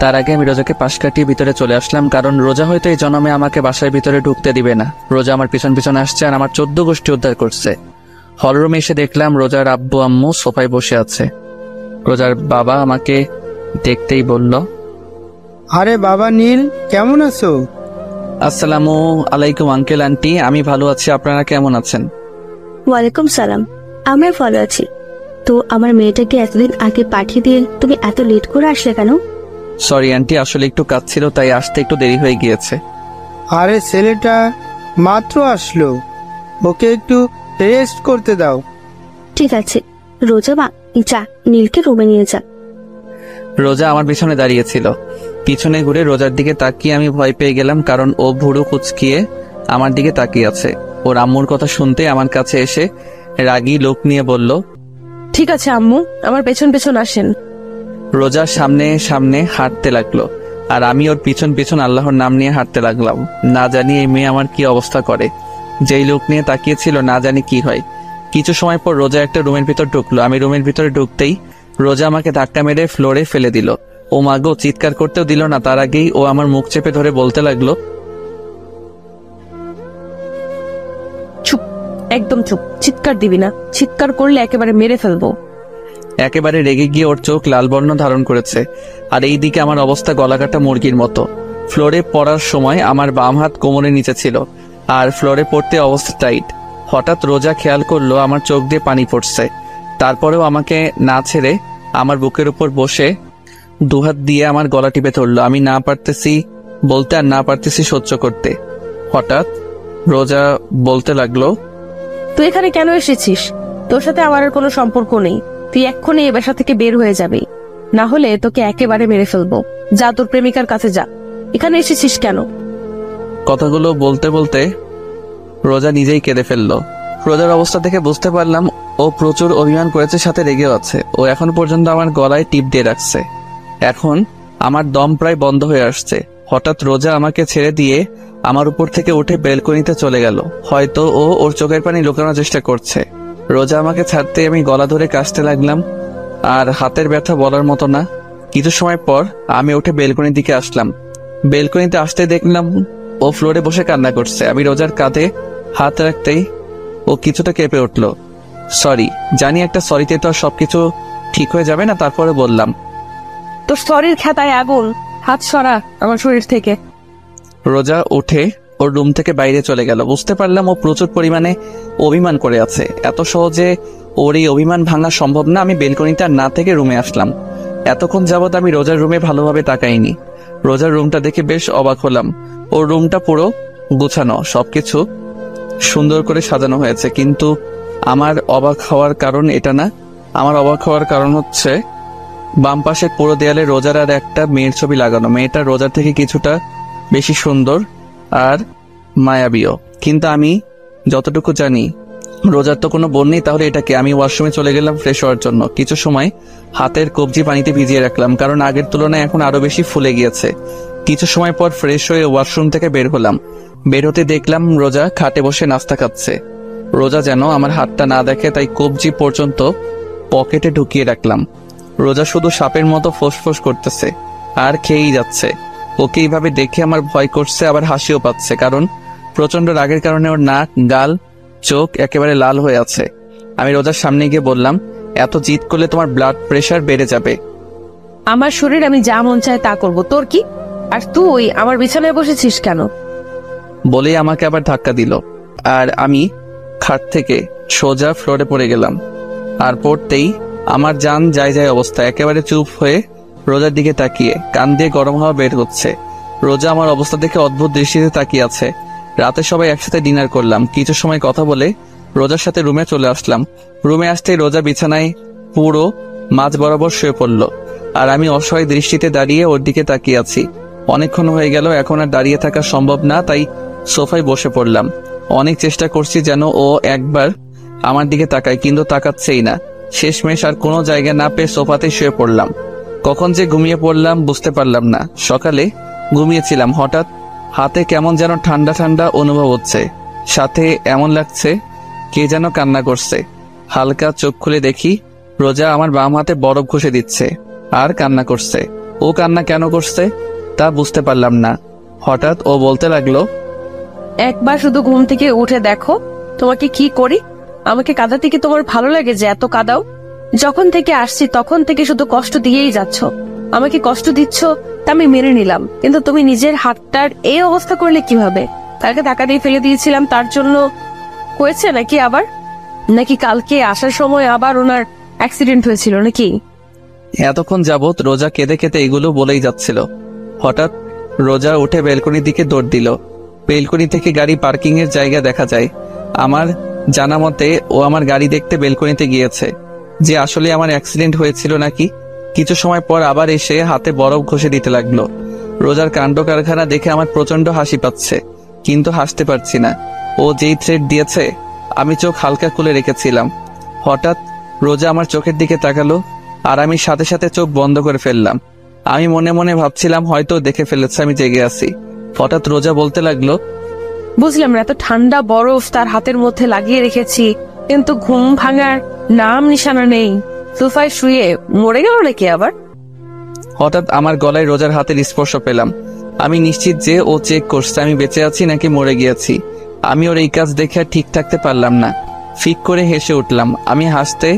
তার আগে আমি রোজাকে পাশ কাটিয়ে ভিতরে চলে আসলাম, কারণ রোজা হয়তো এই জন্মে আমাকে বাসার ভিতরে ঢুকতে দিবে না। রোজা আমার পিছন পিছন আসছে আর আমার 14 গোষ্ঠী উদ্ধার করছে। হলরুমে এসে দেখলাম রোজার আব্বু আম্মু সোফায় বসে আছে। রোজার বাবা আমাকে দেখতেই বলল, আরে বাবা নীল, কেমন আছো? আসসালামু আলাইকুম আঙ্কেল আন্টি, আমি ভালো আছি, আপনারা কেমন আছেন? ওয়ালাইকুম সালাম, আমরা ভালো আছি। তো আমার মেয়েটাকে এতদিন আগে পাঠিয়ে দিয়ে তুমি এত লেট করে আসলে কেন? সরি আন্টি, আসলে একটু কাজ ছিল তাই আসতে একটু দেরি হয়ে গিয়েছে। আরে ছেলেটা মাত্র আসলো, ওকে একটু রেস্ট করতে দাও। ঠিক আছে রোজা মা, যা নীলকে রুমে নিয়ে যা। রোজা আমার পিছনে দাঁড়িয়েছিল। পিছনে ঘুরে রোজার দিকে তাকিয়ে আমি ভয় পেয়ে গেলাম, কারণ ও ভুরু কুচকিয়ে আমার দিকে তাকিয়ে আছে। ওর আম্মুর কথা শুনতে আমার কাছে এসে রাগী লোক নিয়ে বলল, ঠিক আছে আম্মু, আমার পেছন পেছন আসেন। রোজার সামনে সামনে হাঁটতে লাগলো আর আমি ওর পিছন পিছন আল্লাহর নাম নিয়ে হাঁটতে লাগলাম। না জানি এই মেয়ে আমার কি অবস্থা করে। যেই লোক নিয়ে তাকিয়েছিল না জানি কি হয়। কিছু সময় পর রোজা একটা রুমের ভিতর ঢুকলো। আমি রুমের ভিতরে ঢুকতেই রোজা আমাকে ধাক্কা মেরে ফ্লোরে ফেলে দিল। ও মাগো, চিৎকার করতেও দিল না, তার আগেই ও আমার মুখ চেপে ধরে বলতে লাগলো, চুপ, একদম চুপ, চিৎকার দিবি না, চিৎকার করলে একেবারে মেরে ফেলবো। একেবারে রেগে গিয়ে ওর চোখ লাল বর্ণ ধারণ করেছে। আর এই দিকে আমার অবস্থা গলাকাটা মুরগির মতো। ফ্লোরে পড়ার সময় আমার বাম হাত কোমরের নিচে ছিল আর ফ্লোরে পড়তে অবস্থা টাইট। হঠাৎ রোজা খেয়াল করলো আমার চোখ দিয়ে পানি পড়ছে। তারপরেও আমাকে না ছেড়ে আমার বুকের উপর বসে দুহাত দিয়ে আমার গলা টিপে ধরলো। আমি না পারতেছি বলতে আর না পারতেছি সহ্য করতে। হঠাৎ রোজা বলতে লাগলো, তুই এখানে কেন এসেছিস? তোর সাথে আমার আর কোনো সম্পর্ক নেই। তুই এক্ষুনি এই বাসা থেকে বের হয়ে যাবি, না হলে তোকে একেবারে মেরে ফেলবো। যা তোর প্রেমিকার কাছে যা। এখানে এসেছিস কেন? কথাগুলো বলতে বলতে রোজা নিজেই কেঁদে ফেললো। রোজার অবস্থা থেকে বুঝতে পারলাম ও প্রচুর অভিমান করেছে, সাথে রেগেও আছে। ও এখন পর্যন্ত আমার গলায় টিপ দিয়ে রাখছে। এখন আমার দম প্রায় বন্ধ হয়ে আসছে। হঠাৎ রোজা আমাকে ছেড়ে দিয়ে আমার উপর থেকে উঠে বেলকনিতে চলে গেল। হয়তো ও ওর চোখের পানি লুকানোর চেষ্টা করছে। রোজা আমাকে ছাড়তে আমি গলা ধরে কাশতে লাগলাম, আর হাতের ব্যথা বলার মতো না। কিছু সময় পর আমি উঠে বেলকনির দিকে আসলাম। বেলকনিতে আসতে দেখলাম ও ফ্লোরে বসে কান্না করছে। আমি রোজার কাঁধে হাত রাখতেই ও কিছুটা কেঁপে উঠল। সরি, জানি একটা সরিতে তো আর সবকিছু ঠিক হয়ে যাবে না, তারপরে বললাম, তোর শরীর খেতায় আগুন, হাত সরা আমার শরীর থেকে। রোজা উঠে ওর রুম থেকে বাইরে চলে গেল। বুঝতে পারলাম ও প্রচুর পরিমাণে অভিমান করে আছে। এত সহজে ওর এই অভিমান ভাঙা সম্ভব না। আমি বেলকনিতে না থেকে রুমে আসলাম। এতক্ষণ যাবৎ আমি রোজার রুমে ভালোভাবে তাকাইনি। রোজার রুমটা দেখে বেশ অবাক হলাম। ওর রুমটা পুরো গুছানো, সবকিছু সুন্দর করে সাজানো হয়েছে। কিন্তু আমার অবাক হওয়ার কারণ এটা না। আমার অবাক হওয়ার কারণ হচ্ছে বাম পাশের পুরো দেয়ালে রোজার আর একটা মেয়ের ছবি লাগানো। মেয়েটা রোজার থেকে কিছুটা বেশি সুন্দর আর মায়াবীও। কিন্তু আমি যতটুকু জানি রোজার তো কোনো বোন নেই, তাহলে এটাকে। আমি ওয়াশরুমে চলে গেলাম ফ্রেশ হওয়ার জন্য। কিছু সময় হাতের কবজি পানিতে ভিজিয়ে রাখলাম, কারণ আগের তুলনায় এখন আরো বেশি ফুলে গিয়েছে। কিছু সময় পর ফ্রেশ হয়ে ওয়াশরুম থেকে বের হলাম। বের হতে দেখলাম রোজা খাটে বসে নাস্তা খাচ্ছে। রোজা যেন আমার হাতটা না দেখে, তাই কবজি পর্যন্ত পকেটে ঢুকিয়ে রাখলাম। রোজা শুধু সাপের মতো ফোঁস করতেছে আর খেয়েই যাচ্ছে। ওকে এইভাবে দেখে আমার ভয় করছে, আবার হাসিও পাচ্ছে, কারণ প্রচন্ড রাগের কারণে ওর নাক, গাল, চোখ একেবারে লাল হয়ে আছে। আমি রোজার সামনে গিয়ে বললাম, এত জিদ করলে তোমার ব্লাড প্রেশার বেড়ে যাবে। আমার শরীর, আমি যা মন চায় তা করবো, তোর কি? আর তুই আমার বিছানায় বসেছিস কেন? বলেই আমাকে আবার ধাক্কা দিল আর আমি খাট থেকে সোজা ফ্লোরে পড়ে গেলাম। আর পড়তেই আমার জান যায় অবস্থা। একেবারে চুপ হয়ে রোজার দিকে তাকিয়ে, কান দিয়ে গরম হাওয়া বের হচ্ছে। রোজা আমার অবস্থা দেখে অদ্ভুত দৃষ্টিতে তাকিয়ে আছে। রাতে সবাই একসাথে ডিনার করলাম। কিছু সময় কথা বলে রোজার সাথে রুমে চলে আসলাম। রুমে আসতেই রোজা বিছানায় পুরো মাঝ বরাবর শুয়ে পড়ল আর আমি অসহায় দৃষ্টিতে দাঁড়িয়ে ওর দিকে তাকিয়ে আছি। অনেকক্ষণ হয়ে গেল, এখন আর দাঁড়িয়ে থাকা সম্ভব না, তাই সোফায় বসে পড়লাম। অনেক চেষ্টা করছি যেন ও একবার আমার দিকে তাকায়, কিন্তু তাকাচ্ছেই না। শেষমেশ আর কোনো জায়গা না পেয়ে সোফাতে শুয়ে পড়লাম। কখন যে ঘুমিয়ে পড়লাম বুঝতে পারলাম না। সকালে ঘুমিয়েছিলাম, হঠাৎ হাতে কেমন যেন ঠান্ডা ঠান্ডা অনুভব হচ্ছে, সাথে এমন লাগছে কে যেন কান্না করছে। হালকা চোখ খুলে দেখি রোজা আমার বাম হাতে বরফ ঘষে দিচ্ছে। আর কান্না করছে। ও কান্না কেন করছে তা বুঝতে পারলাম না। হঠাৎ ও বলতে লাগলো, একবার শুধু ঘুম থেকে উঠে দেখো তোমাকে কি করি। আমাকে কাঁদাতে কি তোমার ভালো লাগে যে এত কাঁদাও? যখন থেকে আসছি তখন থেকে শুধু কষ্ট দিয়েই যাচ্ছ। আমাকে কষ্ট দিচ্ছ তা আমি মেনে নিলাম, কিন্তু তুমি নিজের হাতটার এই অবস্থা করলে কিভাবে? তাকে টাকা দিয়ে ফেলে দিয়েছিলাম তার জন্য হয়েছে নাকি আবার? নাকি কালকে আসার সময় আবার ওনার অ্যাক্সিডেন্ট হয়েছিল নাকি? এতক্ষণ যাবৎ রোজা কেঁদে কেঁদে এগুলো বলেই যাচ্ছিল। হঠাৎ রোজা উঠে বেলকনি দিকে দৌড় দিল। বেলকনি থেকে গাড়ি পার্কিং এর জায়গা দেখা যায়। আমার জানা মতে ও আমার গাড়ি দেখতে বেলকনিতে গিয়েছে, যে আসলে আমার অ্যাক্সিডেন্ট হয়েছিল নাকি। কিছু সময় পর আবার এসে হাতে বরফ ঘষে দিতে লাগলো। রোজার কাণ্ড কারখানা দেখে আমার প্রচন্ড হাসি পাচ্ছে, কিন্তু হাসতে পারছি না। ও যেই থ্রেড দিয়েছে আমি চোখ হালকা খুলে রেখেছিলাম। হঠাৎ রোজা আমার চোখের দিকে তাকালো, আর আমি সাথে সাথে চোখ বন্ধ করে ফেললাম। আমি মনে মনে ভাবছিলাম হয়তো দেখে ফেলেছে আমি জেগে আছি। হঠাৎ রোজা বলতে লাগলো, বুঝলাম না, এত ঠান্ডা বরফ তার হাতের মধ্যে লাগিয়ে রেখেছি, কিন্তু ঘুম ভাঙার নাম নিশানা নেই। সোফায় শুয়ে মরে গেল নাকি আবার? হঠাৎ আমার গলায় রোজার হাতের স্পর্শ পেলাম। আমি নিশ্চিত যে ও চেক করছে আমি বেঁচে আছি নাকি মরে গিয়েছি। আমি ওর এই কাজ দেখে আর ঠিক থাকতে পারলাম না, ফিক করে হেসে উঠলাম। আমি হাসতে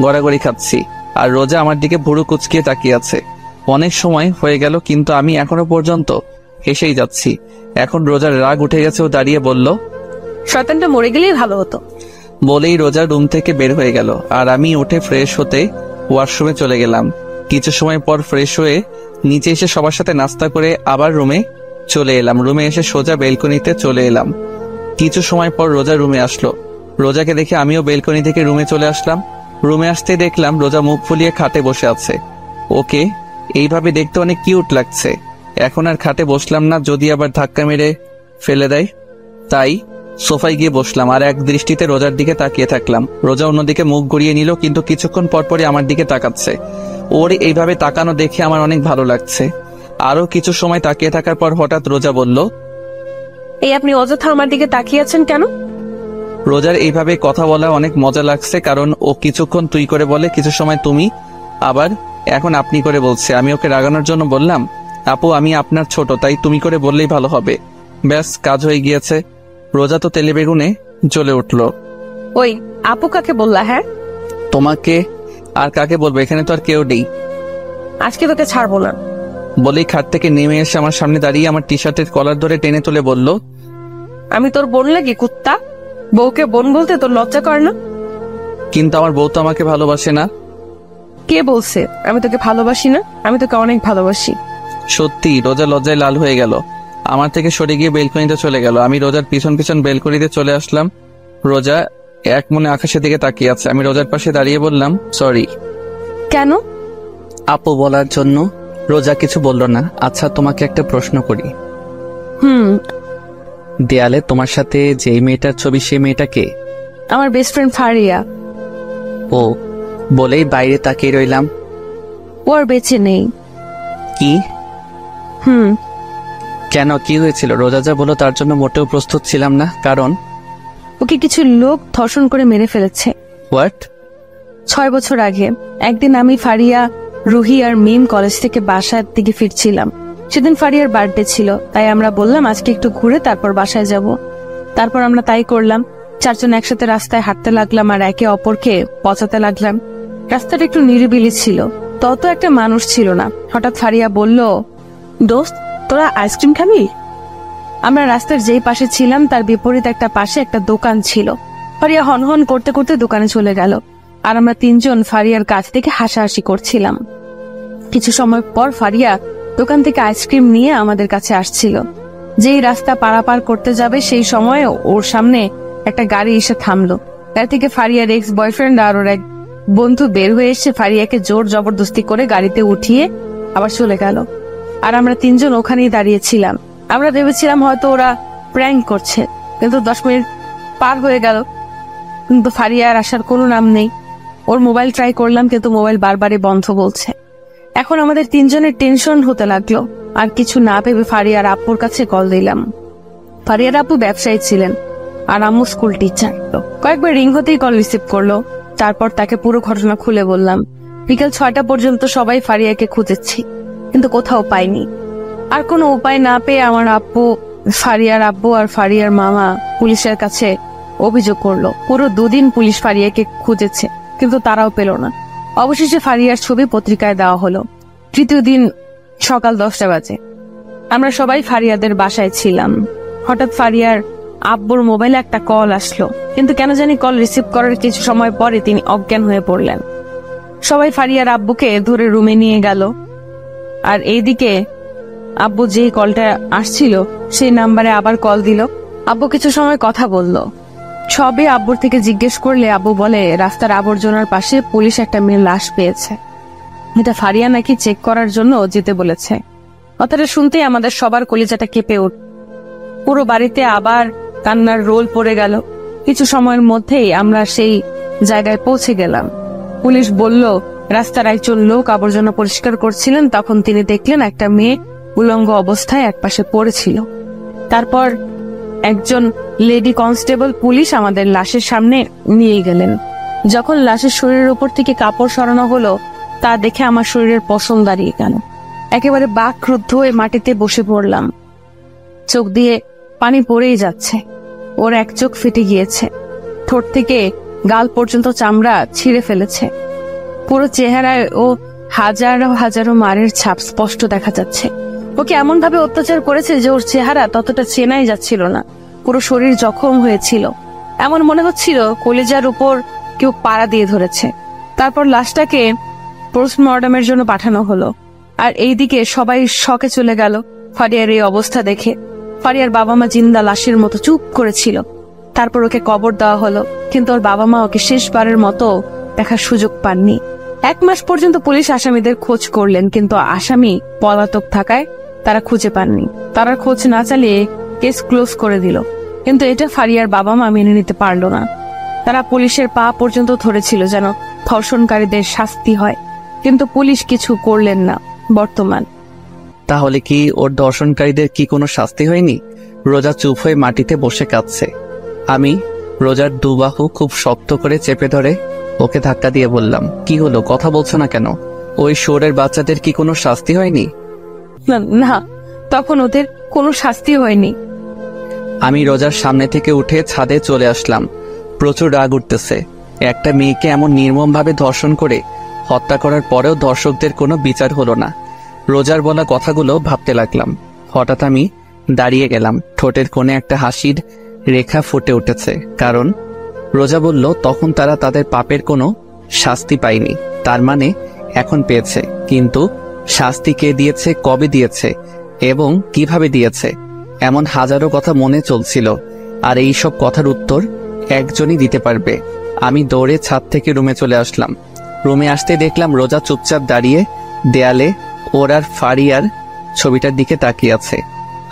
গড়াগড়ি খাচ্ছি, আর রোজা আমার দিকে ভুরু কুচকিয়ে তাকিয়ে আছে। অনেক সময় হয়ে গেল, কিন্তু আমি এখনো পর্যন্ত হেসেই যাচ্ছি। এখন রোজার রাগ উঠে গেছে। ও দাঁড়িয়ে বলল, শয়তানটা মরে গেলেই ভালো হতো। বলেই রোজা রুম থেকে বের হয়ে গেল, আর আমি উঠে ফ্রেশ হতে ওয়াশরুমে চলে গেলাম। কিছু সময় পর ফ্রেশ হয়ে নিচে এসে সবার সাথে নাস্তা করে আবার রুমে চলে এলাম। রুমে এসে সোজা বেলকনিতে চলে এলাম। কিছু সময় পর রোজা রুমে আসলো। রোজাকে দেখে আমিও বেলকনি থেকে রুমে চলে আসলাম। রুমে আসতে দেখলাম রোজা মুখ ফুলিয়ে খাটে বসে আছে। ওকে এইভাবে দেখতে অনেক কিউট লাগছে। এখন আর খাটে বসলাম না, যদি আবার ধাক্কা মেরে ফেলে দেয়। তাই সোফায় গিয়ে বসলাম, আর এক দৃষ্টিতে রোজার দিকে তাকিয়ে থাকলাম। রোজা অন্যদিকে মুখ ঘুরিয়ে নিল, কিন্তু কিছুক্ষণ পরপরই আমার দিকে তাকাচ্ছে। ওর এইভাবে তাকানো দেখে আমার অনেক ভালো লাগছে। আরো কিছু সময় তাকিয়ে থাকার পর হঠাৎ রোজা বলল, এই আপনি অযথা আমার দিকে তাকিয়ে আছেন কেন? রোজার এইভাবে কথা বলা অনেক মজা লাগছে, কারণ ও কিছুক্ষণ তুই করে বলে, কিছু সময় তুমি, আবার এখন আপনি করে বলছে। আমি ওকে রাগানোর জন্য বললাম, আপু আমি আপনার ছোট, তাই তুমি করে বললেই ভালো হবে। ব্যাস, কাজ হয়ে গিয়েছে। রোজা তো তেলে বেগুনে জ্বলে উঠল। ওই আপু কাকে বললা? হ্যাঁ, তোমাকে আর কাকে বলবো, এখানে তো আর কেউ নেই। আজকে তোকে ছাড়বো না। বলেই খাট থেকে নেমে এসে আমার সামনে দাঁড়িয়ে আমার টি শার্টের কলার ধরে টেনে তুলে বলল, আমি তোর বোন লাগি কুত্তা? বউকে বোন বলতে তোর লজ্জা করে না? কিন্তু আমার বউ তো আমাকে ভালোবাসে না। কে বলছে আমি তোকে ভালোবাসি না? আমি তোকে অনেক ভালোবাসি। সত্যি? রোজা লজ্জায় লাল হয়ে গেল, আমার থেকে সরে গিয়ে বেলকনিতে চলে গেল। আমি রোজার পিছন পিছন বেলকনিতে চলে আসলাম। রোজা এক মনে আকাশের দিকে তাকিয়ে আছে। আমি রোজার পাশে দাঁড়িয়ে বললাম, সরি। কেন? আপু বলার জন্য। রোজা কিছু বলল না। আচ্ছা তোমাকে একটা প্রশ্ন করি। দেয়ালে তোমার সাথে যেই মেয়েটার ছবি, সেই মেয়েটা কে? আমার বেস্ট ফ্রেন্ড ফারিয়া। ও বলেই বাইরে তাকিয়ে রইলাম। ও আর বেঁচে নেই। কি? কেন, কি হয়েছিল? রোজা যা বলো তার জন্য মোটেও প্রস্তুত ছিলাম না, কারণ ওকে কিছু লোক ধর্ষণ করে মেরে ফেলেছে। হোয়াট? 6 বছর আগে একদিন আমি, ফারিয়া, রুহি আর মিম কলেজ থেকে বাসার দিকে ফিরছিলাম। সেদিন ফারিয়ার বার্থডে ছিল, তাই আমরা বললাম আজকে একটু ঘুরে তারপর বাসায় যাব। তারপর আমরা তাই করলাম। 4 জন একসাথে রাস্তায় হাঁটতে লাগলাম আর একে অপরকে পচাতে লাগলাম। রাস্তাটা একটু নিরিবিলি ছিল, তত একটা মানুষ ছিল না। হঠাৎ ফারিয়া বলল, দোস্ত তোরা আইসক্রিম খাবি? আমরা রাস্তার যেই পাশে ছিলাম তার বিপরীত একটা পাশে একটা দোকান ছিল। ফারিয়া হনহন করতে করতে দোকানে চলে গেল, আর আমরা 3 জন ফারিয়ার কাছ থেকে হাসাহাসি করছিলাম। কিছু সময় পর ফারিয়া দোকান থেকে আইসক্রিম নিয়ে আমাদের কাছে আসছিল। যেই রাস্তা পারাপার করতে যাবে সেই সময় ওর সামনে একটা গাড়ি এসে থামলো। গাড়ি থেকে ফারিয়ার এক্স বয়ফ্রেন্ড আর ওর এক বন্ধু বের হয়ে এসে ফারিয়াকে জোর জবরদস্তি করে গাড়িতে উঠিয়ে আবার চলে গেল। আর আমরা 3 জন ওখানেই দাঁড়িয়েছিলাম। আমরা ভেবেছিলাম হয়তো ওরা প্র্যাঙ্ক করছে, কিন্তু 10 মিনিট পার হয়ে গেল, কিন্তু ফারিয়ার আসার কোনো নাম নেই। ওর মোবাইল ট্রাই করলাম, কিন্তু মোবাইল বারবারই বন্ধ বলছে। এখন আমাদের 3 জনের টেনশন হতে লাগলো, আর কিছু না ভেবে ফারিয়ার আব্বুর কাছে কল দিলাম। ফারিয়ার আব্বু ব্যবসায়ী ছিলেন আর আম্মু স্কুল টিচার। কয়েকবার রিং হতেই কল রিসিভ করলো। তারপর তাকে পুরো ঘটনা খুলে বললাম, বিকেল 6টা পর্যন্ত সবাই ফারিয়াকে খুঁজেছি, কিন্তু কোথাও পাইনি। আর কোনো উপায় না পেয়ে আমার আব্বু, ফারিয়ার আব্বু আর ফারিয়ার মামা পুলিশের কাছে অভিযোগ করলো। পুরো 2 দিন পুলিশ ফারিয়াকে খুঁজেছে, কিন্তু তারাও পেল না। অবশেষে ফারিয়ার ছবি পত্রিকায় দেওয়া হলো। 3য় দিন সকাল 10টা বাজে। আমরা সবাই ফারিয়াদের বাসায় ছিলাম। হঠাৎ ফারিয়ার আব্বুর মোবাইলে একটা কল আসলো, কিন্তু কেন জানি কল রিসিভ করার কিছু সময় পরে তিনি অজ্ঞান হয়ে পড়লেন। সবাই ফারিয়ার আব্বুকে ধরে রুমে নিয়ে গেল। আর এইদিকে আব্বু যে কলটা আসছিল সেই নাম্বারে আবার কল দিল। আব্বু কিছু সময় কথা বলল। সবে আব্বুর থেকে জিজ্ঞেস করলে আব্বু বলে রাস্তার আবর্জনার পাশে পুলিশ একটা মেয়ের লাশ পেয়েছে। এটা ফারিয়া নাকি চেক করার জন্য যেতে বলেছে। কথাটা শুনতেই আমাদের সবার কলিজাটা কেঁপে উঠল। পুরো বাড়িতে আবার কান্নার রোল পড়ে গেল। কিছু সময়ের মধ্যেই আমরা সেই জায়গায় পৌঁছে গেলাম। পুলিশ বলল রাস্তার একজন লোক আবর্জনা পরিষ্কার করছিলেন, তখন তিনি দেখলেন একটা মেয়ে উলঙ্গ অবস্থায় একপাশে পড়েছিল। তারপর একজন লেডি কনস্টেবল পুলিশ আমাদের লাশের সামনে নিয়ে গেলেন। যখন লাশের শরীরের উপর থেকে কাপড় সরানো হলো, তা দেখে আমার শরীরের পশম দাঁড়িয়ে গেল। একেবারে বাকরুদ্ধ হয়ে মাটিতে বসে পড়লাম। চোখ দিয়ে পানি পড়েই যাচ্ছে। ওর এক চোখ ফেটে গিয়েছে, ঠোঁট থেকে গাল পর্যন্ত চামড়া ছিঁড়ে ফেলেছে। পুরো চেহারায় ও হাজারো হাজারো মারের ছাপ স্পষ্ট দেখা যাচ্ছে। ওকে এমন ভাবে অত্যাচার করেছে যে ওর চেহারা ততটা চেনাই যাচ্ছিল না। পুরো শরীর জখম হয়েছিল, এমন মনে হচ্ছিল কলিজার উপর কেউ পাড়া দিয়ে ধরেছে। তারপর লাশটাকে পোস্টমর্টমের জন্য পাঠানো হলো। আর এইদিকে সবাই শকে চলে গেল ফারিয়ার এই অবস্থা দেখে। ফারিয়ার বাবা মা জিন্দা লাশের মতো চুপ করেছিল। তারপর ওকে কবর দেওয়া হলো, কিন্তু ওর বাবা মা ওকে শেষবারের মতো দেখার সুযোগ পাননি। 1 মাস পর্যন্ত পুলিশ আসামিদের খোঁজ করলেন, কিন্তু আসামি পলাতক থাকায় তারা খুঁজে পাননি। তারা খোঁজ না চালিয়ে কেস ক্লোজ করে দিল। কিন্তু এটা ফারিয়ার বাবা মা মেনে নিতে পারল না। তারা পুলিশের পা পর্যন্ত ধরেছিল যেন ধর্ষণকারীদের শাস্তি হয়, কিন্তু পুলিশ কিছু করলেন না। বর্তমান তাহলে কি ওর দর্শনকারীদের কি কোনো শাস্তি হয়নি? রোজা চুপ হয়ে মাটিতে বসে কাঁদছে। আমি রোজার দুবাহু খুব শক্ত করে চেপে ধরে ওকে ধাক্কা দিয়ে বললাম, কি হলো, কথা বলছো না কেন? ওই শোরের বাচ্চাদের কি কোনো শাস্তি হয়নি? না, তখন ওদের কোনো শাস্তি হয়নি। আমি রোজার সামনে থেকে উঠে ছাদে চলে আসলাম। প্রচুর রাগ উঠতেছে। একটা মেয়েকে এমন নির্মমভাবে ধর্ষণ করে হত্যা করার পরেও দর্শকদের কোনো বিচার হলো না। রোজার বলা কথাগুলো ভাবতে লাগলাম। হঠাৎ আমি দাঁড়িয়ে গেলাম। ঠোঁটের কোণে একটা হাসির রেখা ফুটে উঠেছে, কারণ রোজা বলল তখন তারা তাদের পাপের কোনো শাস্তি পায়নি, তার মানে এখন পেয়েছে। কিন্তু শাস্তি কে দিয়েছে, কবে দিয়েছে এবং কিভাবে দিয়েছে, এমন হাজারো কথা মনে চলছিল। আর এই সব কথার উত্তর একজনই দিতে পারবে। আমি দৌড়ে ছাদ থেকে রুমে চলে আসলাম। রুমে আসতে দেখলাম রোজা চুপচাপ দাঁড়িয়ে দেয়ালে ওর আর ফারিয়ার ছবিটার দিকে তাকিয়ে আছে।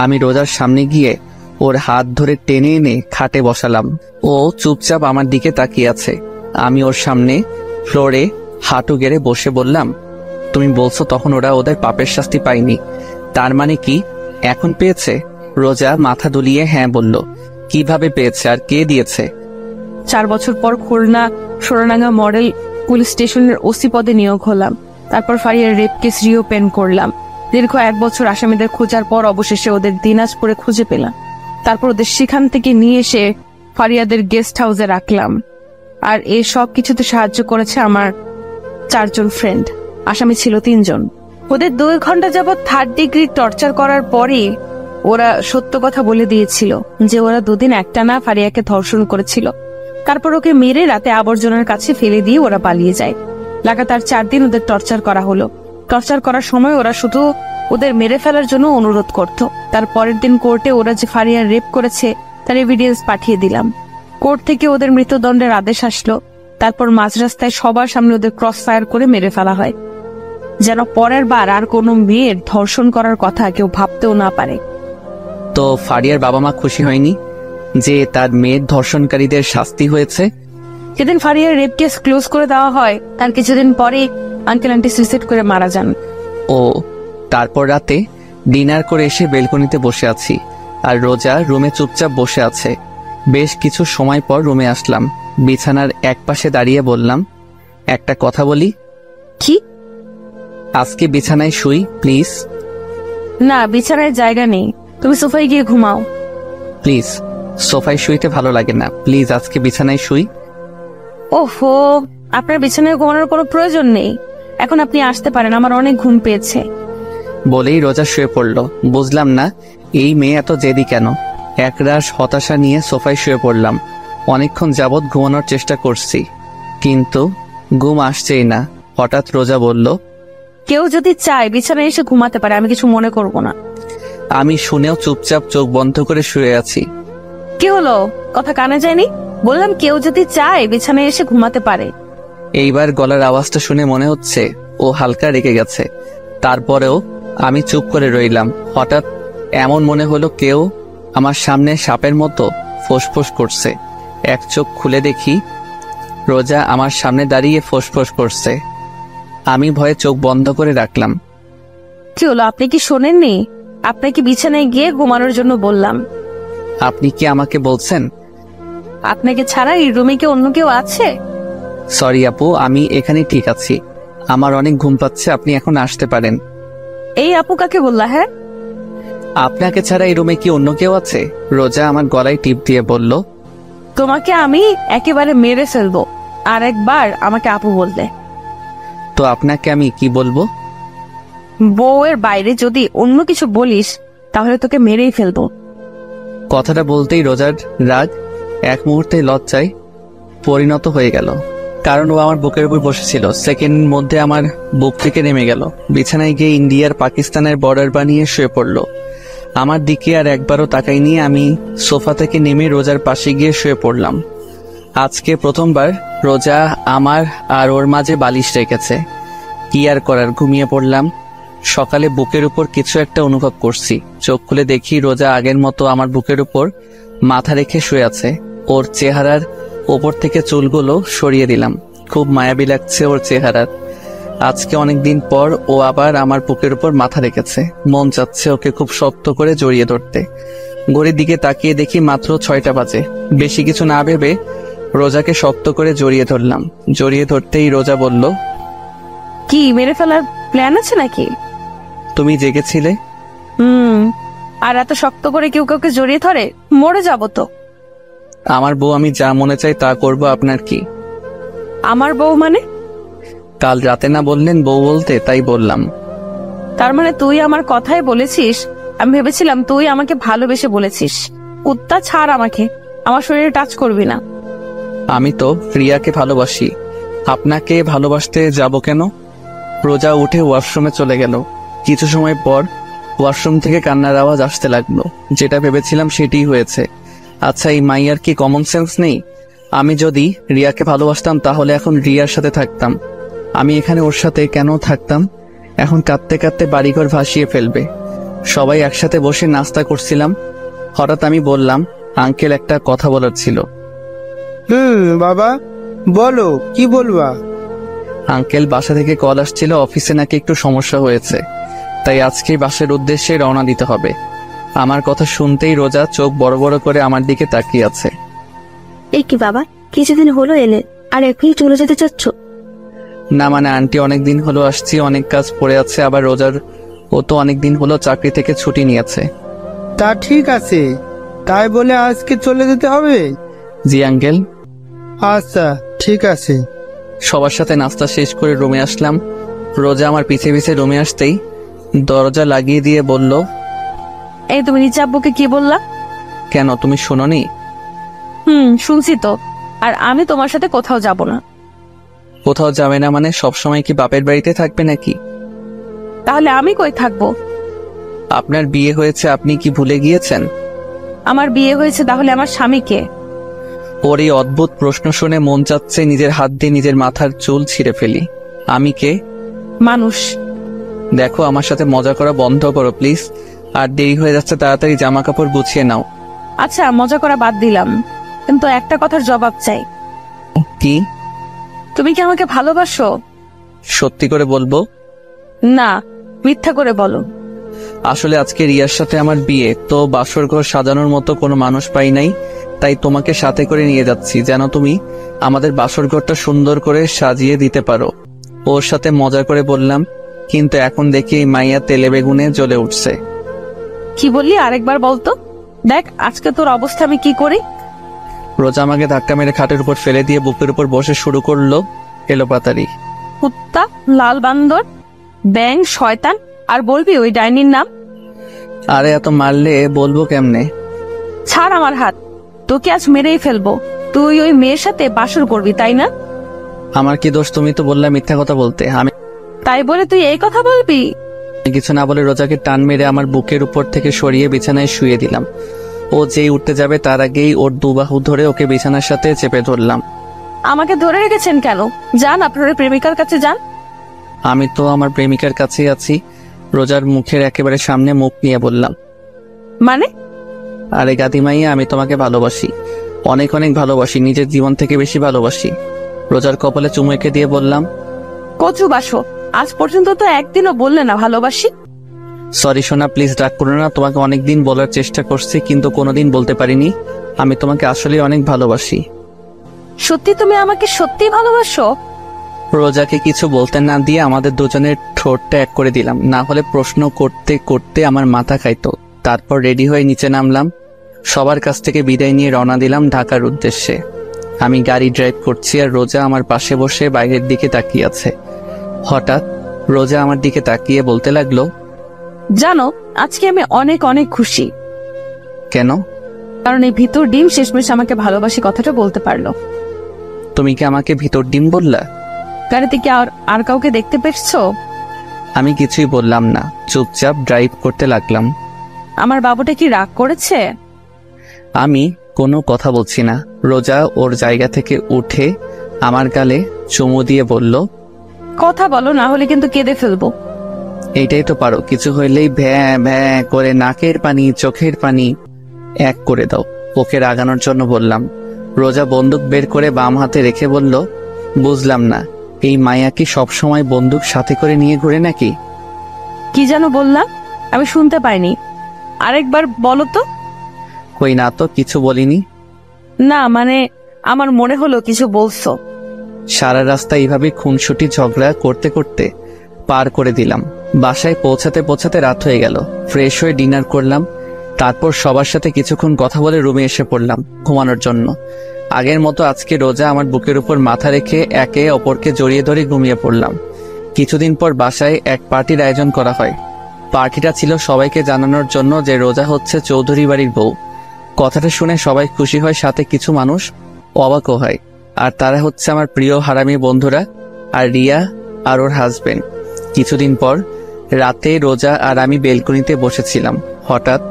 আমি রোজার সামনে গিয়ে ওর হাত ধরে টেনে এনে খাটে বসালাম। ও চুপচাপ আমার দিকে তাকিয়ে আছে। আমি ওর সামনে ফ্লোরে হাঁটু গেড়ে বসে বললাম, তুমি বলছো তখন ওরা ওদের পাপের শাস্তি পায়নি, তার মানে কি এখন পেয়েছে? রোজা মাথা দুলিয়ে হ্যাঁ বলল। কিভাবে পেয়েছে আর কে দিয়েছে? 4 বছর পর খুলনা সোনাডাঙ্গা মডেল পুলিশ স্টেশনের ওসি পদে নিয়োগ হলাম। তারপর ফারিয়ার রেপ কেস রিওপেন করলাম। দীর্ঘ 1 বছর আসামিদের খোঁজার পর অবশেষে ওদের দিনাজপুরে খুঁজে পেলাম। তারপর ওদের সেখান থেকে নিয়ে এসে ফারিয়াদের গেস্ট হাউসে রাখলাম। আর এই সব কিছুতে সাহায্য করেছে আমার 4 জন ফ্রেন্ড। আসামি ছিল 3 জন। ওদের 2 ঘন্টা যাবৎ 3rd ডিগ্রি টর্চার করার পরে ওরা সত্য কথা বলে দিয়েছিল যে ওরা 2 দিন একটানা ফারিয়াকে ধর্ষণ করেছিল। তারপর ওকে মেরে রাতে আবর্জনার কাছে ফেলে দিয়ে ওরা পালিয়ে যায়। লাগাতার 4 দিন ওদের টর্চার করা হলো। টর্চার করার সময় ওরা শুধু ওদের মেরে ফেলার জন্য অনুরোধ করত। তার পরের দিন কোর্টে ওরা যে ফারিয়ার রেপ করেছে তার এভিডেন্স পাঠিয়ে দিলাম। কোর্ট থেকে ওদের মৃত্যুদণ্ডের আদেশ আসলো। তারপর মাঝ রাস্তায় সবার সামনে ওদের ক্রস ফায়ার করে মেরে ফেলা হয়, যেন পরের বার আর কোনো মেয়ের ধর্ষণ করার কথা কেউ ভাবতেও না পারে। তো ফারিয়ার বাবা মা খুশি হয়নি যে তার মেয়ের ধর্ষণকারীদের শাস্তি হয়েছে? যেদিন ফারিয়ার রেপ কেস ক্লোজ করে দেওয়া হয় তার কিছুদিন পরে আঙ্কেল আন্টি সুইসাইড করে মারা যান। ও তারপর রাতে ডিনার করে এসে বেলকনিতে বসে আছি, আর রোজা রুমে চুপচাপ বসে আছে। বেশ কিছু সময় পর রুমে আসলাম। বিছানার এক পাশে দাঁড়িয়ে বললাম, একটা কথা বলি। কি? আজকে বিছানায় শুই প্লিজ। না, বিছানায় জায়গা নেই, তুমি সোফায় গিয়ে ঘুমাও। প্লিজ, সোফায় শুইতে ভালো লাগে না, প্লিজ আজকে বিছানায় শুই। ওহো, আপনার বিছানায় ঘুমানোর কোনো প্রয়োজন নেই, এখন আপনি আসতে পারেন, আমার অনেক ঘুম পেয়েছে। বলেই রোজা শুয়ে পড়ল। বুঝলাম না এই মেয়ে এত জেদি কেন। একরাশ হতাশা নিয়ে সোফায় শুয়ে পড়লাম। অনেকক্ষণ যাবৎ ঘুমানোর চেষ্টা করছি, কিন্তু ঘুম আসছেই না। হঠাৎ রোজা বলল, কেউ যদি চায় বিছানায় এসে ঘুমাতে পারে, আমি কিছু মনে করব না। আমি শুনেও চুপচাপ চোখ বন্ধ করে শুয়ে আছি। কি হলো, কথা কানে যায়নি? বললাম কেউ যদি চায় বিছানায় এসে ঘুমাতে পারে। এইবার গলার আওয়াজটা শুনে মনে হচ্ছে ও হালকা রেগে গেছে। তারপরেও আমি চুপ করে রইলাম। হঠাৎ এমন মনে হলো কেউ আমার সামনে সাপের মতো ফোঁসফোঁস করছে। এক চোখ খুলে দেখি রোজা আমার সামনে দাঁড়িয়ে ফোঁসফোঁস করছে। আমি ভয়ে চোখ বন্ধ করে রাখলাম। কি হলো, আপনি কি শোনেননি? আপনাকে বিছানায় গিয়ে ঘুমানোর জন্য বললাম। আপনি কি আমাকে বলছেন? আপনাকে ছাড়া এই রুমে কি অন্য কেউ আছে? সরি আপু, আমি এখানে ঠিক আছি। আমার অনেক ঘুম পাচ্ছে, আপনি এখন আসতে পারেন। এই আপু কাকে বললা? হ্যাঁ, আপনাকে ছাড়া এই রুমে কি অন্য কেউ আছে? রোজা আমার গলায় টিপ দিয়ে বলল, তোমাকে আমি একেবারে মেরে ফেলবো আর একবার আমাকে আপু বললে। তো আপনাকে আমি কি বলবো? বউয়ের বাইরে যদি অন্য কিছু বলিস তাহলে তোকে মেরেই ফেলবো। কথাটা বলতেই রোজার রাগ এক মুহূর্তে লজ্জায় পরিণত হয়ে গেল, কারণ ও আমার বুকের উপর বসেছিল। সেকেন্ড মধ্যে আমার বুক থেকে নেমে গেল। বিছানায় গিয়ে ইন্ডিয়ার পাকিস্তানের বর্ডার বানিয়ে শুয়ে পড়ল। আমার দিকে আর একবারও তাকাইনি। আমি সোফা থেকে নেমে রোজার পাশে গিয়ে শুয়ে পড়লাম। আজকে প্রথমবার রোজা আমার আর ওর মাঝে বালিশ রেখেছে। কি আর করার, ঘুমিয়ে পড়লাম। সকালে বুকের উপর কিছু একটা অনুভব করছি। চোখ খুলে দেখি রোজা আগের মতো আমার বুকের উপর মাথা রেখে শুয়ে আছে। ওর চেহারার ওপর থেকে চুলগুলো সরিয়ে দিলাম। খুব মায়াবী লাগছে ওর চেহারার। আজকে অনেকদিন পর ও আবার আমার বুকের উপর মাথা রেখেছে। মন চাচ্ছে ওকে খুব শক্ত করে জড়িয়ে ধরতে। ঘড়ির দিকে তাকিয়ে দেখি মাত্র 6টা বাজে। বেশি কিছু না ভেবে রোজাকে শক্ত করে জড়িয়ে ধরলাম। জড়িয়ে ধরতেই রোজা বলল, কি মেরে ফেলার প্ল্যান আছে নাকি? তুমি জেগেছিলে? আর এত শক্ত করে কেউ কাউকে জড়িয়ে ধরে? মরে যাব তো। আমার বউ, আমি যা মনে চাই তা করব, আপনার কি? আমার বউ মানে? কাল রাতে না বললেন বউ বলতে, তাই বললাম। তার মানে তুই আমার কথাই বলেছিস? আমি ভেবেছিলাম তুই আমাকে ভালোবেসে বলেছিস। কুত্তা ছাড় আমাকে, আমার শরীরে টাচ করবি না। আমি তো রিয়াকে ভালোবাসি, আপনাকে ভালোবাসতে যাব কেন? রোজা উঠে ওয়াশরুমে চলে গেল। কিছু সময় পর ওয়াশরুম থেকে কান্নার আওয়াজ আসতে লাগলো। যেটা ভেবেছিলাম সেটাই হয়েছে। আচ্ছা, এই মাইয়ার কি কমন সেন্স নেই? আমি যদি রিয়াকে ভালোবাসতাম তাহলে এখন রিয়ার সাথে থাকতাম। আমি এখানে ওর সাথে কেন থাকতাম? এখন কাঁদতে কাঁদতে বাড়িঘর ভাসিয়ে ফেলবে। সবাই একসাথে বসে নাস্তা করছিলাম। হঠাৎ আমি বললাম, আঙ্কেল একটা কথা বলার ছিল। বাবা বলো, কি বলবা? আঙ্কেল, বাসা থেকে কল আসছিল, অফিসে নাকি একটু সমস্যা হয়েছে, তাই আজকে বাসার উদ্দেশ্যে রওনা দিতে হবে। আমার কথা শুনতেই রোজা চোখ বড় বড় করে আমার দিকে তাকিয়ে আছে। এই কি বাবা, কিছুদিন হলো এলে আর এখনই চলে যেতে চাচ্ছ? না মানে আন্টি, অনেকদিন হলো আসছি, অনেক কাজ পড়ে আছে। আবার রোজার ও তো অনেকদিন হলো চাকরি থেকে ছুটি নিয়েছে। তা ঠিক আছে, তাই বলে আজকে চলে যেতে হবে? জি আঙ্কেল। আচ্ছা ঠিক আছে। সবার সাথে নাস্তা শেষ করে রুমে আসলাম। রোজা আমার পিছে পিছে রুমে আসতেই দরজা লাগিয়ে দিয়ে বলল, এই তুমি নিচে আব্বুকে কি বললা? কেন, তুমি শোনোনি? শুনছি তো। আর আমি তোমার সাথে কোথাও যাব না। কোথাও যাবে না মানে? সবসময় কি বাপের বাড়িতে থাকবে নাকি? তাহলে আমি কই থাকবো? আপনার বিয়ে হয়েছে, আপনি কি ভুলে গিয়েছেন? আমার বিয়ে হয়েছে, তাহলে আমার স্বামীকে? ওর এই অদ্ভুত প্রশ্ন শুনে মন চাচ্ছে নিজের হাত দিয়ে নিজের মাথার চুল ছিঁড়ে ফেলি। আমি কে? মানুষ। দেখো, আমার সাথে মজা করা বন্ধ করো প্লিজ। আর দেরি হয়ে যাচ্ছে, তাড়াতাড়ি জামা কাপড় গুছিয়ে নাও। আচ্ছা, মজা করা বাদ দিলাম, কিন্তু একটা কথার জবাব চাই। কি? তুমি কি আমাকে ভালোবাসো? সত্যি করে বলবো? না, মিথ্যা করে বলো। আসলে আজকে রিয়ার সাথে আমার বিয়ে, তো বাসর ঘর সাজানোর মতো কোনো মানুষ পাই নাই, তাই তোমাকে সাথে করে নিয়ে যাচ্ছি, যেন তুমি আমাদের বাসর ঘরটা সুন্দর করে সাজিয়ে দিতে পারো। ওর সাথে মজা করে বললাম, কিন্তু এখন দেখি এই মাইয়া তেলে বেগুনে জ্বলে উঠছে। কি বললি আরেকবার বলতো? দেখ আজকে তোর অবস্থা আমি কি করি। রোজা আমাকে ধাক্কা মেরে খাটের উপর ফেলে দিয়ে বুকের উপর বসে শুরু করলো এলোপাতারি। কুত্তা, লাল বান্দর, ব্যাং, শয়তান, আর বলবি ওই ডাইনির নাম? আরে এত মারলে বলবো কেমনে? ছাড় আমার হাত, তোকে আজ মেরেই ফেলবো। তুই ওই মেয়ের সাথে বাসর করবি তাই না? আমার কি দোষ? তুমি তো বললে মিথ্যা কথা বলতে। আমি তাই বলে তুই এই কথা বলবি? কিছু না বলে রোজাকে টান মেরে আমার বুকের উপর থেকে সরিয়ে বিছানায় শুয়ে দিলাম। ও যেই উঠতে যাবে তার আগেই ওর দুবাহু ধরে ওকে বিছানার সাথে চেপে ধরলাম। আমাকে ধরে রেখেছেন কেন? যান আপনার প্রেমিকার কাছে যান। আমি তো আমার প্রেমিকার কাছেই আছি। রোজার মুখের একেবারে সামনে মুখ নিয়ে বললাম। মানে? আরে গাদিমাইয়া, আমি তোমাকে ভালোবাসি, অনেক অনেক ভালোবাসি, নিজের জীবন থেকে বেশি ভালোবাসি। রোজার কপালে চুমু এঁকে দিয়ে বললাম, কচু বাসো, আজ পর্যন্ত তো একদিনও বললে না ভালোবাসি। সরি সোনা, প্লিজ রাগ করো না। তোমাকে অনেকদিন বলার চেষ্টা করছি কিন্তু কোনোদিন বলতে পারিনি। আমি তোমাকে আসলে অনেক ভালোবাসি। সত্যি তুমি আমাকে সত্যি ভালোবাসো? রোজাকে কিছু বলতে না দিয়ে আমাদের দুজনের ঠোঁটটা এক করে দিলাম, না হলে প্রশ্ন করতে করতে আমার মাথা খাইতো। তারপর রেডি হয়ে নিচে নামলাম। সবার কাছ থেকে বিদায় নিয়ে রওনা দিলাম ঢাকার উদ্দেশ্যে। আমি গাড়ি ড্রাইভ করছি আর রোজা আমার পাশে বসে বাইরের দিকে তাকিয়ে আছে। হঠাৎ রোজা আমার দিকে তাকিয়ে বলতে লাগলো, জানো আজকে আমি অনেক অনেক খুশি। কেন? কারণ এই ভিতর ডিম শেষমেশ আমাকে ভালোবাসি কথাটা বলতে পারলো। তুমি কি আমাকে ভিতর ডিম বললা? গাড়িতে কি আর কাউকে দেখতে পেয়েছো? আমি কিছুই বললাম না, চুপচাপ ড্রাইভ করতে লাগলাম। আমার বাবুটা কি রাগ করেছে? আমি কোনো কথা বলছি না। রোজা ওর জায়গা থেকে উঠে আমার গালে চুমু দিয়ে বলল, কথা বলো, না হলে কিন্তু কেঁদে ফেলবো। এইটাই তো পারো, কিছু হইলেই ভ্যাঁ ভ্যাঁ করে নাকের পানি চোখের পানি এক করে দাও। ওকে রাগানোর জন্য বললাম। রোজা বন্দুক বের করে বাম হাতে রেখে বলল, বুঝলাম না, এই মায়া কি সবসময় বন্দুক সাথে করে নিয়ে ঘুরে নাকি? কি যেন বললাম, আমি শুনতে পাইনি, আরেকবার বলো তো। কই না তো, কিছু বলিনি। না মানে আমার মনে হলো কিছু বলছো। সারা রাস্তা এইভাবে খুনসুটি ঝগড়া করতে করতে পার করে দিলাম। বাসায় পৌঁছাতে পৌঁছাতে রাত হয়ে গেল। ফ্রেশ হয়ে ডিনার করলাম। তারপর সবার সাথে কিছুক্ষণ কথা বলে রুমে এসে পড়লাম ঘুমানোর জন্য। আগের মতো আজকে রোজা আমার বুকের উপর মাথা রেখে একে অপরকে জড়িয়ে ধরে ঘুমিয়ে পড়লাম। কিছুদিন পর বাসায় এক পার্টির আয়োজন করা হয়। পার্টিটা ছিল সবাইকে জানানোর জন্য যে রোজা হচ্ছে চৌধুরী বাড়ির বউ। কথাটা শুনে সবাই খুশি হয়, সাথে কিছু মানুষ অবাকও হয়। আর তারা হচ্ছে আমার প্রিয় হারামি বন্ধুরা আর রিয়া আর ওর হাজবেন্ড। কিছুদিন পর রাতে রোজা আর আমি বেলকনিতে বসেছিলাম। হঠাৎ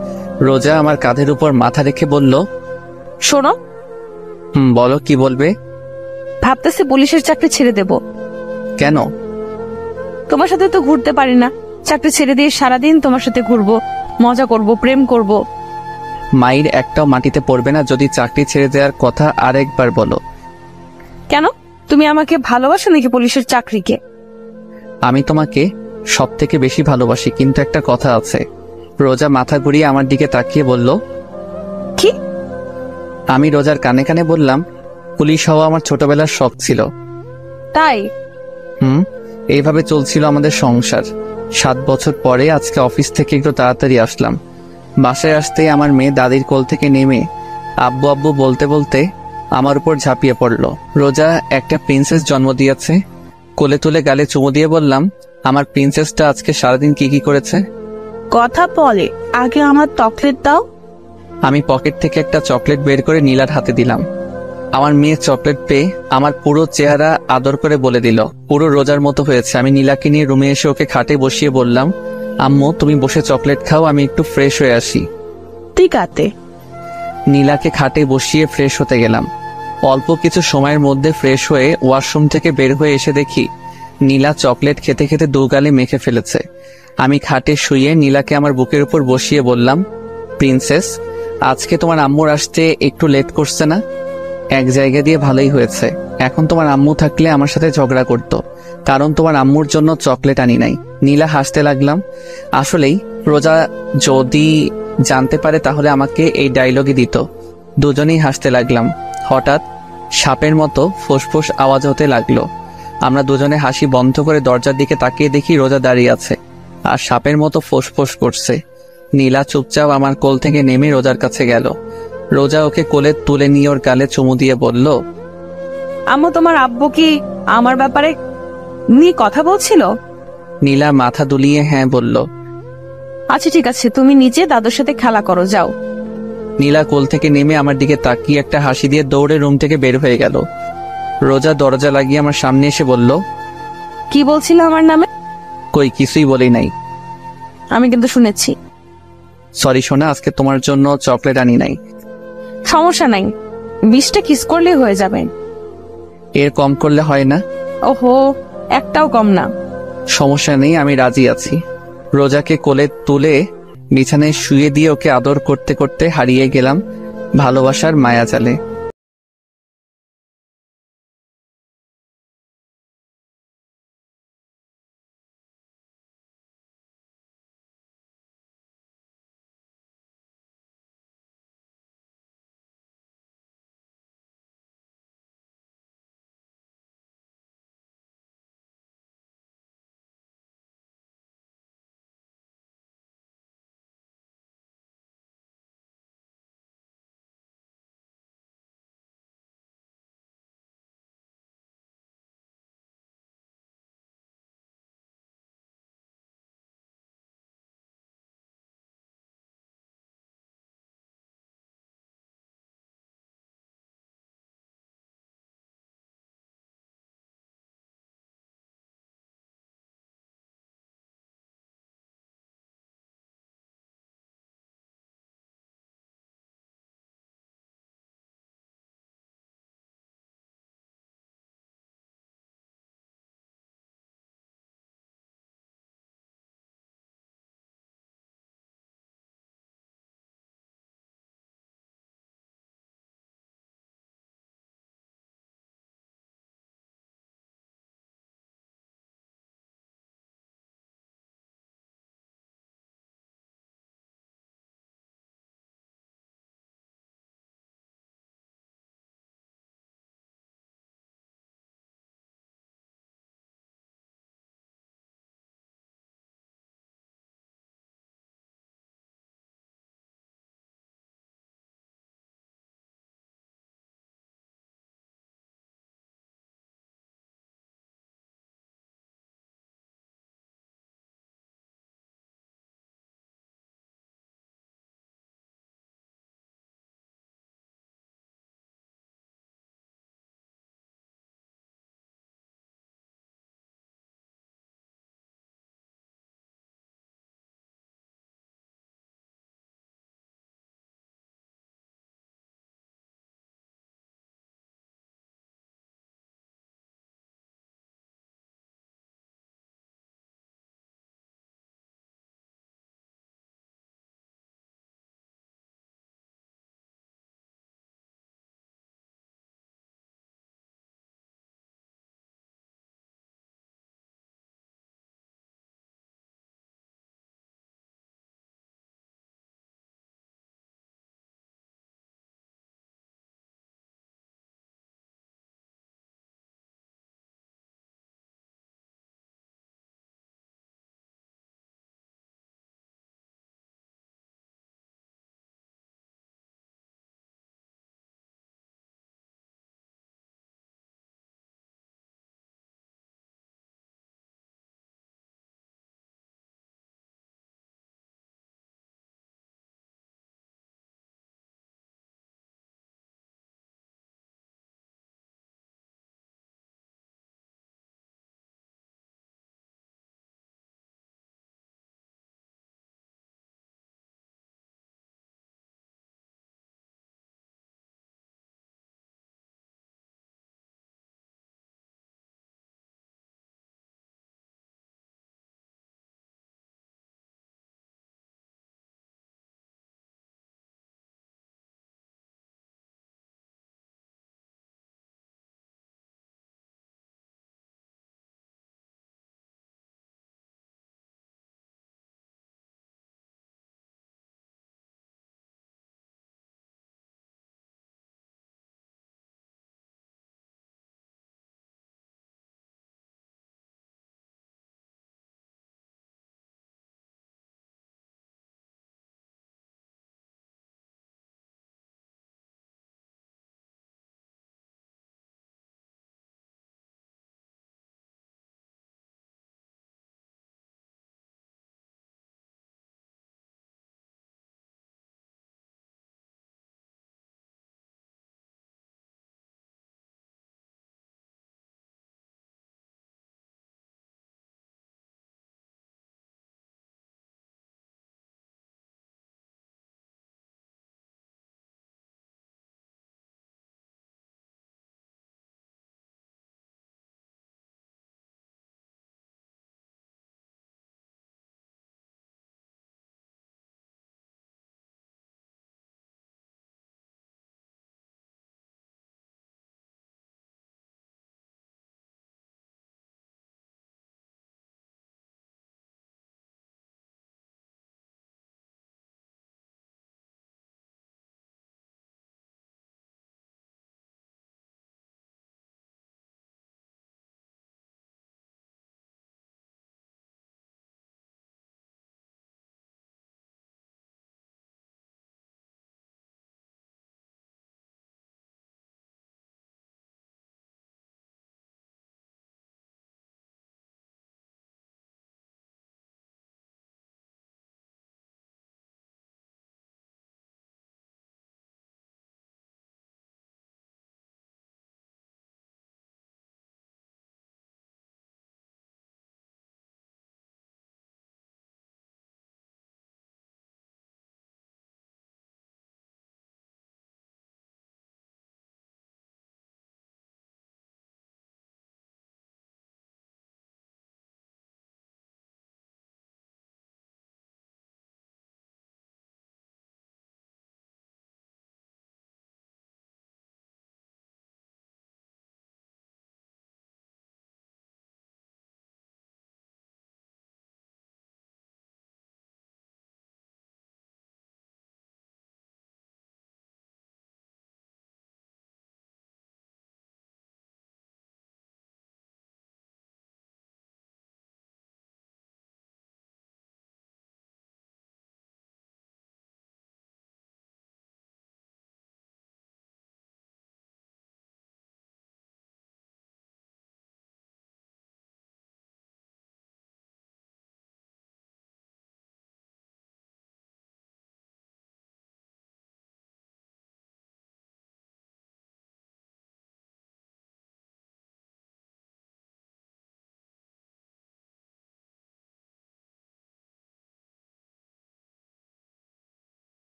রোজা আমার কাঁধের উপর মাথা রেখে বলল, শোনো। বলো, কি বলবে? ভাবতেছি পুলিশের চাকরি ছেড়ে দেব। কেন? তোমার সাথে তো ঘুরতে পারি না, চাকরি ছেড়ে দিয়ে সারাদিন তোমার সাথে ঘুরবো, মজা করব, প্রেম করব। মায়ের একটাও মাটিতে পড়বে না যদি চাকরি ছেড়ে দেওয়ার কথা আরেকবার বলো। কেন? তুমি আমাকে ভালোবাসো নাকি পুলিশের চাকরিকে? আমি তোমাকে সব থেকে বেশি ভালোবাসি, কিন্তু একটা কথা আছে। রোজা মাথা ঘুরিয়ে আমার দিকে তাকিয়ে বলল, কি? আমি রোজার কানে কানে বললাম, পুলিশ হওয়া আমার ছোটবেলার শখ ছিল। তাই? এইভাবে চলছিল আমাদের সংসার। 7 বছর পরে আজকে অফিস থেকে একটু তাড়াতাড়ি আসলাম। বাসায় আসতেই আমার মেয়ে দাদির কোল থেকে নেমে আব্বু আব্বু বলতে বলতে আমার উপর ঝাঁপিয়ে পড়ল। রোজা একটা প্রিন্সেস জন্ম দিয়েছে। কোলে তুলে গালে চুমু দিয়ে বললাম, আমার প্রিন্সেসটা আজকে সারাদিন কি কি করেছে। কথা বলে, আগে আমার চকলেট দাও। আমি পকেট থেকে একটা চকলেট বের করে নীলার হাতে দিলাম। আমার মেয়ে চকলেট পেয়ে আমার পুরো চেহারা আদর করে বলে দিল, পুরো রোজার মতো হয়েছে। আমি নীলাকে নিয়ে রুমে এসে ওকে খাটে বসিয়ে বললাম, আম্মু তুমি বসে চকলেট খাও, আমি একটু ফ্রেশ হয়ে আসি। ঠিক আছে। নীলাকে খাটে বসিয়ে ফ্রেশ হতে গেলাম। অল্প কিছু সময়ের মধ্যে ফ্রেশ হয়ে ওয়াশরুম থেকে বের হয়ে এসে দেখি নীলা চকলেট খেতে খেতে দুগালে মেখে ফেলেছে। আমি খাটে শুয়ে নীলাকে আমার বুকের উপর বসিয়ে বললাম, প্রিন্সেস আজকে তোমার আম্মুর আসতে একটু লেট করছে না? এক জায়গা দিয়ে ভালোই হয়েছে। এখন তোমার আম্মু থাকলে আমার সাথে ঝগড়া করত, কারণ তোমার আম্মুর জন্য চকলেট আনি নাই। নীলা হাসতে লাগলাম। আসলেই রোজা যদি জানতে পারে তাহলে আমাকে এই ডায়লগই দিত। দুজনেই হাসতে লাগলাম। হঠাৎ সাপের মতো ফোঁসফোঁস আওয়াজ হতে লাগলো। আমরা দুজনে হাসি বন্ধ করে দরজার দিকে তাকিয়ে দেখি রোজা দাঁড়িয়ে আছে আর সাপের মতো ফোঁস করছে। নীলা চুপচাপ আমার কোল থেকে নেমে রোজার কাছে গেল। রোজা ওকে কোলে তুলে নিয়ে ওর গালে চুমু দিয়ে বলল, আম্মু, তোমার আব্বু কি আমার ব্যাপারে নিয়ে কথা বলছিল? নীলা মাথা দুলিয়ে হ্যাঁ বলল। আচ্ছা ঠিক আছে, তুমি নিচে দাদুর সাথে খেলা করো, যাও। নীলা কোল থেকে নেমে আমার দিকে তাকিয়ে একটা হাসি দিয়ে দৌড়ে রুম থেকে বের হয়ে গেল। রোজা দরজা লাগিয়ে আমার সামনে এসে বলল, কি বলছিল আমার নামে? কই কিছুই বলি নাই। আমি কিন্তু শুনেছি। সরি সোনা, আজকে তোমার জন্য চকলেট আনি নাই। সমস্যা নাই, 20টা কিস করলেই হয়ে যাবে। এর কম করলে হয় না? ওহো, একটাও কম না। সমস্যা নেই, আমি রাজি আছি। রোজাকে কোলে তুলে বিছানায় শুয়ে দিয়ে ওকে আদর করতে করতে হারিয়ে গেলাম ভালোবাসার মায়াজালে।